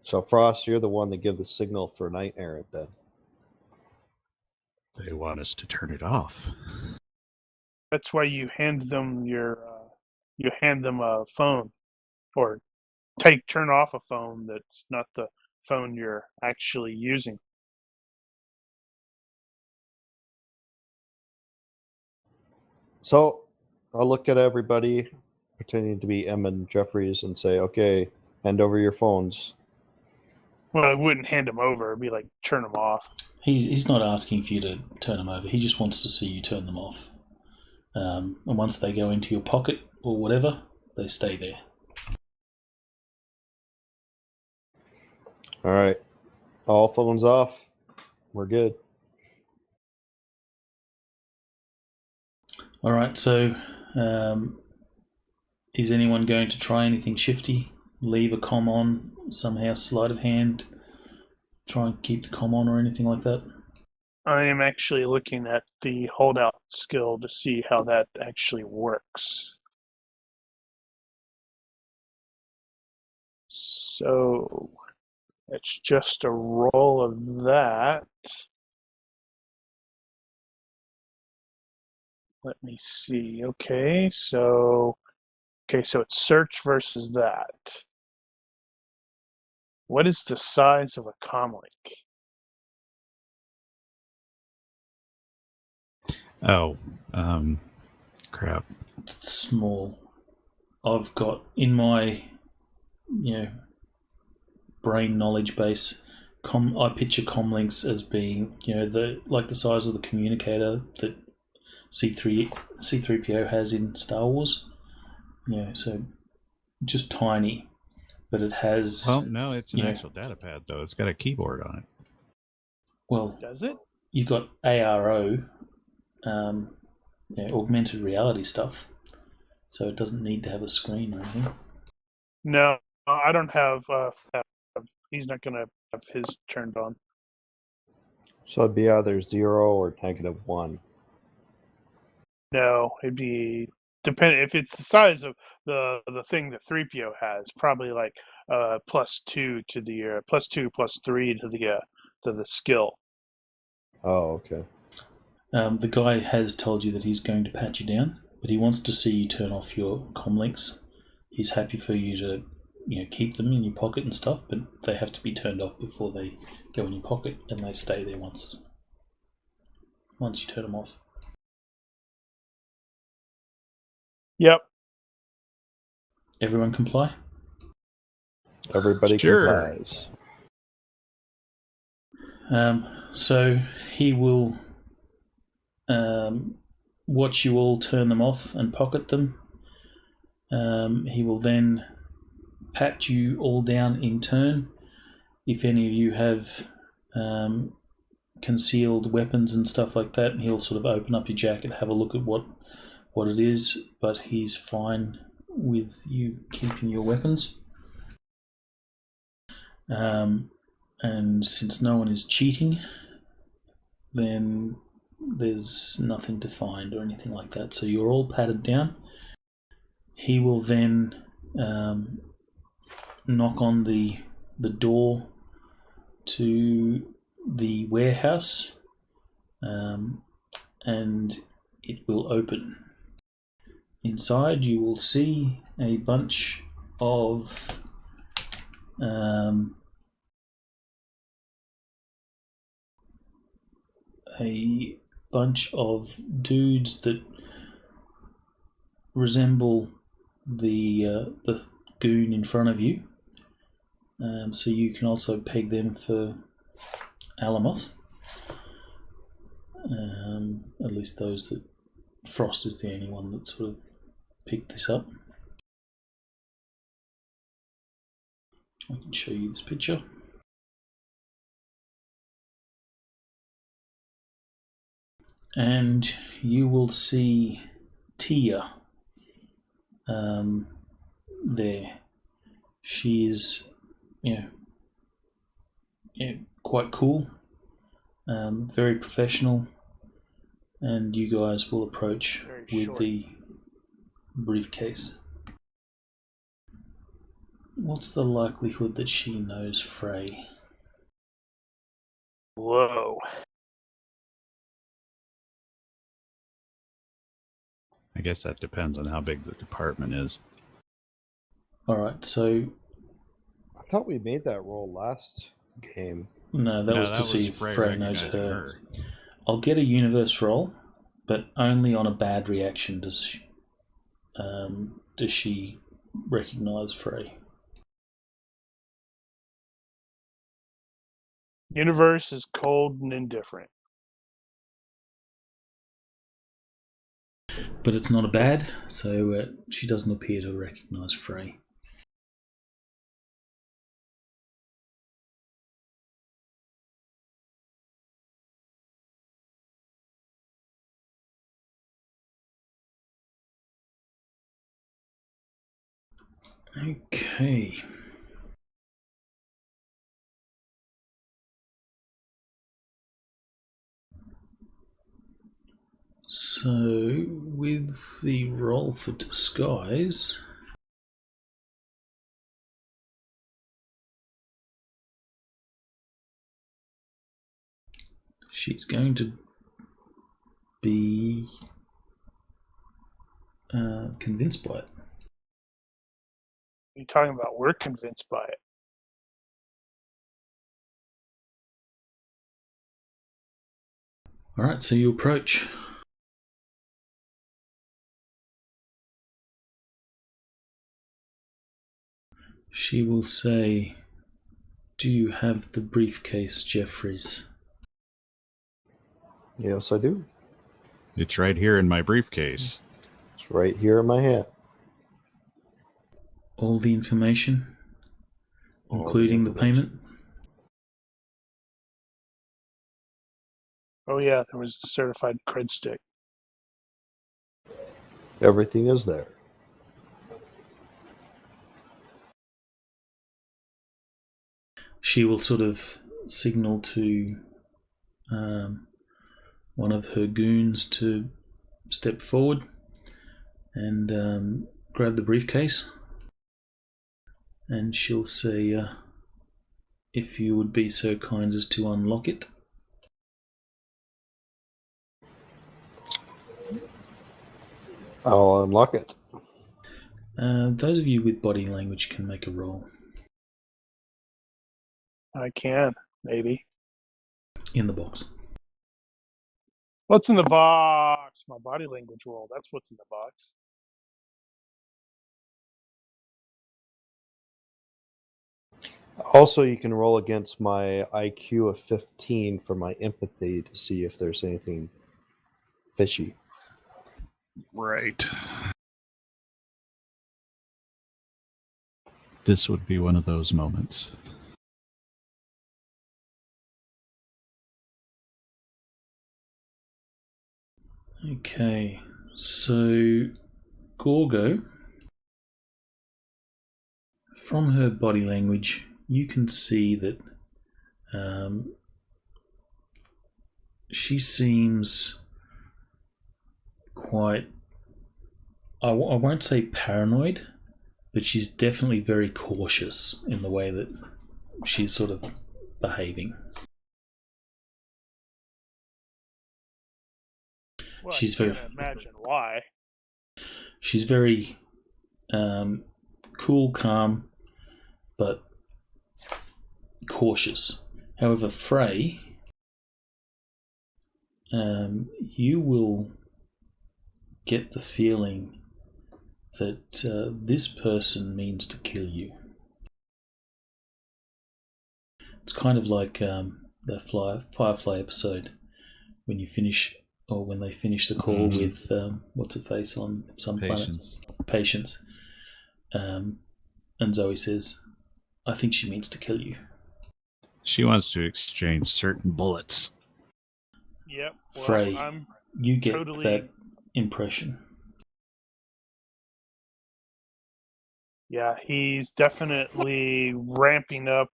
So Frost, you're the one that give the signal for Night Errant then. They want us to turn it off. That's why you hand them a phone, or turn off a phone that's not the phone you're actually using. So I'll look at everybody pretending to be Em and Jeffries and say, okay, hand over your phones. Well, I wouldn't hand them over. It'd be like turn them off. He's not asking for you to turn them over. He just wants to see you turn them off. And once they go into your pocket or whatever, they stay there. All right. All phones off. We're good. All right, so is anyone going to try anything shifty? Leave a comm on, somehow sleight of hand, try and keep the comm on or anything like that? I am actually looking at the holdout skill to see how that actually works. So it's just a roll of that. Let me see. Okay, so it's search versus that. What is the size of a comlink? Oh, crap. It's small. I've got in my, brain knowledge base, I picture comlinks as being, the size of the communicator that C3PO has in Star Wars. So just tiny, but it has. Well, no, it's an actual data pad, though. It's got a keyboard on it. Well, Does it? You've got ARO, augmented reality stuff, so it doesn't need to have a screen or anything. No, I don't have. He's not going to have his turned on. So it'd be either 0 or -1. No, it'd be depending if it's the size of the thing that 3PO has. Probably like +2 to the +2 +3 to the skill. Oh, okay. The guy has told you that he's going to pat you down, but he wants to see you turn off your comlinks. He's happy for you to, keep them in your pocket and stuff, but they have to be turned off before they go in your pocket, and they stay there once you turn them off. Yep. Everyone comply? Everybody Sure. complies. So he will watch you all turn them off and pocket them. He will then pat you all down in turn. If any of you have concealed weapons and stuff like that, he'll sort of open up your jacket, have a look at what it is, but he's fine with you keeping your weapons. And since no one is cheating, then there's nothing to find or anything like that. So you're all patted down. He will then knock on the door to the warehouse, and it will open. Inside you will see a bunch of dudes that resemble the goon in front of you. So you can also peg them for Alamos. At least those that Frost is the only one that sort of picked this up. I can show you this picture. And you will see Tia there. She is, quite cool, very professional, and you guys will approach with the briefcase. What's the likelihood that she knows Frey? Whoa. I guess that depends on how big the department is. Alright, so... I thought we made that roll last game. No, that was to see if Frey knows her. her. I'll get a universe roll, but only on a bad reaction does she recognise Frey. Universe is cold and indifferent. But it's not a bad, so she doesn't appear to recognise Frey. Okay. So, with the roll for disguise, she's going to be convinced by it. You're talking about we're convinced by it. All right, so you approach. She will say, "Do you have the briefcase, Jeffries?" Yes, I do. It's right here in my briefcase. It's right here in my hand. All the information, All including the information. payment? Oh yeah, there was a certified cred stick. Everything is there. She will sort of signal to one of her goons to step forward and grab the briefcase. And she'll say, if you would be so kind as to unlock it. I'll unlock it. Those of you with body language can make a roll I can, maybe. in the box. What's in the box? My body language roll. That's what's in the box. Also, you can roll against my IQ of 15 for my empathy to see if there's anything fishy. Right. This would be one of those moments. Okay, so Gorgo, from her body language, you can see that she seems quite, I won't say paranoid, but she's definitely very cautious in the way that she's sort of behaving. Well, She's I very, can't imagine why. she's very cool, calm, but cautious. However, Frey, you will get the feeling that this person means to kill you. It's kind of like that Firefly episode when you finish, or when they finish the call with what's her face on some planets, Patience, and Zoe says, "I think she means to kill you." She wants to exchange certain bullets. Yep. Well, Frey, I'm you get totally that impression. Yeah, he's definitely ramping up.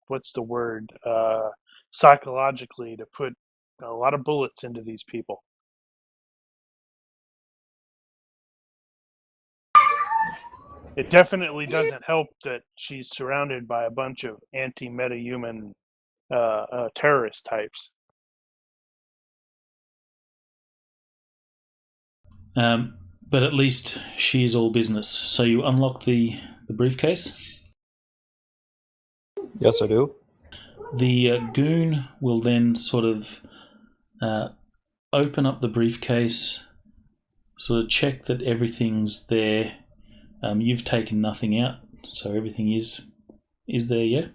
What's the word? Psychologically, to put a lot of bullets into these people. It definitely doesn't help that she's surrounded by a bunch of anti-metahuman terrorist types. But at least she is all business. So you unlock the briefcase. Yes, I do. The goon will then sort of open up the briefcase, sort of check that everything's there. You've taken nothing out, so everything is there, yeah?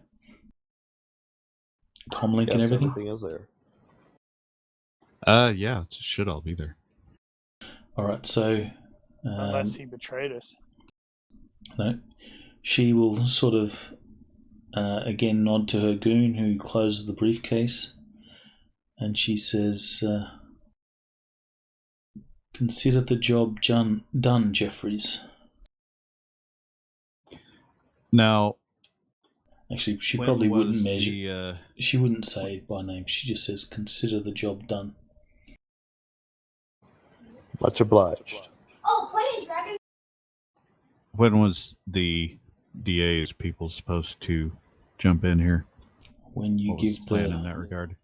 Comlink Yes, and everything? everything is there. Yeah, it should all be there. Alright, so... Unless he betrayed us. No. She will sort of again nod to her goon, who closes the briefcase, and she says, "Consider the job done, Jeffries." Now, Actually, she when probably wouldn't was measure. She wouldn't say it by name. She just says, "Consider the job done." Much obliged. When was the DA's people supposed to jump in here? When you What was give the plan in that regard?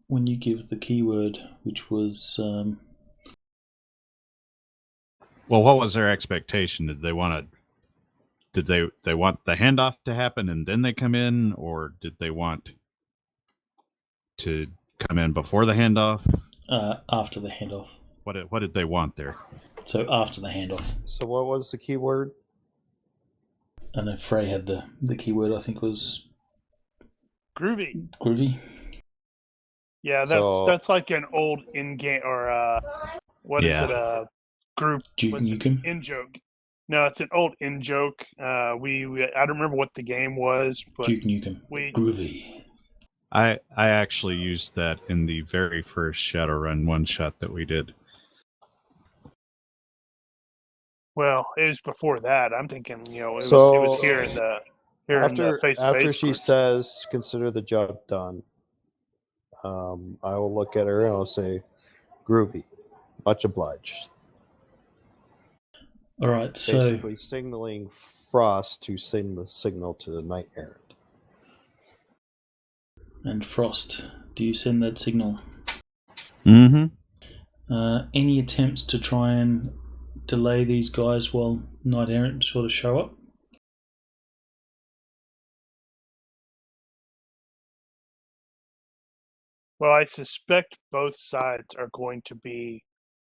when you give the keyword, which was Well, what was their expectation? Did they want to? Did they want the handoff to happen and then they come in, or did they want to come in before the handoff? after the handoff. What did they want there? So after the handoff. So what was the keyword? I know Frey had the keyword. I think was Groovy. groovy. Yeah, So- that's like an old in-game or what is Yeah. it? Group Duke what's it? Nukem. In joke. No, it's an old in joke. We I don't remember what the game was, but Duke Nukem. we Groovy. I actually used that in the very first Shadowrun one shot that we did. well, it was before that. I'm thinking, it was here in the face After she says, "Consider the job done," I will look at her and I'll say, "Groovy, much obliged." All right. So Basically, signaling Frost to send the signal to the Knight Errant. and Frost, do you send that signal? Mm-hmm. Any attempts to try and delay these guys while Knight Errant sort of show up? Well, I suspect both sides are going to be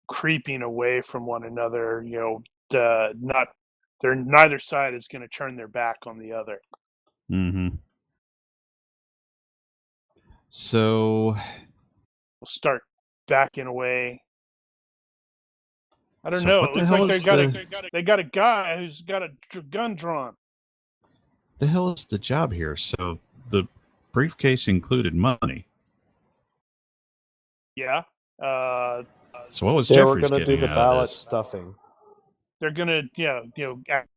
creeping away from one another. Neither side is going to turn their back on the other. Mm-hmm. So We'll start backing away. I don't So know. what It the looks hell like is they got a guy who's got a gun drawn. the hell is the job here? So the briefcase included money. Yeah. So what was They were Jeffries going to do getting the out of ballot this? stuffing. They're gonna,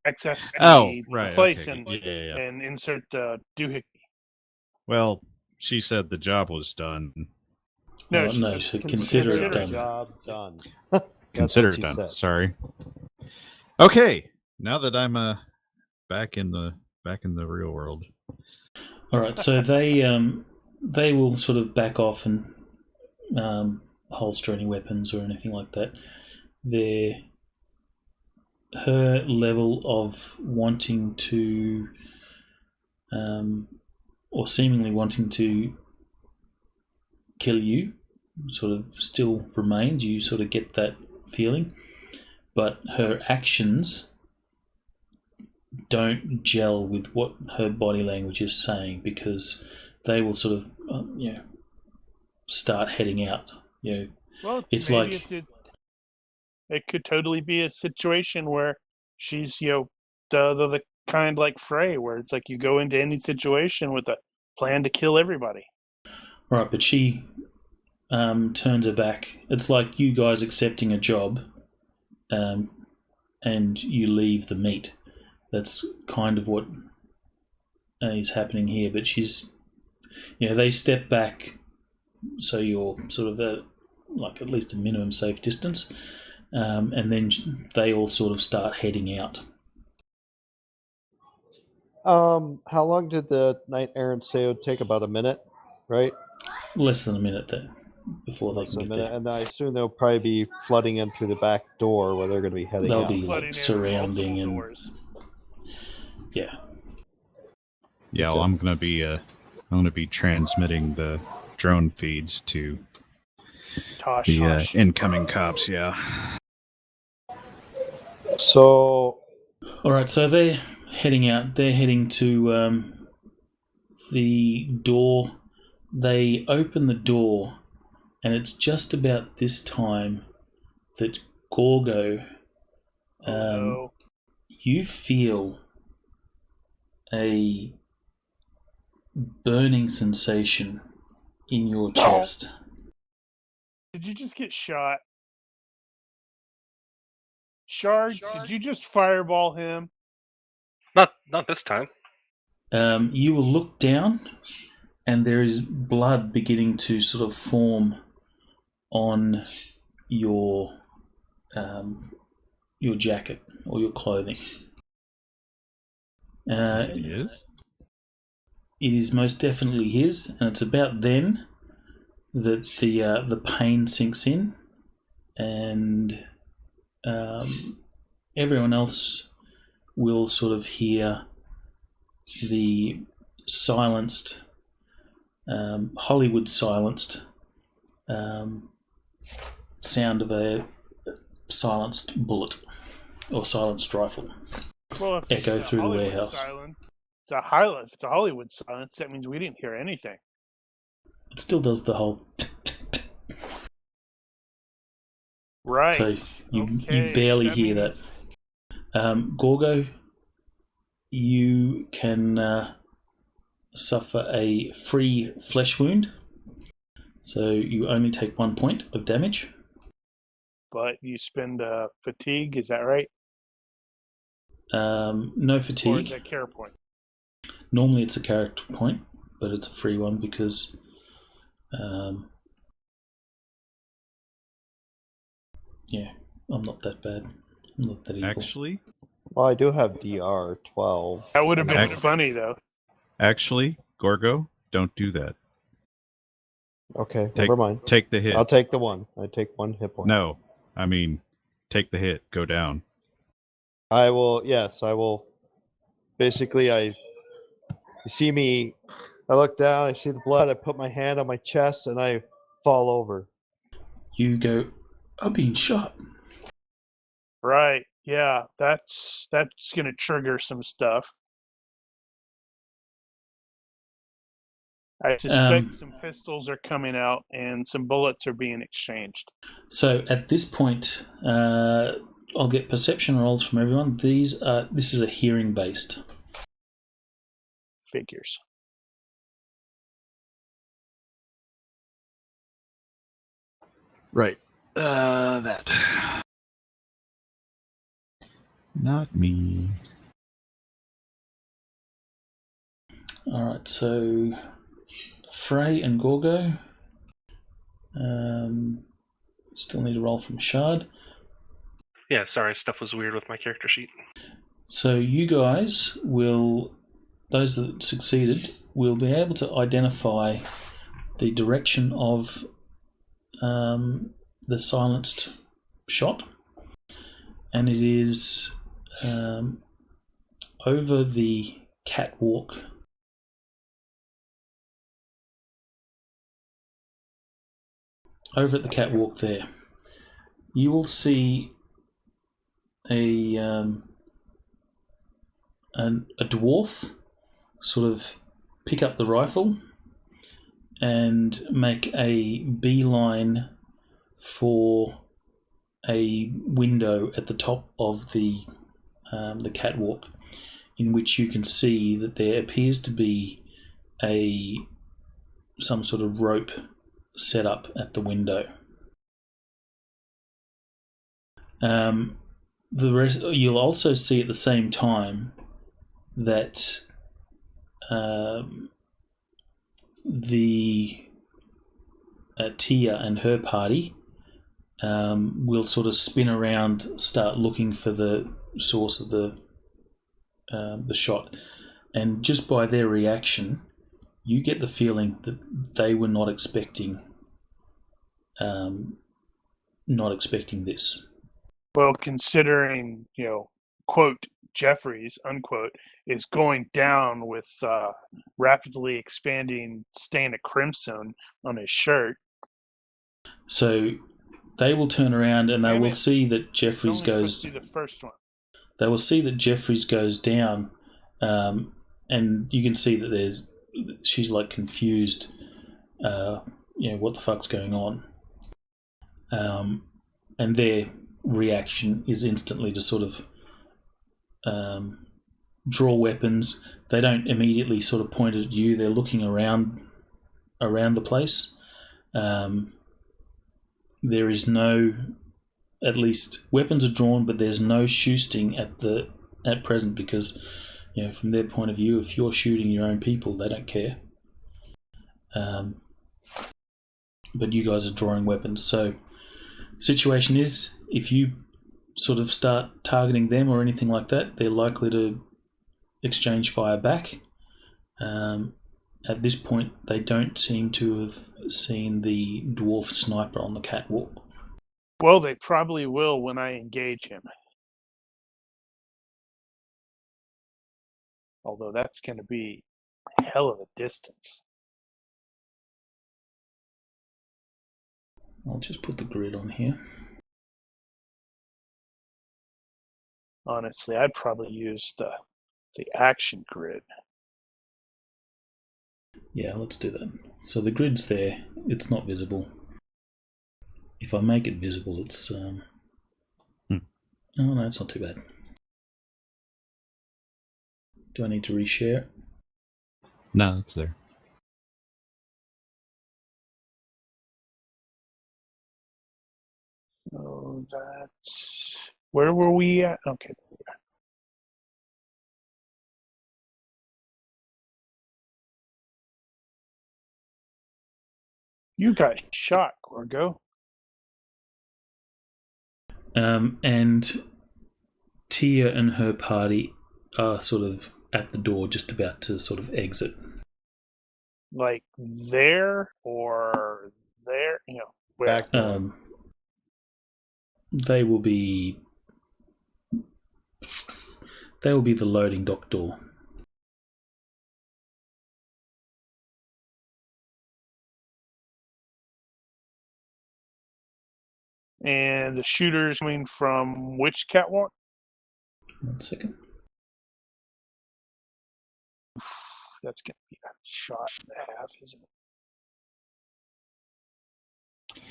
access Oh, the right, place okay. Yeah. and insert the doohickey. Well, she said the job was done. No, Oh, she no, said so consider it the done. job done. Consider what it she done. said. Sorry. Okay, now that I'm back in the real world. All right. So they will sort of back off and holster any weapons or anything like that. Her level of wanting to, or seemingly wanting to kill you, sort of still remains. You sort of get that feeling, but her actions don't gel with what her body language is saying, because they will sort of, start heading out. well, It's maybe like it could totally be a situation where she's the kind like Frey, where it's like you go into any situation with a plan to kill everybody. right, but she turns her back. It's like you guys accepting a job, and you leave the meet. That's kind of what is happening here. But she's, they step back, so you're sort of like at least a minimum safe distance, and then they all sort of start heading out. How long did the Knight Errant say it would take? About a minute, right? Less than a minute there before they Less can than a get minute, there. and I assume they'll probably be flooding in through the back door where they're going to be heading They'll out. be Flooding in surrounding multiple and doors. yeah. Yeah, Okay. well, I'm gonna be transmitting the drone feeds to Tosh. the incoming cops. Yeah. So, All right, so they're heading out. They're heading to the door. They open the door, and it's just about this time that Gorgo, No. you feel a burning sensation in your chest. Did you just get shot? Shard, did you just fireball him? Not this time. You will look down, and there is blood beginning to sort of form on your jacket or your clothing. Is it his? It is most definitely his, and it's about then that the pain sinks in, and everyone else will sort of hear the silenced, Hollywood silenced sound of a silenced bullet or silenced rifle Well, if echo it's a through the Hollywood warehouse. Silence, if it's a Hollywood silence, that means we didn't hear anything. It still does the whole. Right. So you Okay, barely that hear means- that. Gorgo, you can suffer a free flesh wound. So you only take 1 point of damage. But you spend fatigue, is that right? No Or is fatigue. that care point? Normally it's a character point, but it's a free one because I'm not that bad. I'm not that evil. Actually, Well, I do have DR 12. That would have been Act- funny, though. Gorgo, don't do that. Okay, never mind. Take the hit. I'll take the one. I take 1 hit point. No, I mean, take the hit. Go down. I will. Yes, I will. Basically, you see me. I look down. I see the blood. I put my hand on my chest and I fall over. You go, I'm being shot. Right. Yeah, that's going to trigger some stuff. I suspect some pistols are coming out and some bullets are being exchanged. So at this point, I'll get perception rolls from everyone. This is a hearing based. Figures. Right. That. Not me. All right, so Frey and Gorgo. Still need a roll from Shard. Yeah, sorry, stuff was weird with my character sheet. So you guys will, those that succeeded, will be able to identify the direction of the silenced shot, and it is over the catwalk. Over at the catwalk there, you will see a dwarf sort of pick up the rifle and make a beeline for a window at the top of the catwalk, in which you can see that there appears to be some sort of rope set up at the window. The rest, you'll also see at the same time that the Tia and her party will sort of spin around, start looking for the source of the shot, and just by their reaction, you get the feeling that they were not expecting this. Well, considering, quote, Jeffries, unquote, is going down with rapidly expanding stain of crimson on his shirt. So they will turn around and they will see that Jeffries goes. The first one. They will see that Jeffries goes down, and you can see that she's like confused. What the fuck's going on? And their reaction is instantly to sort of draw weapons. They don't immediately sort of point at you. They're looking around the place. There is no, at least weapons are drawn, but there's no shooting at present because from their point of view, if you're shooting your own people, they don't care. But you guys are drawing weapons. So the situation is, if you sort of start targeting them or anything like that, they're likely to exchange fire back. At this point, they don't seem to have seen the dwarf sniper on the catwalk. Well, they probably will when I engage him. Although that's going to be a hell of a distance. I'll just put the grid on here. Honestly, I'd probably use the action grid. Yeah, let's do that. So the grid's there. It's not visible. If I make it visible, it's... Oh, no, it's not too bad. Do I need to reshare it? No, it's there. So that's... Where were we at? Okay. You got shot, Gorgo. And Tia and her party are sort of at the door, just about to sort of exit. Like there or there? Where? Back They will be the loading dock door. And the shooter's coming from which catwalk? 1 second. That's going to be a shot and a half, isn't it?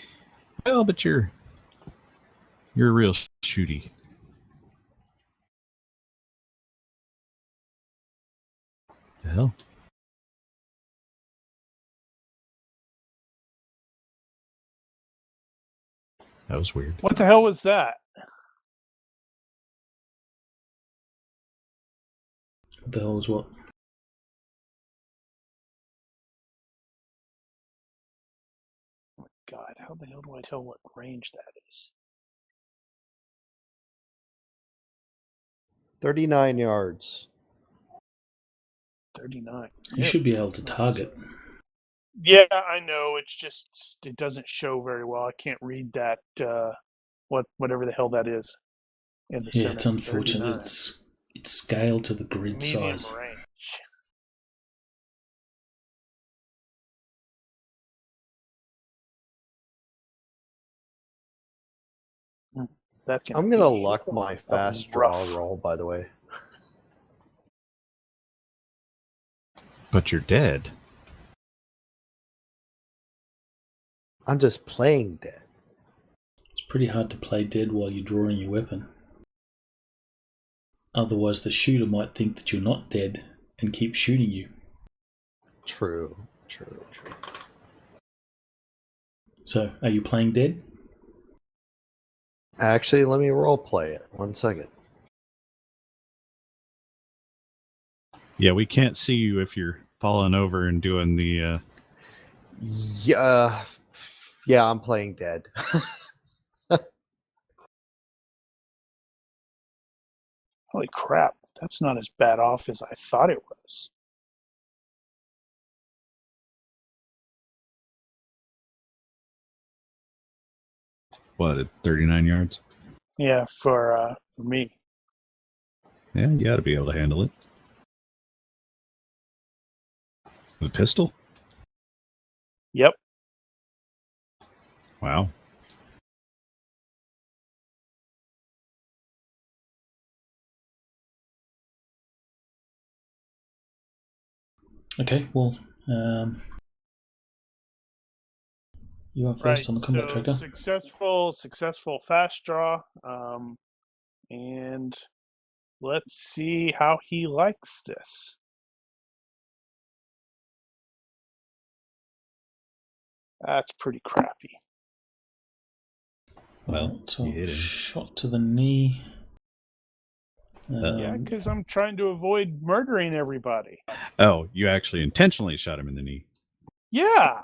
Well, but you're a real shooty. The hell? That was weird. What the hell was that? What the hell was what? Oh my God, how the hell do I tell what range that is? 39 yards. 39. You should be able to target. Yeah, I know. It's just it doesn't show very well. I can't read that. Whatever the hell that is. In the Yeah, center. it's unfortunate. 39. It's scaled to the grid Medium size. range. I'm gonna luck my fast draw roll, by the way. But you're dead. I'm just playing dead. It's pretty hard to play dead while you're drawing your weapon. Otherwise, the shooter might think that you're not dead and keep shooting you. True. So, are you playing dead? Actually, let me role play it. 1 second. Yeah, we can't see you if you're falling over and doing the... Yeah, I'm playing dead. Holy crap! That's not as bad off as I thought it was. What, at 39 yards? Yeah, for me. Yeah, you ought to be able to handle it. The pistol? Yep. Wow. Okay, well, you are first on the combat tracker. Successful fast draw. And let's see how he likes this. That's pretty crappy. Well, so you hit him. shot to the knee. Yeah, because I'm trying to avoid murdering everybody. Oh, you actually intentionally shot him in the knee. Yeah.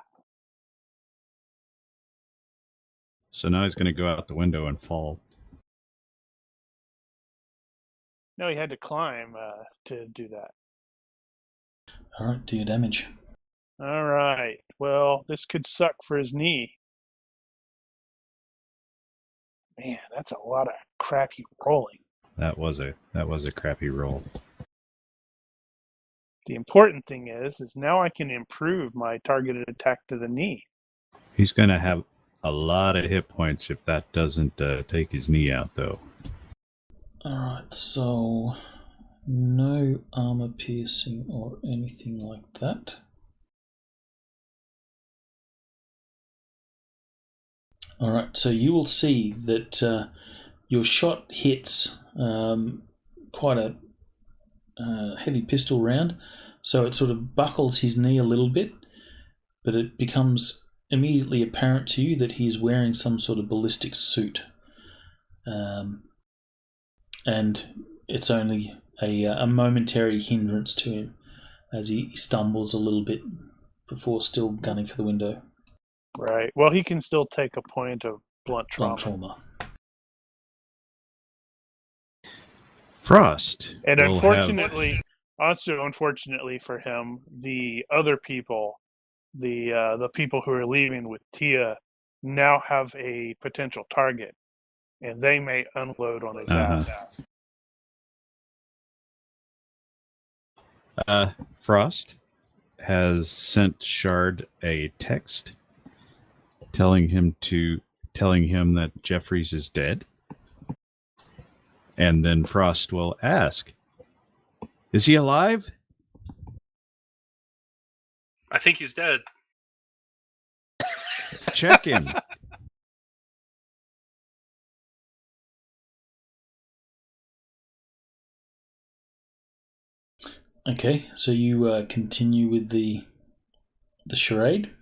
So now he's going to go out the window and fall. No, he had to climb to do that. All right, do your damage. All right. Well, this could suck for his knee. Man, that's a lot of crappy rolling. That was a crappy roll. The important thing is now I can improve my targeted attack to the knee. He's going to have a lot of hit points if that doesn't take his knee out, though. Alright, so no armor piercing or anything like that. Alright, so you will see that your shot hits quite a heavy pistol round, so it sort of buckles his knee a little bit, but it becomes immediately apparent to you that he is wearing some sort of ballistic suit. And it's only a momentary hindrance to him as he stumbles a little bit before still gunning for the window. Right. Well, he can still take a point of blunt trauma. Frost. And will unfortunately for him, the other people, the people who are leaving with Tia, now have a potential target, and they may unload on his ass. Frost has sent Shard a text telling him that Jeffries is dead. And then Frost will ask, "Is he alive?" I think he's dead. Check him. Okay, so you continue with the charade?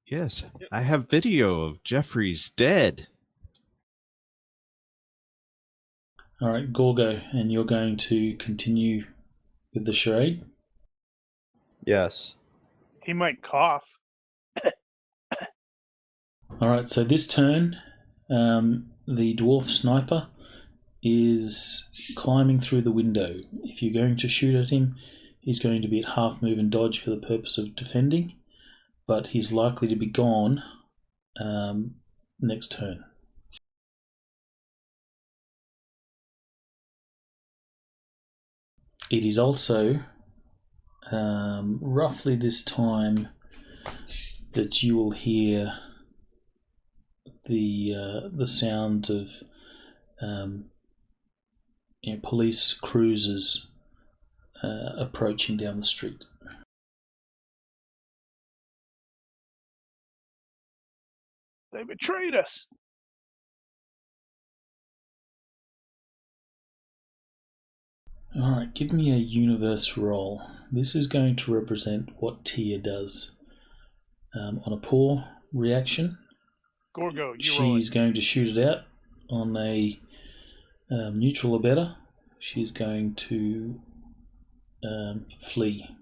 Yes, I have video of Jeffries dead. All right, Gorgo, and you're going to continue with the charade? Yes. He might cough. All right, so this turn, the dwarf sniper is climbing through the window. If you're going to shoot at him, he's going to be at half move and dodge for the purpose of defending, but he's likely to be gone next turn. It is also roughly this time that you will hear the sound of police cruisers approaching down the street. They betrayed us. Alright, give me a universe roll. This is going to represent what Tia does. On a poor reaction, Gorgo, she's going to shoot it out. On a neutral or better, she's going to flee.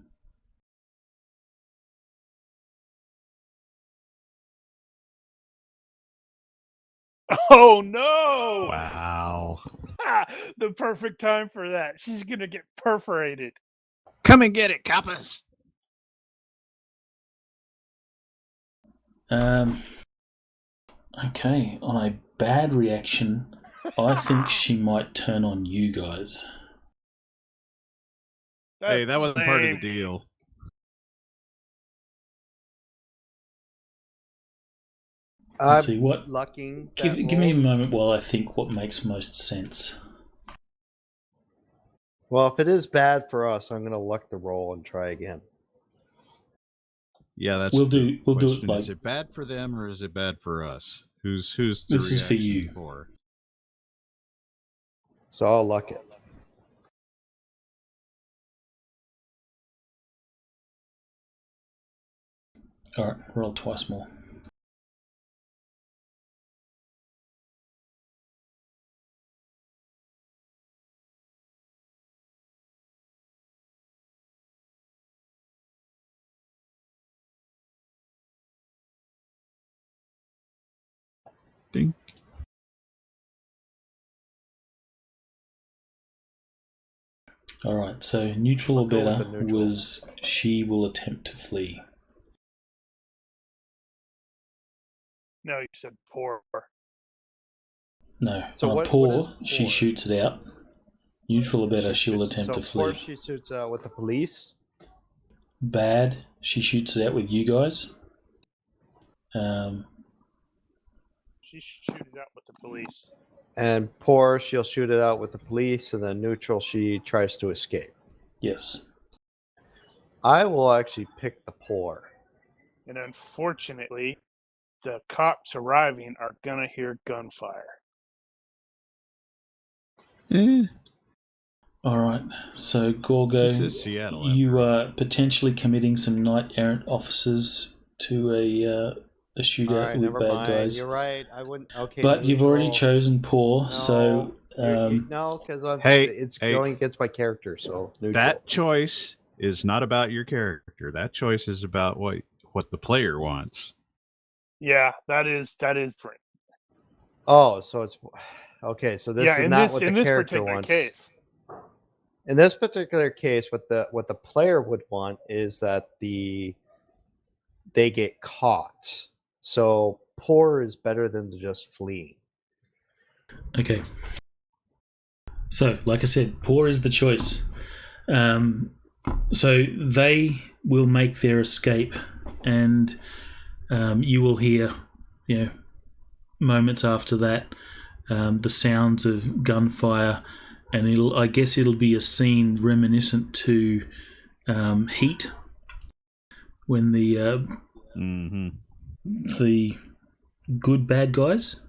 Oh no! Wow. The perfect time for that. She's gonna get perforated. Come and get it, coppers. Okay, on a bad reaction, I think she might turn on you guys. Hey, that wasn't part of the deal. Let's see what. Lucking. Give me a moment while I think what makes most sense. Well, if it is bad for us, I'm going to luck the roll and try again. Yeah, that's we'll do it like. Is it bad for them or is it bad for us? Who's the this is for reaction you. For? So I'll luck it. All right, roll twice more. Ding. All right, so neutral I'll or go with better the neutral. was she will attempt to flee. No, you said poor. No, So on what poor, is she poor? shoots it out. Neutral or better, she will attempt to flee. Poor, she shoots with the police. Bad, she shoots it out with you guys. She shoot it out with the police. And poor, she'll shoot it out with the police. And then neutral, she tries to escape. Yes. I will actually pick the poor. And unfortunately, the cops arriving are gonna hear gunfire. All right, so This Gorgo, is Seattle. you are potentially committing some knight errant officers to a shootout All right, with never bad mind. guys. You're right. I wouldn't. Okay, But you've already neutral. chosen poor, so no, because it's going against my character. So neutral. That choice is not about your character. That choice is about what the player wants. Yeah, that is different. Oh, so it's okay. So this is not what the character wants. Case. In this particular case, what the player would want is that they get caught. So poor is better than just fleeing. okay. So, like I said, poor is the choice. So they will make their escape, and you will hear, moments after that, the sounds of gunfire, and I guess it'll be a scene reminiscent to Heat, when the good bad guys,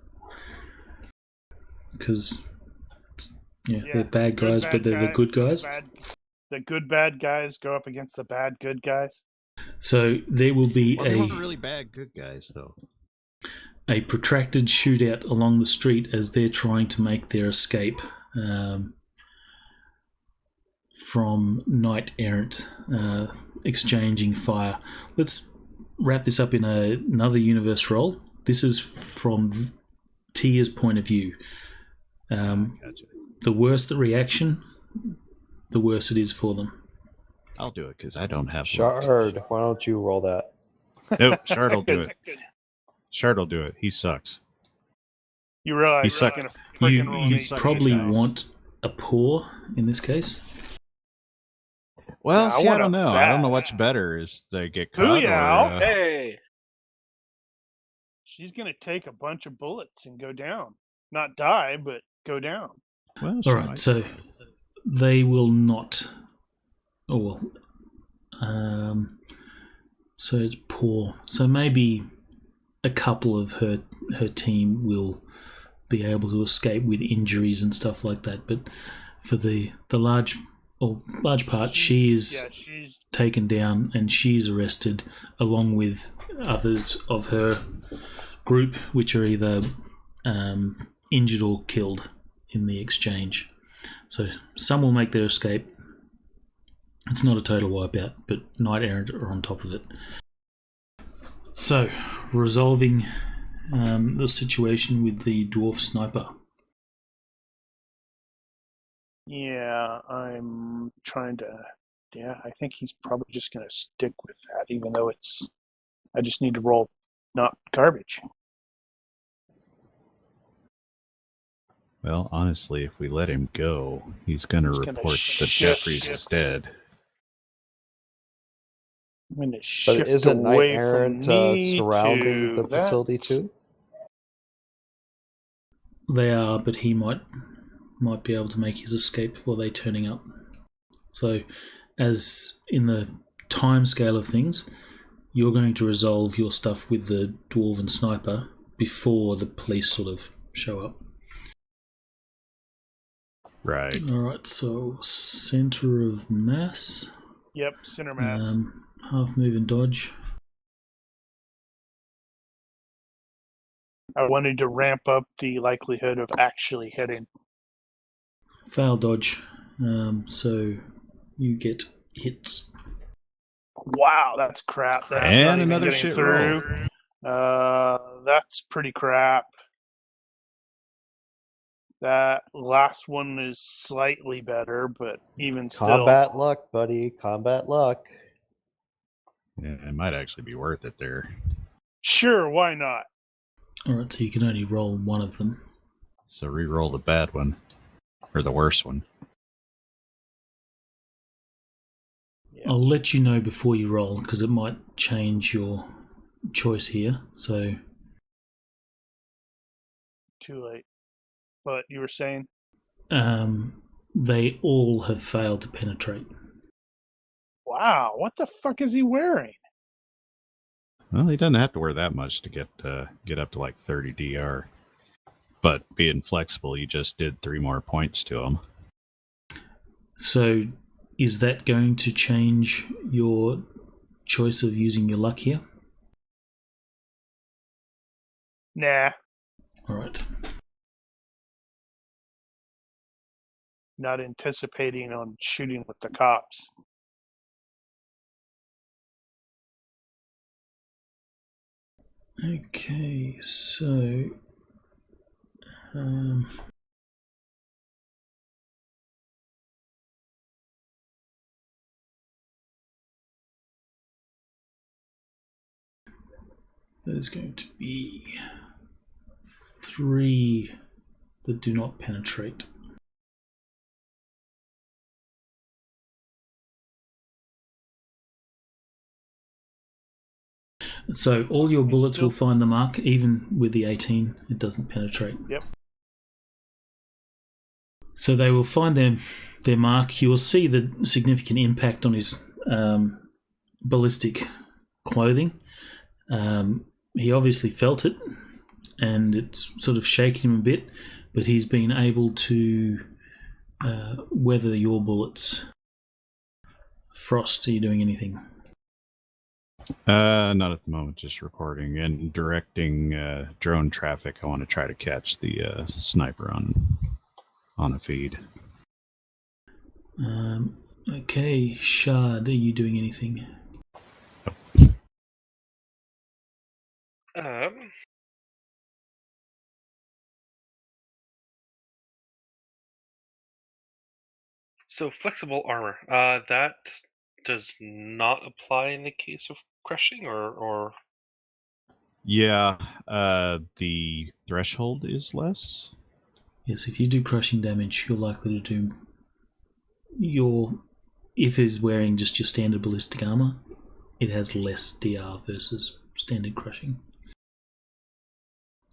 because they're bad guys, but they're the good guys. The good bad guys go up against the bad good guys. So there will be Well, they weren't really bad good guys, though. a protracted shootout along the street as they're trying to make their escape from knight errant, exchanging fire. Let's wrap this up in another universe roll. This is from Tia's point of view. Gotcha. The worse the reaction, the worse it is for them. I'll do it because I don't have. Shard, why don't you roll that? Nope, Shard will do it. Shard will do it. He sucks. You realize He's he's going to freaking roll You an 8. probably dice. want a poor in this case. Well, Yeah, I see, I want don't a know. bad. I don't know what's better. Is they get caught Booyah! or Hey, She's going to take a bunch of bullets and go down. Not die, but go down. well, she All right, might. so they will not. Oh well. So it's poor. So maybe a couple of her team will be able to escape with injuries and stuff like that. But for the large part, she is She's taken down and she's arrested along with others of her group, which are either injured or killed in the exchange. So some will make their escape. It's not a total wipeout, but knight errant are on top of it. So, resolving the situation with the dwarf sniper. Yeah, I'm trying to. Yeah, I think he's probably just going to stick with that, even though it's. I just need to roll not garbage. Well, honestly, if we let him go, he's going to He's gonna report that shift. Jeffries is dead. I'm going to But shift isn't Knight away Errant from me surrounding to the facility too? They are, but he might be able to make his escape before they turning up. So, as in the time scale of things, you're going to resolve your stuff with the dwarven sniper before the police sort of show up. Right. Alright, so center of mass. Yep, center mass. Half move and dodge. I wanted to ramp up the likelihood of actually hitting. Fail dodge. So you get hits. Wow, that's crap. That's And not even another getting shit through. That's pretty crap. That last one is slightly better, but even still. Combat luck, buddy. Combat luck. Yeah, it might actually be worth it there. Sure, why not? Alright, so you can only roll one of them. So re-roll the bad one. Or the worst one. Yeah. I'll let you know before you roll, because it might change your choice here. So, Too late. But you were saying? they all have failed to penetrate. Wow, what the fuck is he wearing? Well, he doesn't have to wear that much to get up to like 30 DR. But being flexible, you just did 3 more points to him. So, is that going to change your choice of using your luck here? Nah, Alright. not anticipating on shooting with the cops. Okay, so... that is going to be 3 that do not penetrate. So all your bullets will find the mark, even with the 18, it doesn't penetrate. Yep. So they will find their mark. You will see the significant impact on his ballistic clothing. He obviously felt it, and it's sort of shaken him a bit, but he's been able to weather your bullets. Frost, are you doing anything? Not at the moment, just reporting and directing drone traffic. I want to try to catch the sniper on a feed. Okay, Shard, are you doing anything? So flexible armor. That does not apply in the case of crushing, or Yeah, the threshold is less. Yes, if you do crushing damage, you're likely to do if it's wearing just your standard ballistic armor, it has less DR versus standard crushing.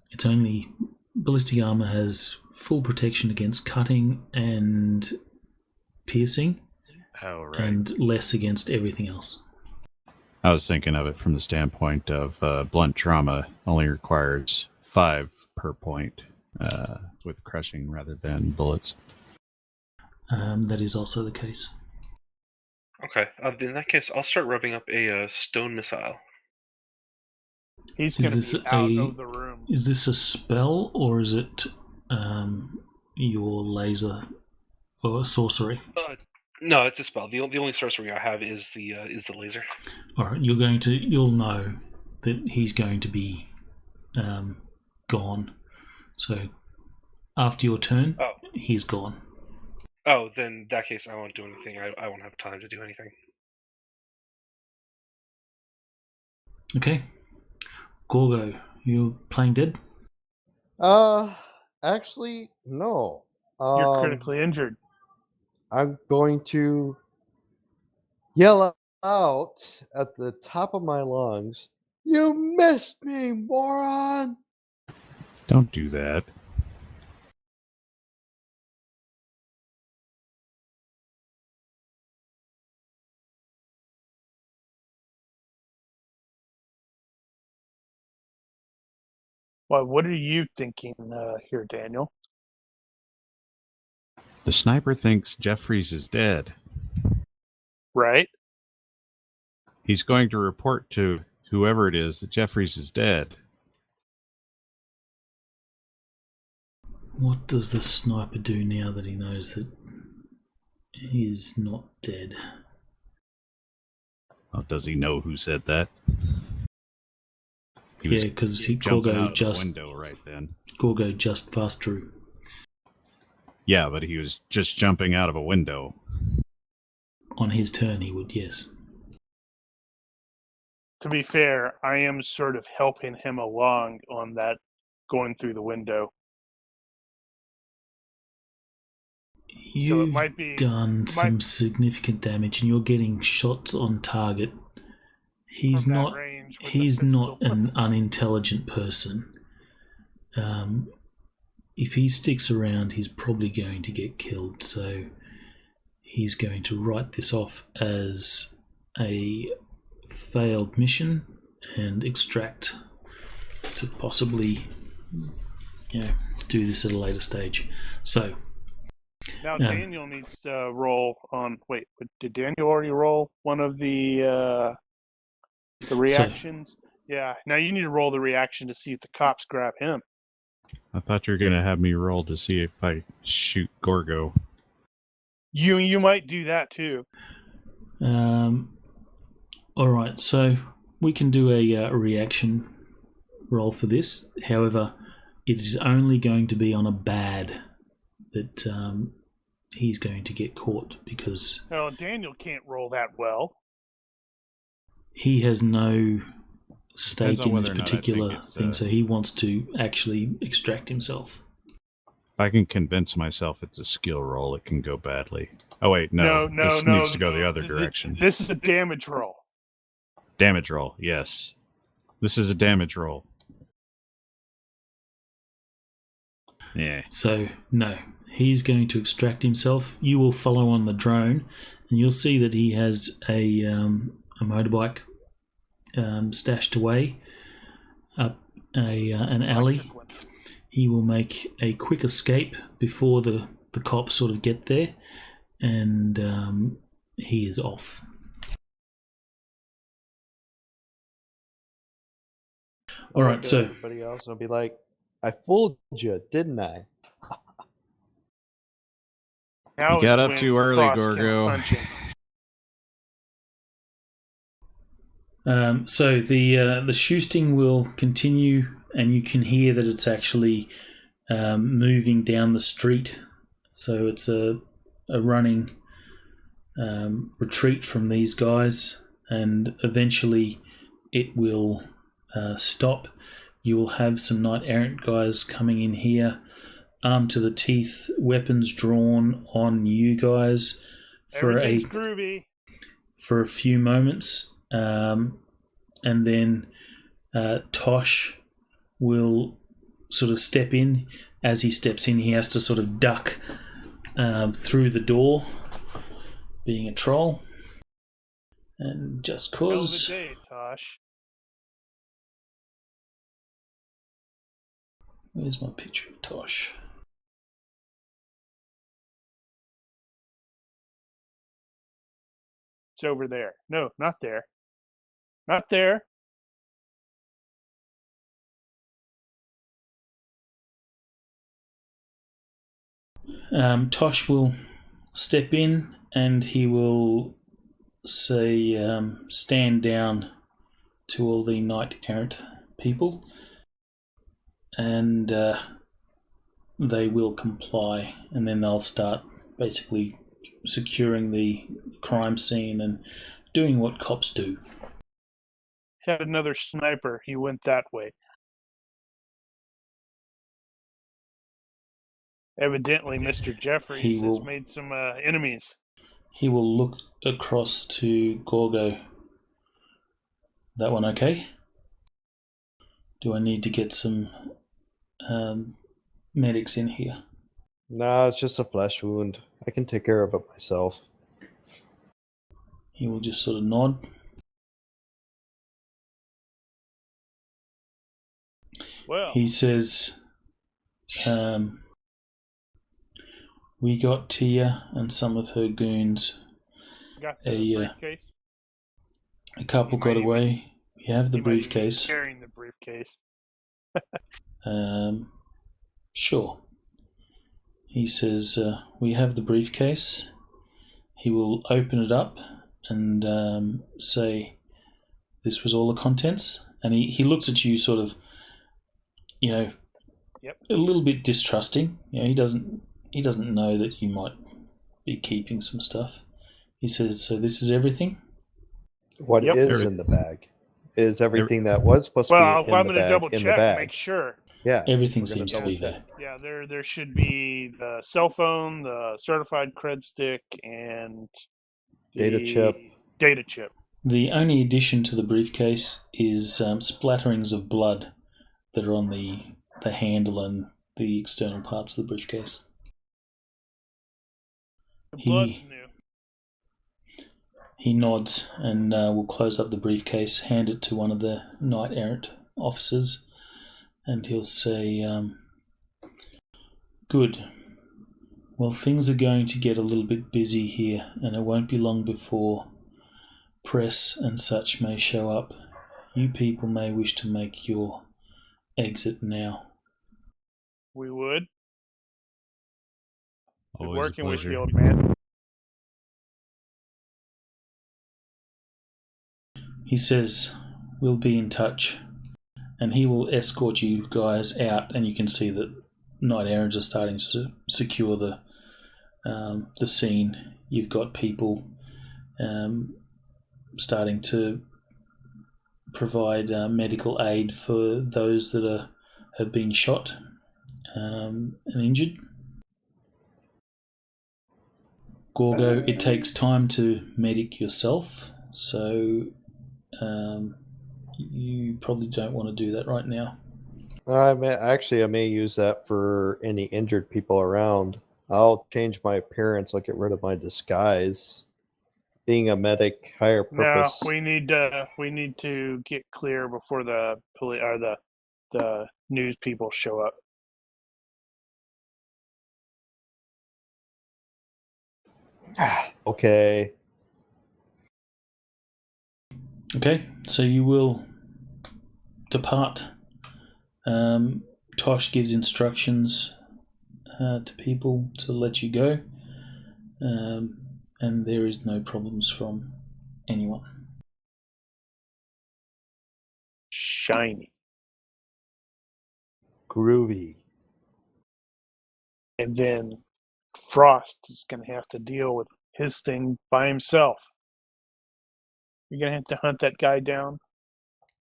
It's only ballistic armor has full protection against cutting and piercing, Oh, right. and less against everything else. I was thinking of it from the standpoint of blunt trauma only requires 5 per point with crushing rather than bullets. That is also the case. okay. In that case, I'll start revving up a stone missile. He's going Is to this be out a- of the room. Is this a spell, or is it your laser or sorcery? No, it's a spell. The only sorcery I have is the laser. Alright, you'll know that he's going to be gone. So after your turn, he's gone. Oh, then in that case, I won't do anything. I won't have time to do anything. Okay. Gorgo, you playing dead? Actually, no. You're critically injured. I'm going to yell out at the top of my lungs, "You missed me, moron!" Don't do that. Well, what are you thinking here, Daniel? The sniper thinks Jeffries is dead. Right? He's going to report to whoever it is that Jeffries is dead. What does the sniper do now that he knows that he's not dead? Oh, does he know who said that? Yeah, because jumping out Gorgo of the window right then. Gorgo just fast drew. Yeah, but he was just jumping out of a window. On his turn, he would, yes. To be fair, I am sort of helping him along on that going through the window. You've might be- done it some might- significant damage, and you're getting shots on target. He's From that not. range with the He's not pistol. an unintelligent person. If he sticks around, he's probably going to get killed. So he's going to write this off as a failed mission and extract to possibly, do this at a later stage. So Now Daniel needs to roll on. Wait, did Daniel already roll one of the reactions? Yeah. Now you need to roll the reaction to see if the cops grab him. I thought you were going to have me roll to see if I shoot Gorgo. You might do that too. all right, so we can do a reaction roll for this. However, it is only going to be on a bad that he's going to get caught, because Well, Daniel can't roll that well. he has no stake Depends on in this whether or not I particular think it's, thing, so he wants to actually extract himself. If I can convince myself it's a skill roll, it can go badly. Oh, wait, No, this needs to go the other direction. This is a damage roll. Damage roll, yes. This is a damage roll. Yeah. So, no, he's going to extract himself. You will follow on the drone, and you'll see that he has a motorbike stashed away up an alley. He will make a quick escape before the cops sort of get there, and he is off. All right, so everybody else will be like, "I fooled you, didn't I?" Now You got is up when too early, Frost can Gorgo. punch him. So the shooting will continue, and you can hear that it's actually moving down the street. So it's a running retreat from these guys, and eventually it will stop. You will have some knight errant guys coming in here, armed to the teeth, weapons drawn on you guys Everything's groovy. for a few moments, and then Tosh will sort of step in. As he steps in, he has to sort of duck through the door, being a troll. And just Hell of a cause... day, Tosh. Where's my picture of Tosh? It's over there. No, not there. Not there. Tosh will step in, and he will say, stand down to all the knight errant people, and they will comply, and then they'll start basically securing the crime scene and doing what cops do. Had another sniper. He went that way. Evidently, Mr. Jeffries has made some enemies. He will look across to Gorgo. That one okay? Do I need to get some medics in here? No, it's just a flesh wound. I can take care of it myself. He will just sort of nod. Well, He says, we got Tia and some of her goons. got the briefcase. A couple got away. We have the He might even be briefcase. carrying the briefcase. Sure. He says, we have the briefcase. He will open it up and say, this was all the contents. And he looks at you sort of, Yep. a little bit distrusting. He doesn't he doesn't know that you might be keeping some stuff. He says, "So this is everything?" What Yep. is in the bag? Is everything that was supposed to Well, be in I'm the going to bag double in the check, bag? make sure. Yeah, Everything we're gonna seems to double be check. there. Yeah, there should be the cell phone, the certified cred stick, and the Data chip. Data chip. The only addition to the briefcase is splatterings of blood that are on the handle and the external parts of the briefcase. The blood's new. He nods and will close up the briefcase, hand it to one of the knight errant officers, and he'll say, "Good. Well, things are going to get a little bit busy here, and it won't be long before press and such may show up. You people may wish to make your exit now." We would. Be Always a working with pleasure. you, old man. He says, "We'll be in touch," and he will escort you guys out, and you can see that knight errants are starting to secure the scene. You've got people starting to provide medical aid for those that have been shot and injured. Gorgo, it takes time to medic yourself, so you probably don't want to do that right now. I may use that for any injured people around. I'll change my appearance. I'll get rid of my disguise. Being a medic, higher purpose. No, we need to get clear before the police or the news people show up. Okay. Okay, so you will depart. Tosh gives instructions to people to let you go, and there is no problems from anyone. Shiny. Groovy. And then Frost is going to have to deal with his thing by himself. You're going to have to hunt that guy down,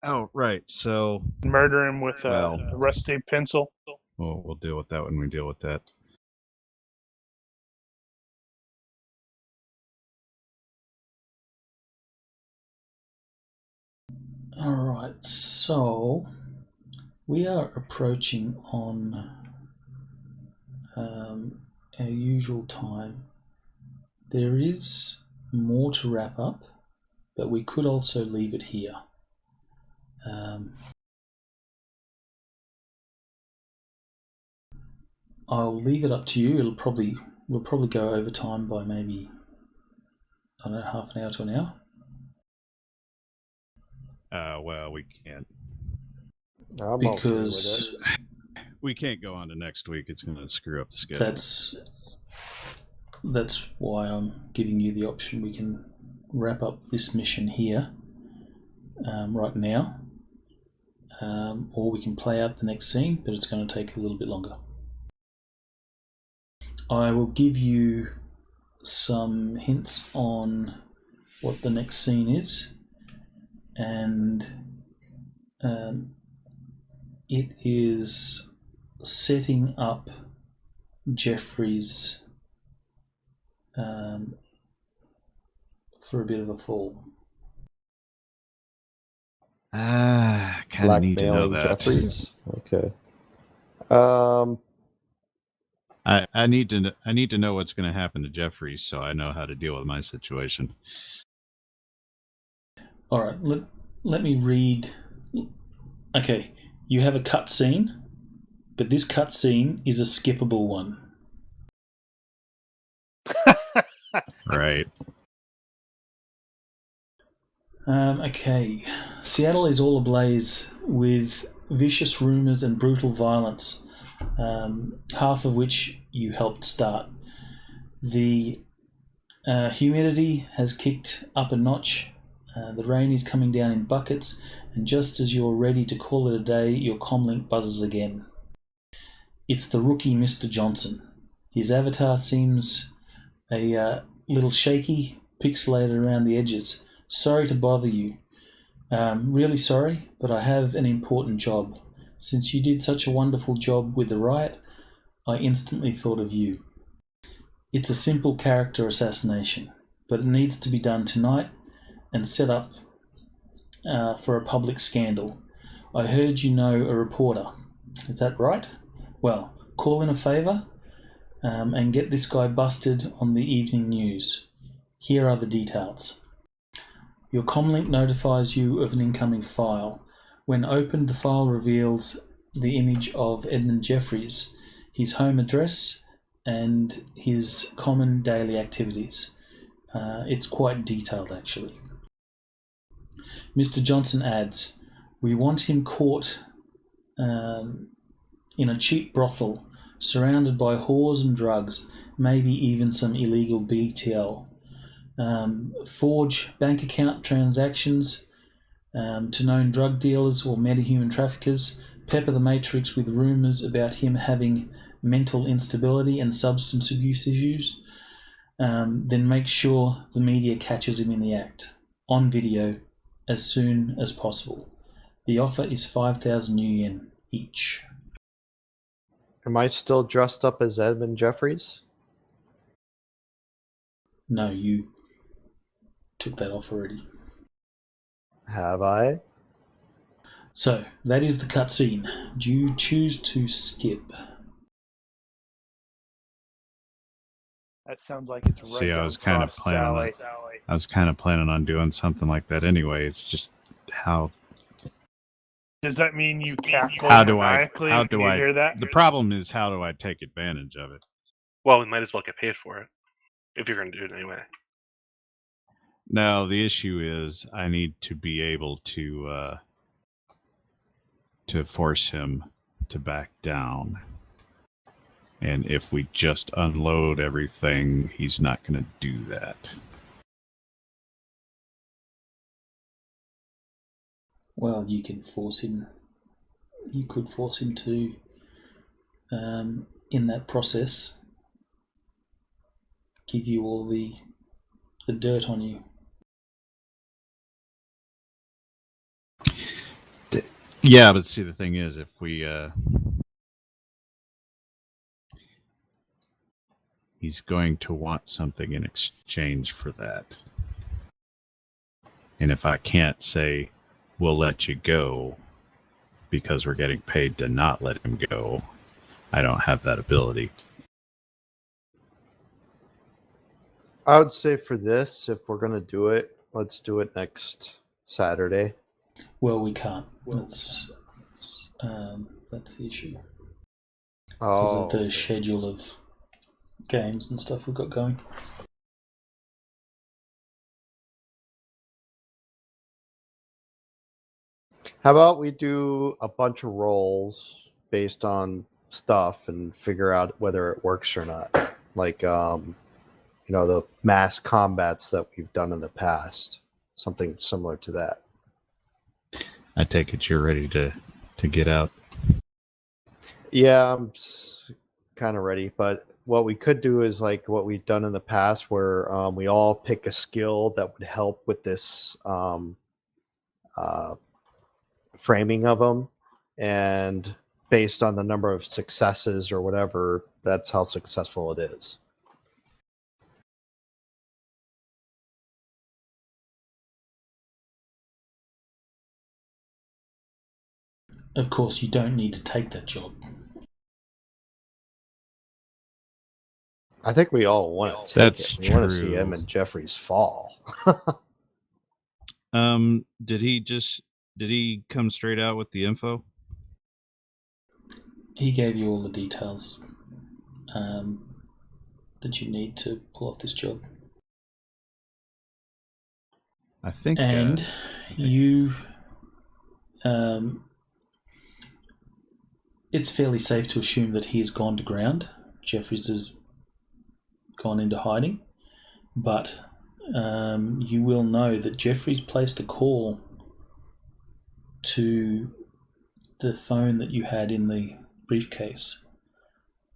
Oh, right. So murder him with Well. a rusty pencil. we'll deal with that when we deal with that. Alright, so we are approaching on our usual time. There is more to wrap up, but we could also leave it here. I'll leave it up to you. We'll probably go over time by maybe, I don't know, half an hour to an hour. Well, we can't. I'm Because okay with it. We can't go on to next week. It's going to screw up the schedule. that's why I'm giving you the option. We can wrap up this mission here right now, or we can play out the next scene, but it's going to take a little bit longer. I will give you some hints on what the next scene is, and it is setting up Jeffrey's for a bit of a fall. Kind of need to know Blackmailing that. Jeffries. Okay. I need to know what's going to happen to Jeffrey, so I know how to deal with my situation. All right, let me read. Okay, you have a cut scene, but this cut scene is a skippable one. Right. Okay, Seattle is all ablaze with vicious rumours and brutal violence, half of which you helped start. The humidity has kicked up a notch. The rain is coming down in buckets, and just as you're ready to call it a day, your comlink buzzes again. It's the rookie Mr. Johnson. His avatar seems a little shaky, pixelated around the edges. Sorry to bother you. Really sorry, but I have an important job. Since you did such a wonderful job with the riot, I instantly thought of you. It's a simple character assassination, but it needs to be done tonight and set up for a public scandal. I heard you know a reporter. Is that right? Well, call in a favour and get this guy busted on the evening news. Here are the details. Your comlink notifies you of an incoming file. When opened, the file reveals the image of Edmund Jeffries, his home address, and his common daily activities. It's quite detailed, actually. Mr. Johnson adds, we want him caught in a cheap brothel, surrounded by whores and drugs, maybe even some illegal BTL. Forge bank account transactions to known drug dealers or metahuman traffickers, pepper the Matrix with rumours about him having mental instability and substance abuse issues, then make sure the media catches him in the act, on video, as soon as possible. The offer is 5,000 New Yen each. Am I still dressed up as Edmund Jeffries? No, you took that off already. Have I? So, that is the cutscene. Do you choose to skip? That sounds like it's right. See, I down was kind of Frost's planning on alley. I was kind of planning on doing something like that anyway. It's just how Does that mean you cackle do maniacally I when you hear that? the problem is how do I take advantage of it? Well, we might as well get paid for it if you're going to do it anyway. No, the issue is I need to be able to force him to back down. And if we just unload everything, he's not going to do that. Well, you can force him. You could force him to, in that process, give you all the dirt on you. Yeah, but see, the thing is, if we he's going to want something in exchange for that. And if I can't say, we'll let you go because we're getting paid to not let him go, I don't have that ability. I would say for this, if we're going to do it, let's do it next Saturday. Well, we can't. That's the issue. Because Oh, of the schedule of games and stuff we've got going. how about we do a bunch of rolls based on stuff and figure out whether it works or not? Like, the mass combats that we've done in the past. Something similar to that. I take it you're ready to get out. Yeah, I'm kind of ready. But what we could do is like what we've done in the past where we all pick a skill that would help with this framing of them. And based on the number of successes or whatever, that's how successful it is. Of course, you don't need to take that job. I think we all want to take That's it. We want to see true. Edmund Jeffries fall. Did he come straight out with the info? He gave you all the details that you need to pull off this job. I think And you... it's fairly safe to assume that he has gone to ground. Jeffries has gone into hiding. But you will know that Jeffries placed a call to the phone that you had in the briefcase.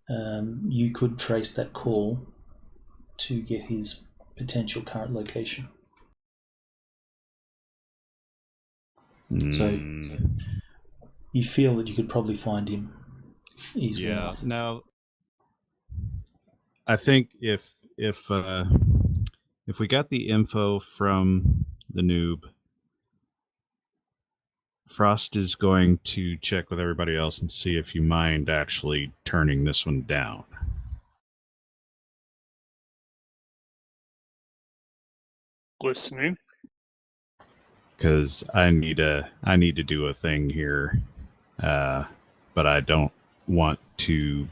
you could trace that call to get his potential current location. So you feel that you could probably find him easily enough. Now, I think if we got the info from the noob, Frost is going to check with everybody else and see if you mind actually turning this one down. Listening. Because I need to do a thing here, but I don't want to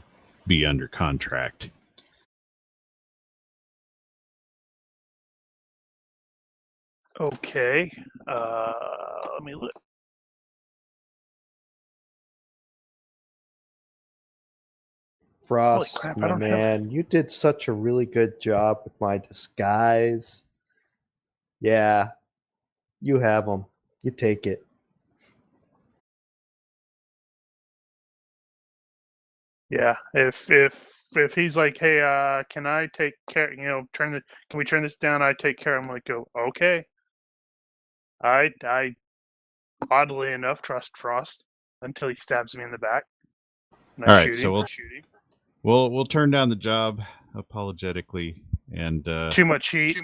be under contract. Okay. Let me look. Frost, crap, I my don't have- man, you did such a really good job with my disguise. Yeah, you have them. You take it. Yeah. If he's like, hey, can I take care? Can we turn this down? I take care. I'm like, go okay. I oddly enough trust Frost until he stabs me in the back. And I All right, shoot so him. we'll turn down the job apologetically, and Too much heat.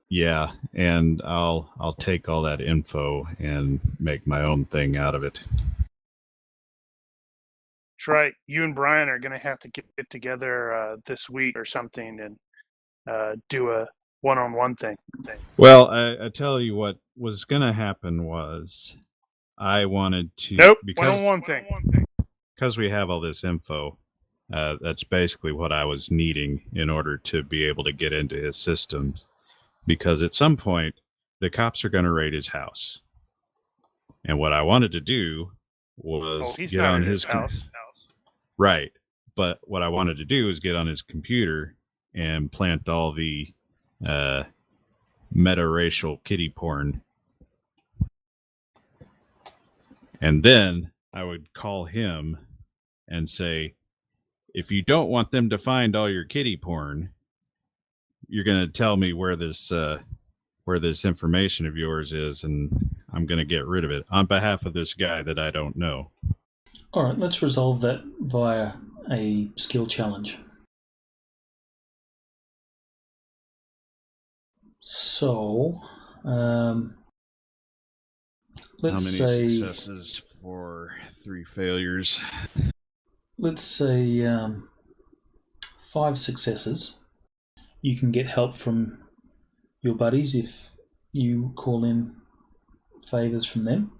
yeah, and I'll take all that info and make my own thing out of it. That's right. You and Brian are going to have to get together this week or something and do a one-on-one thing. Well, I tell you what was going to happen was I wanted to... Nope, because one-on-one thing. Because we have all this info, that's basically what I was needing in order to be able to get into his systems. Because at some point, the cops are going to raid his house. And what I wanted to do was get on his house. Right. But what I wanted to do is get on his computer and plant all the meta-racial kitty porn. And then I would call him and say, if you don't want them to find all your kitty porn, you're going to tell me where this information of yours is, and I'm going to get rid of it on behalf of this guy that I don't know. All right, let's resolve that via a skill challenge. So, let's say... How many successes for 3 failures? Let's say 5 successes. You can get help from your buddies if you call in favors from them.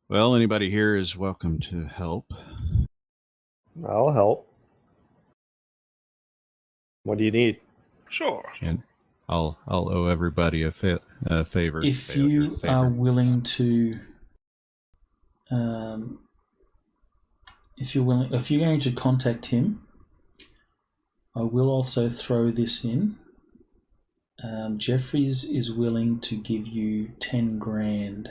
Well, anybody here is welcome to help. I'll help. What do you need? Sure. And I'll owe everybody a favor. If you are willing to, if you're going to contact him, I will also throw this in. Jeffries is willing to give you 10 grand.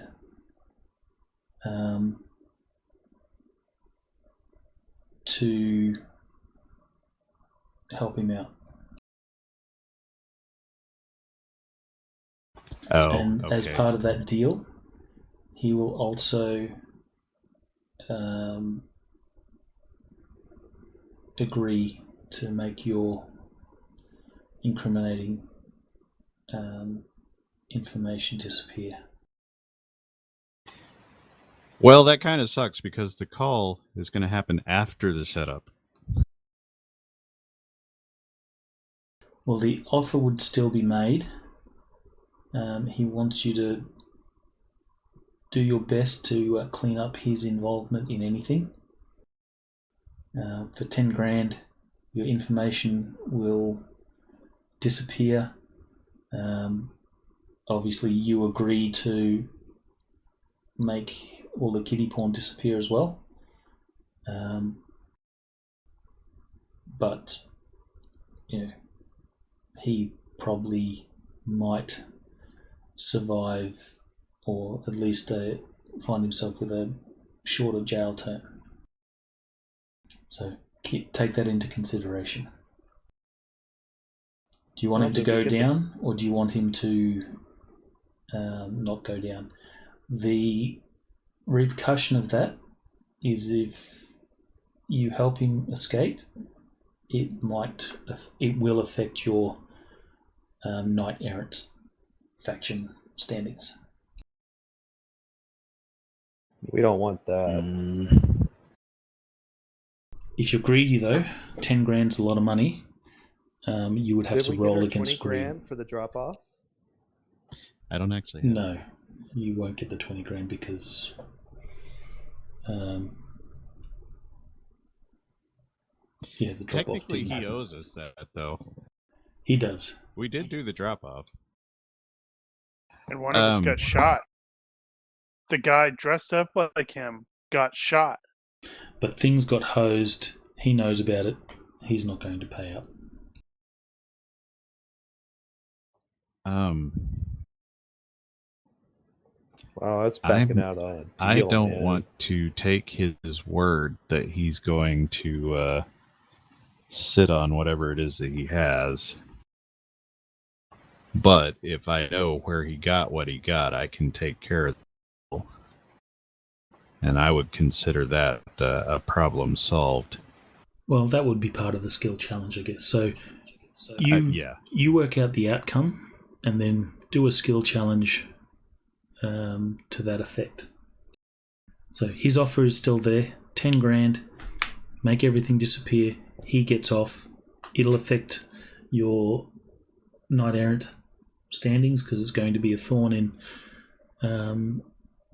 To help him out. And as part of that deal, he will also agree to make your incriminating information disappear. Well, that kind of sucks because the call is going to happen after the setup. Well, the offer would still be made. He wants you to do your best to clean up his involvement in anything. For 10 grand, your information will disappear. Obviously, you agree to make all the kiddie porn disappear as well. But, he probably might survive, or at least find himself with a shorter jail term. So take that into consideration. Do you want him to go down, or do you want him to not go down? The repercussion of that is if you help him escape, it will affect your knight errant faction standings. We don't want that. If you're greedy, though, 10 grand's a lot of money. You would have to roll against 20 grand for the drop off? I don't actually have No, you won't get the 20 grand because the drop off. Technically, he owes us that, though. He does. We did do the drop off. And one of us got shot. The guy dressed up like him got shot. But things got hosed. He knows about it. He's not going to pay up. Wow, that's backing out on a deal, I don't man. want to take his word that he's going to sit on whatever it is that he has. But if I know where he got what he got, I can take care of it. And I would consider that a problem solved. Well, that would be part of the skill challenge, I guess. So you work out the outcome and then do a skill challenge to that effect. So his offer is still there, 10 grand, make everything disappear, he gets off. It'll affect your knight errant standings because it's going to be a thorn in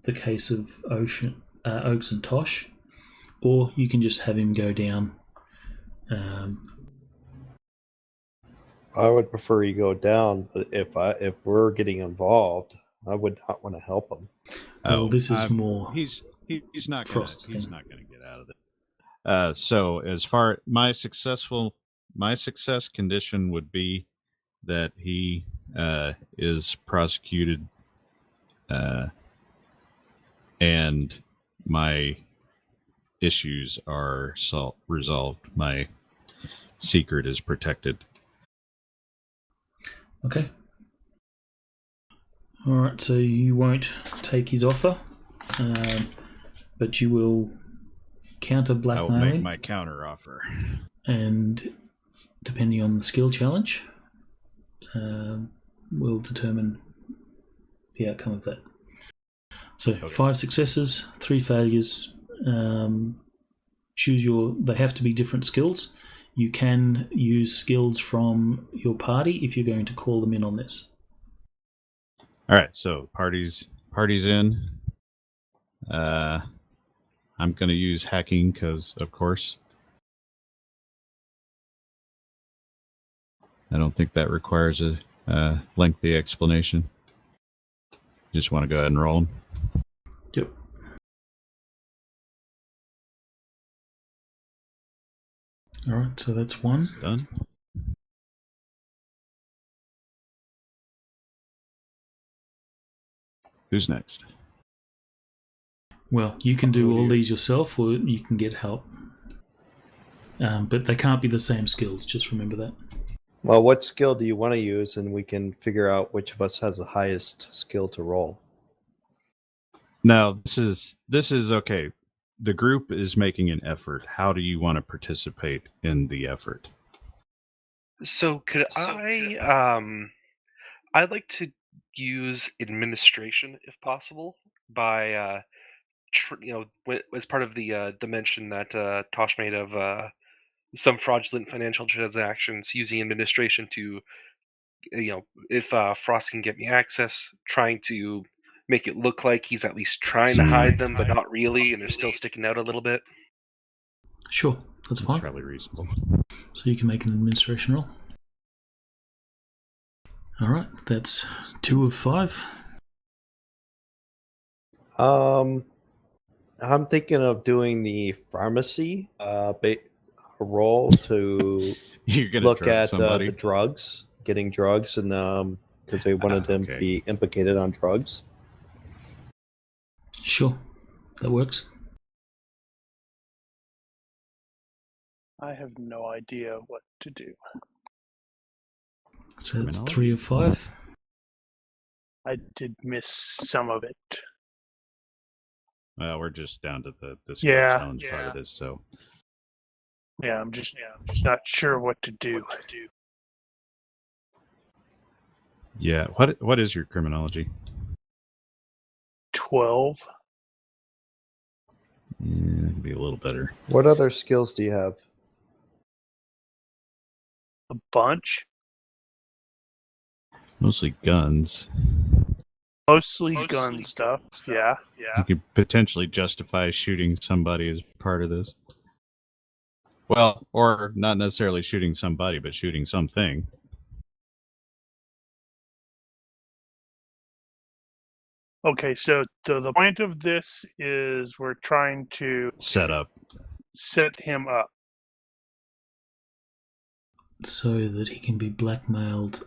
the case of Oaks and Tosh, or you can just have him go down. I would prefer you go down, but if we're getting involved, I would not want to help him. Well, this is more. He's not gonna, Frost he's thing. not going to get out of it. So as far my success condition would be that he is prosecuted, and my issues are resolved. My secret is protected. Okay. All right, so you won't take his offer, but you will counter blackmailing. I will make my counter offer. And depending on the skill challenge, will determine the outcome of that. So okay. 5 successes, 3 failures. Choose they have to be different skills. You can use skills from your party if you're going to call them in on this. All right, so party's in. I'm going to use hacking because, of course, I don't think that requires a lengthy explanation. Just want to go ahead and roll them. Yep. All right, so that's 1. Done. Who's next? Well, you can do all these yourself, or you can get help. But they can't be the same skills, just remember that. Well, what skill do you want to use, and we can figure out which of us has the highest skill to roll. Now, this is okay. The group is making an effort. How do you want to participate in the effort? So I'd like to use administration if possible by as part of the dimension that Tosh made of some fraudulent financial transactions, using administration to if Frost can get me access, trying to make it look like he's at least trying to hide them, but not really, and they're still sticking out a little bit. Sure, that's fine. That's probably reasonable. So you can make an administration roll. All right, that's 2 of 5. I'm thinking of doing the pharmacy role to look at the drugs, getting drugs, and because they wanted them to be implicated on drugs. Sure, that works. I have no idea what to do. So it's Criminology? 3 of 5. I did miss some of it. Well, we're just down to the Yeah, zone part of this, so Yeah, I'm just not sure what to do. yeah. What is your criminology? 12. Yeah, it can be a little better. What other skills do you have? A bunch. Mostly guns. Mostly gun stuff. Yeah. You could potentially justify shooting somebody as part of this. Well, or not necessarily shooting somebody, but shooting something. Okay, so the point of this is we're trying to Set him up. So that he can be blackmailed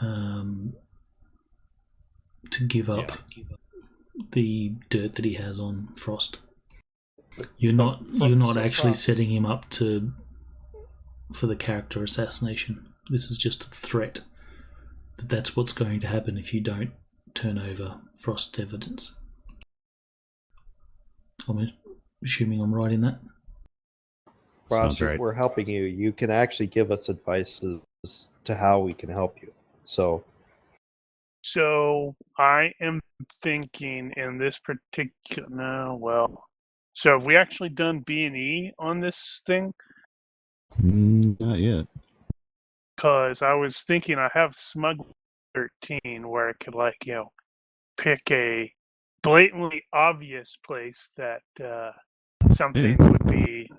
to give up the dirt that he has on Frost. You're not actually setting him up for the character assassination. This is just a threat. That's what's going to happen if you don't turn over Frost's evidence. I'm assuming I'm right in that. Frost, Sounds right. we're helping you. You can actually give us advice as to how we can help you. So I am thinking in this particular. No, well. So have we actually done B&E on this thing? Not yet. Because I was thinking I have Smuggle 13 where I could, pick a blatantly obvious place that something would be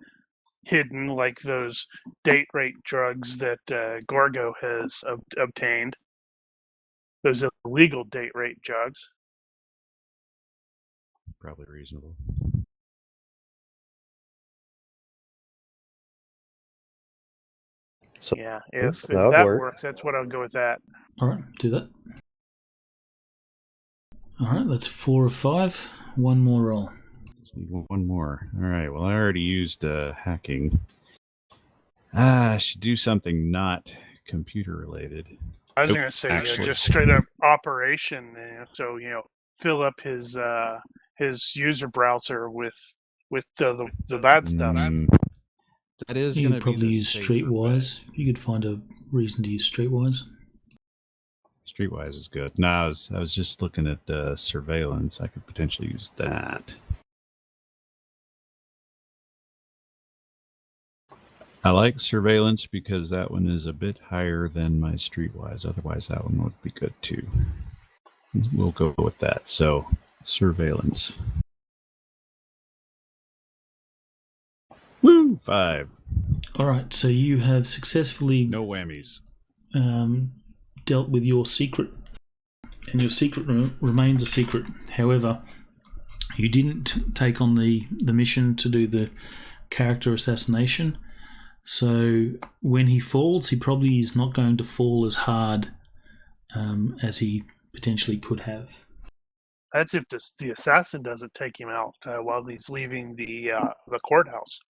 hidden, like those date rape drugs that Gorgo has obtained. Those illegal date rape drugs. Probably reasonable. So Yeah, if that would that work. works, that's what I'll go with that. Alright, do that. Alright, that's 4 of 5. One more roll. Just need one more. All right. Well, I already used hacking. I should do something not computer related. I was Nope, going to say actually. just straight up operation. So fill up his user browser with the bad stuff. That is You going could to be probably the use safer Streetwise. You could find a reason to use Streetwise. bet. Streetwise is good. No, I was just looking at surveillance. I could potentially use that. I like surveillance because that one is a bit higher than my Streetwise. Otherwise, that one would be good too. We'll go with that. So, surveillance. Woo! 5. Alright, so you have successfully No whammies. dealt with your secret, and your secret remains a secret. However, you didn't take on the mission to do the character assassination, so when he falls, he probably is not going to fall as hard as he potentially could have. That's if the assassin doesn't take him out while he's leaving the courthouse.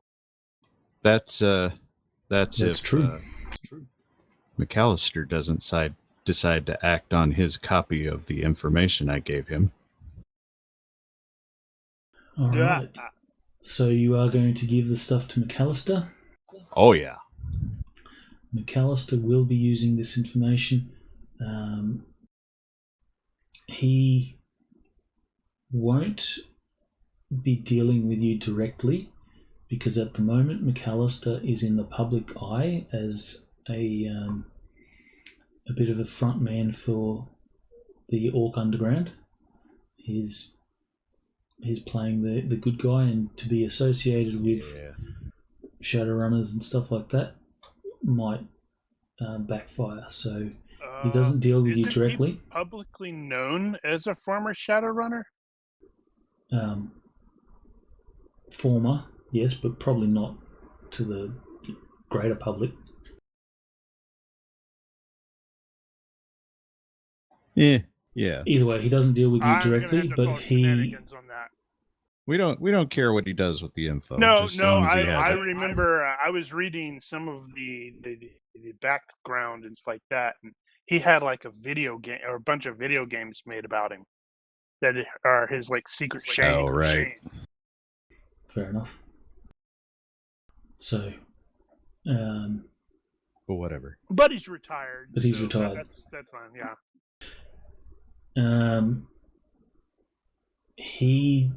That's if true. McAllister doesn't decide to act on his copy of the information I gave him. Alright, so you are going to give the stuff to McAllister? Oh yeah. McAllister will be using this information. He won't be dealing with you directly because at the moment McAllister is in the public eye as a bit of a front man for the Orc Underground. He's playing the good guy, and to be associated with Shadowrunners and stuff like that might backfire. So he doesn't deal with you directly. He publicly known as a former Shadowrunner? Former, yes, but probably not to the greater public. Yeah, Yeah. Either way, he doesn't deal with you I'm gonna directly, have to but call he. shenanigans on that. We don't care what he does with the info. No, just as long as he has I it. remember I was reading some of the background and stuff like that, and he had like a video game or a bunch of video games made about him that are his like secret shame. Oh, right. Fair enough. So, But whatever. But he's retired. But he's so retired. That's fine. Yeah. he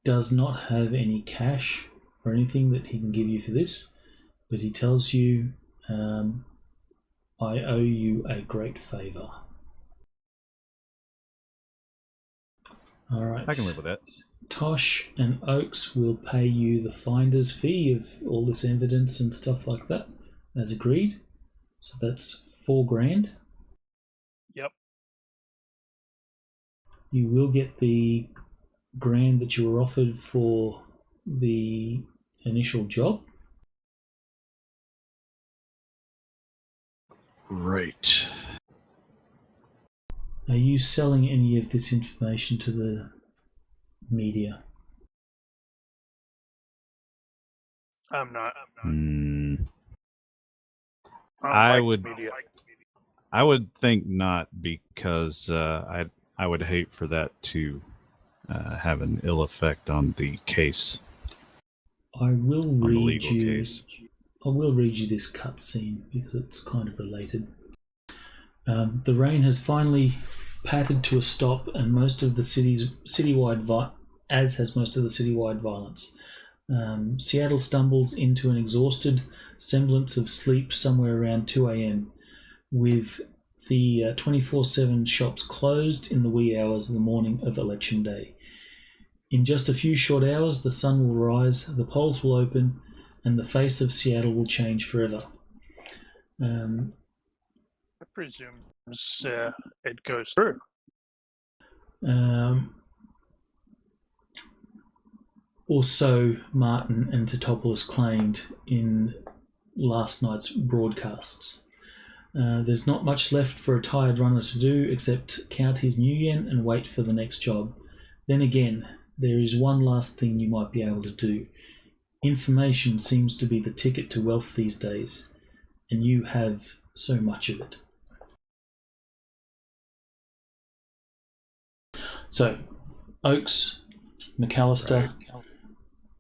does not have any cash or anything that he can give you for this, but he tells you, I owe you a great favor. All right. I can live with that. Tosh and Oaks will pay you the finder's fee of all this evidence and stuff like that, as agreed. So that's $4,000. Yep. You will get the grand that you were offered for the initial job. Right. Are you selling any of this information to the media? I'm not. I like would- media. I would think not, because I would hate for that to have an ill effect on the case, I will on the read legal you. case. I will read you this cutscene because it's kind of related. The rain has finally pattered to a stop, and most of the citywide violence. Seattle stumbles into an exhausted semblance of sleep somewhere around 2 a.m. with the 24/7 shops closed in the wee hours of the morning of Election Day. In just a few short hours, the sun will rise, the polls will open, and the face of Seattle will change forever. I presume it goes through. Or so Martin and Totopoulos claimed in last night's broadcasts. There's not much left for a tired runner to do except count his new yen and wait for the next job. Then again, there is one last thing you might be able to do. Information seems to be the ticket to wealth these days, and you have so much of it. So, Oaks, McAllister,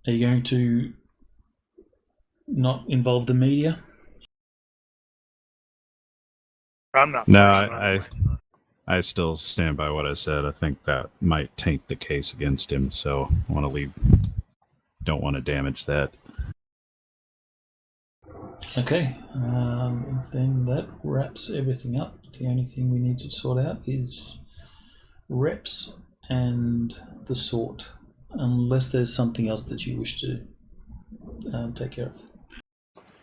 are you going to not involve the media? I'm not. No, I still stand by what I said. I think that might taint the case against him, so I want to leave. Don't want to damage that. Okay, then that wraps everything up. The only thing we need to sort out is reps and the sort, unless there's something else that you wish to take care of.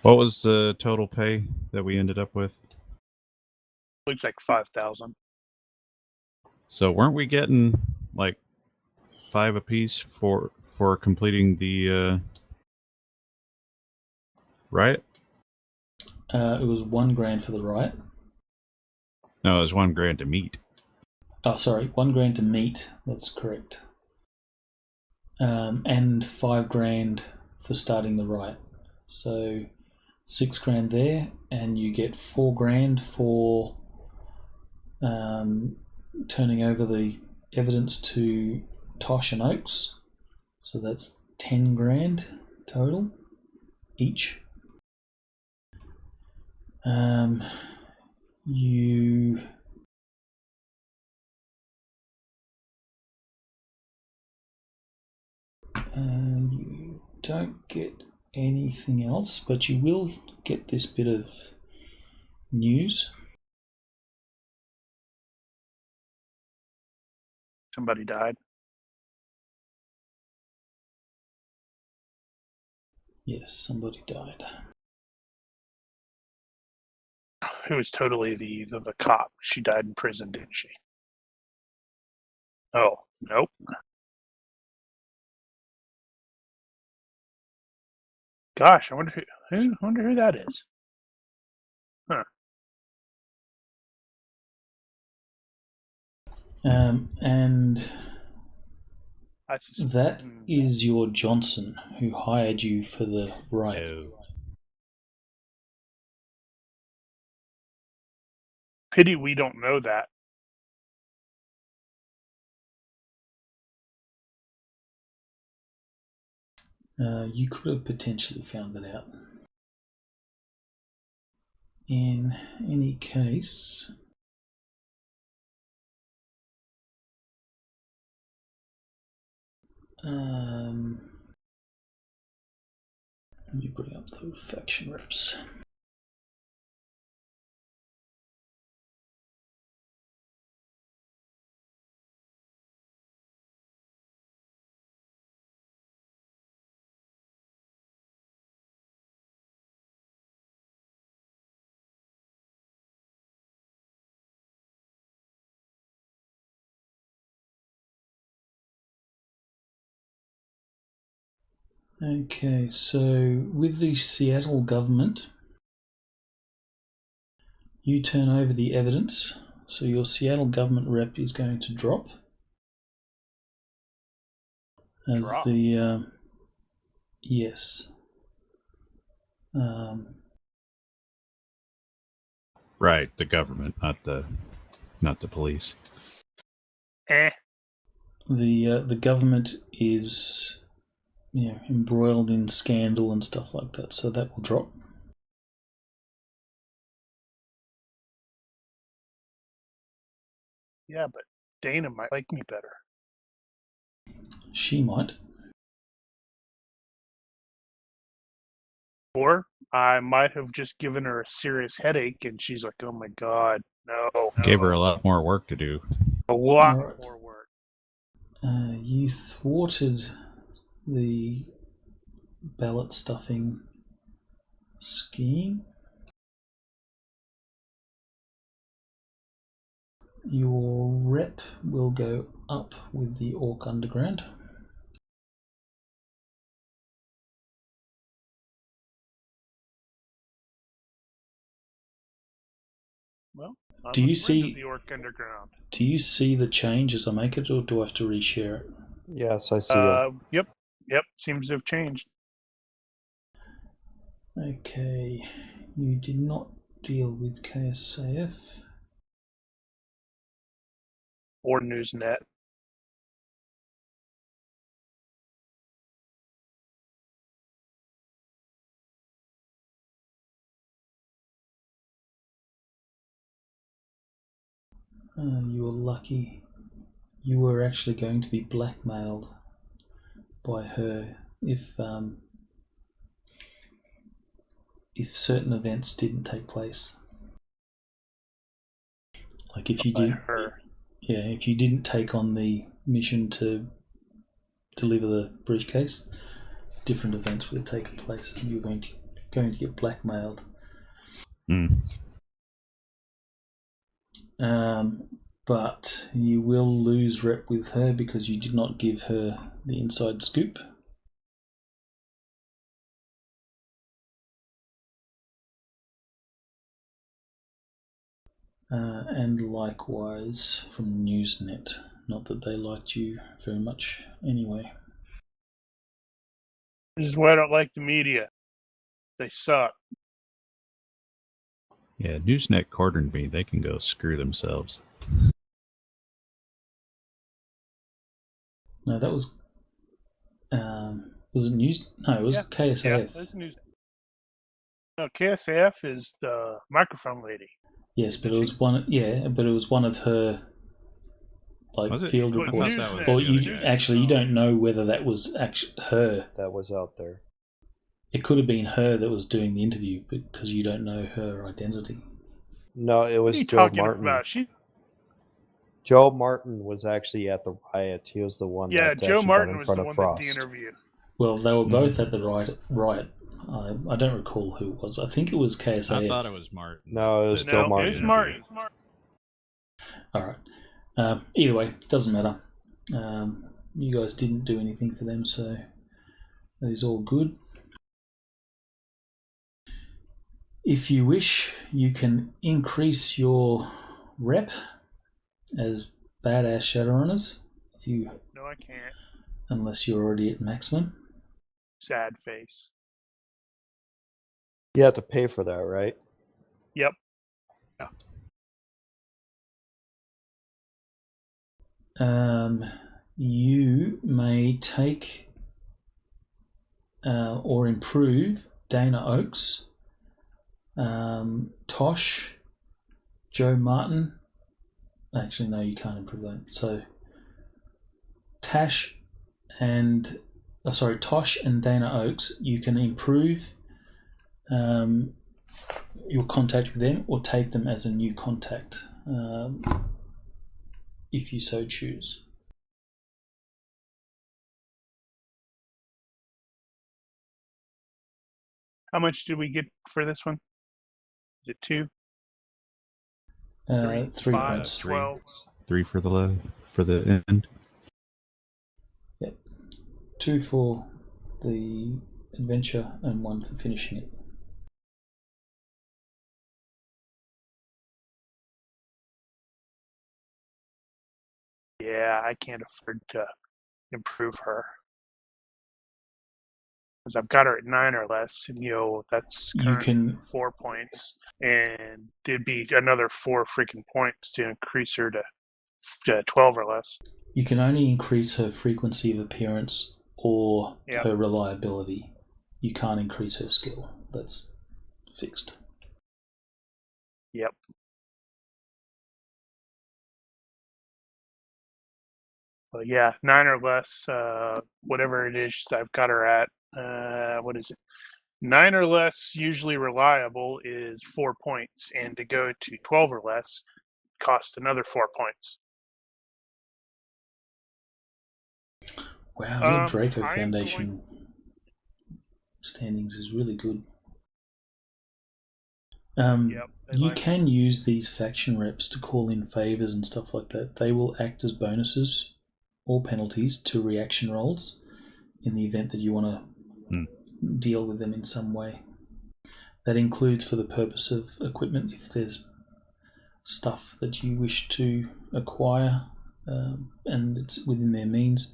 What was the total pay that we ended up with? Looks like 5,000. So weren't we getting like 5 apiece for completing the riot? It was $1,000 for the riot. No, it was $1,000 to meet. Oh, sorry, $1,000 to meet. That's correct. And $5,000 for starting the riot. So $6,000 there, and you get $4,000 for turning over the evidence to Tosh and Oaks. So that's $10,000 total each. You don't get anything else, but you will get this bit of news. Somebody died. Yes, somebody died. Who was totally the cop. She died in prison, didn't she? Oh, nope. Gosh, I wonder who that is. Huh. And I that is your Johnson, who hired you for the riot. Oh. Pity we don't know that. You could have potentially found that out. In any case, let me bring up the faction reps. Okay, so with the Seattle government, you turn over the evidence, so your Seattle government rep is going to drop. As Drop? the yes. Right, the government, not the police. The government is, embroiled in scandal and stuff like that, so that will drop. Yeah, but Dana might like me better. She might. Or I might have just given her a serious headache and she's like, oh my god, no. Gave her a lot more work to do. A lot Alright. more work. You thwarted the ballot stuffing scheme. Your rep will go up with the Orc Underground. Well, I'm Do you afraid see- of the Orc Underground? Do you see the change as I make it, or do I have to reshare it? Yes, I see it. Yep, seems to have changed. Okay, you did not deal with KSAF. Or Newsnet. You were lucky. You were actually going to be blackmailed by her if certain events didn't take place. Like if you By did, her. if you didn't take on the mission to deliver the briefcase, different events would have taken place, and you were going to get blackmailed. But you will lose rep with her because you did not give her the inside scoop. And likewise from Newsnet. Not that they liked you very much anyway. This is why I don't like the media. They suck. Yeah, Newsnet cornered me. They can go screw themselves. No, that was it News? No, it was KSAF. Yeah, that's news. No, KSAF is the microphone lady. Yes, but it was one. Yeah, but it was one of her Was it? field But reports. thought that was Or the you other guy. actually you don't know whether that was actually her. That was out there. It could have been her that was doing the interview because you don't know her identity. No, it What was are you Joe talking Martin. about? Joe Martin was actually at the riot. He was the one that Joe actually Martin got in was front the of one Frost. that the interview. Well, they were both at the riot. I don't recall who it was. I think it was KSAF. I thought it was Martin. No, it was Joe Martin. It was Martin. All right. Either way, doesn't matter. You guys didn't do anything for them, so that is all good. If you wish, you can increase your rep as badass Shadowrunners. If you, No, I can't. unless you're already at maximum. Sad face. You have to pay for that, right? Yep. You may take or improve Dana Oakes, Tosh, Joe Martin. Actually, no, you can't improve them. So, Tosh and Dana Oakes, you can improve your contact with them or take them as a new contact if you so choose. How much did we get for this one? Is it 2? 3 5, points. 12. 3 for the end. Yep. 2 for the adventure and 1 for finishing it. Yeah, I can't afford to improve her. Because I've got her at 9 or less, and that's You can 4 points, and it'd be another 4 freaking points to increase her to 12 or less. You can only increase her frequency of appearance or Yep. her reliability. You can't increase her skill. That's fixed. Yep. Well, yeah, 9 or less, whatever it is I've got her at. What is it? 9 or less, usually reliable, is 4 points, and to go to 12 or less costs another 4 points. Wow, your Draco I am Foundation standings is really good. Yep, You can use these faction reps to call in favors and stuff like that. They will act as bonuses or penalties to reaction rolls in the event that you want to deal with them in some way. That includes for the purpose of equipment. If there's stuff that you wish to acquire and it's within their means,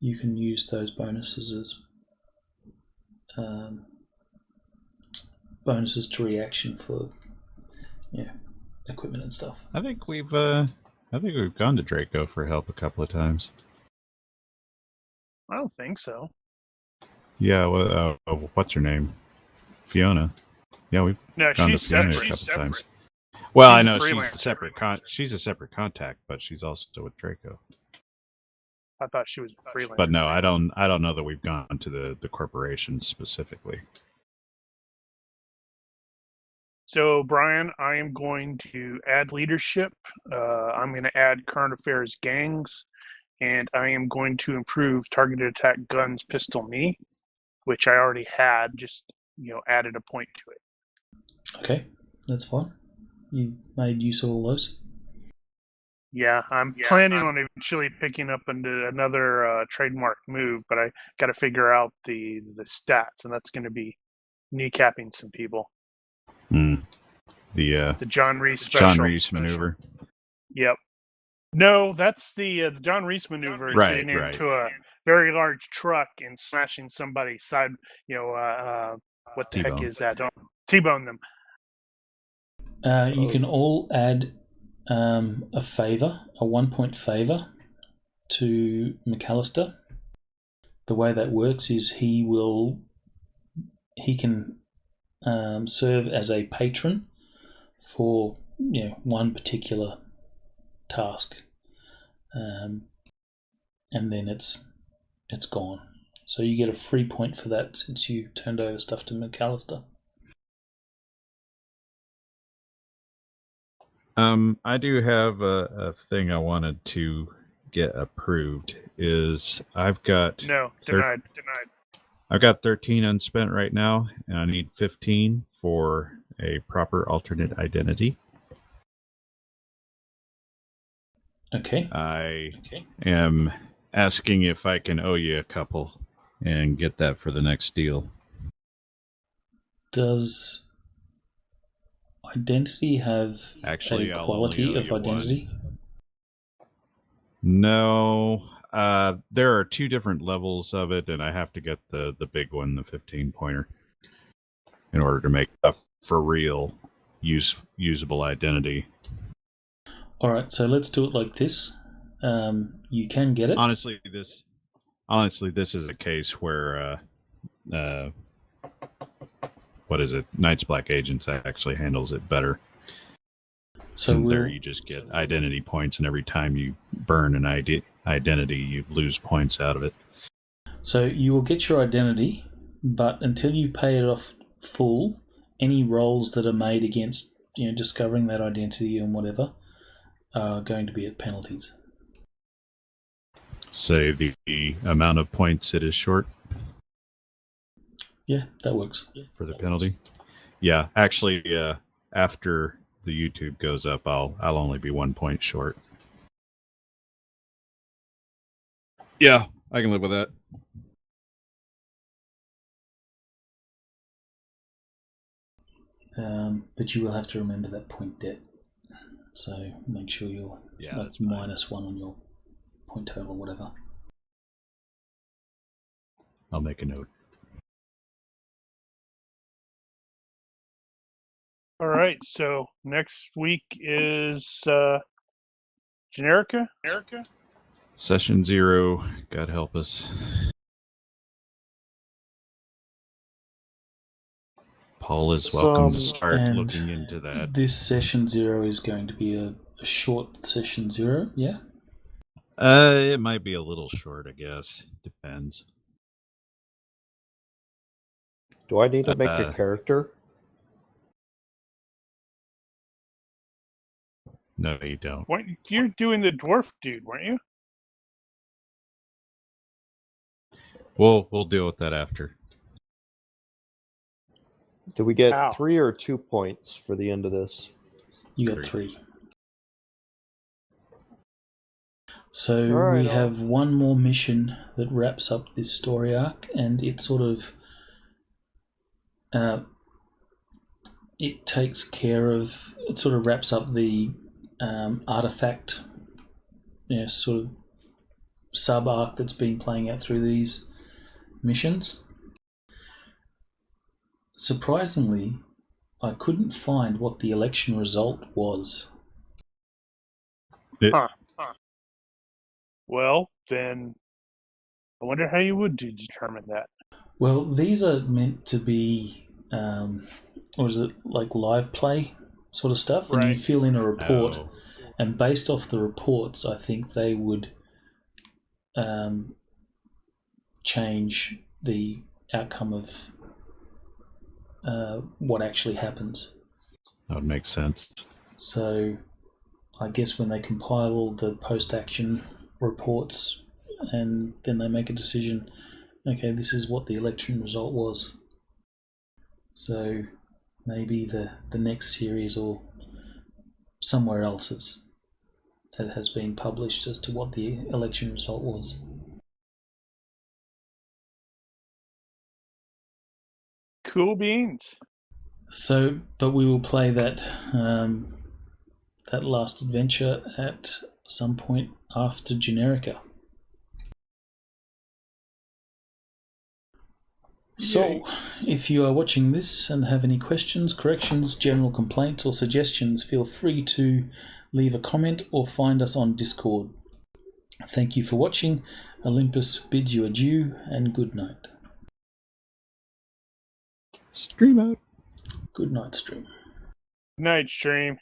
you can use those bonuses as bonuses to reaction for equipment and stuff. I think we've gone to Draco for help a couple of times. I don't think so. Yeah, well, what's her name? Fiona. Yeah, we've No, gone to she's Fiona separate. a couple She's separate. times. Well, She's I a know she's freelancer. a separate she's a separate contact, but she's also with Draco. I thought she was a freelancer. But no, I don't know that we've gone to the corporation specifically. So, Brian, I am going to add leadership. I'm going to add current affairs gangs, and I am going to improve targeted attack guns, pistol, me, which I already had. Just added a point to it. Okay, that's fine. You've made use of all those. Yeah, I'm planning on eventually picking up another trademark move, but I got to figure out the stats, and that's going to be kneecapping some people. The John Reese special. John Reese maneuver. Yep. No, that's the John Reese maneuver. Is getting into a very large truck and smashing somebody's side. What the heck is that? Don't T-bone them. You can all add a favor, a 1-point favor to McAllister. The way that works is he can serve as a patron for one particular task, and then it's gone. So you get a free point for that since you turned over stuff to McAllister. I do have a thing I wanted to get approved. Is I've got denied. I've got 13 unspent right now, and I need 15 for a proper alternate identity. Okay. I am asking if I can owe you a couple and get that for the next deal. Does identity have Actually, a I'll quality only owe of you identity? No. There are 2 different levels of it, and I have to get the big one, the 15-pointer, in order to make a for real usable identity. All right, so let's do it like this. You can get it. Honestly, this is a case where what is it? Night's Black Agents actually handles it better. So there you just get identity points, and every time you burn an identity, you lose points out of it. So you will get your identity, but until you pay it off full, any rolls that are made against discovering that identity and whatever are going to be at penalties. Say the amount of points it is short. Yeah, that works. For the penalty. Yeah, actually, after the YouTube goes up, I'll only be 1 point short. Yeah, I can live with that. But you will have to remember that point debt. So make sure you're like -1 on your point total, whatever. I'll make a note. All right, so next week is Generica? Session 0, God help us. Paul is welcome to start looking into that. This session 0 is going to be a short session 0, yeah? It might be a little short, I guess. Depends. Do I need to make a character? No, you don't. What, you're doing the dwarf dude, weren't you? We'll deal with that after. Do we get 3 or 2 points for the end of this? You got 3. So we have one more mission that wraps up this story arc, and it sort of it sort of wraps up the artifact, sort of sub arc that's been playing out through these missions. Surprisingly, I couldn't find what the election result was. Well, then I wonder how you would determine that. Well, these are meant to be, or is it like live play sort of stuff? And you fill in a report, and based off the reports, I think they would change the outcome of what actually happens. That would make sense. So I guess when they compile all the post-action reports and then they make a decision, okay, this is what the election result was. So maybe the next series or somewhere else it has been published as to what the election result was. Cool beans. So, but we will play that that last adventure at some point after Generica. So, if you are watching this and have any questions, corrections, general complaints or suggestions, feel free to leave a comment or find us on Discord. Thank you for watching. Olympus bids you adieu and good night. Stream out. Good night, stream. Night, stream.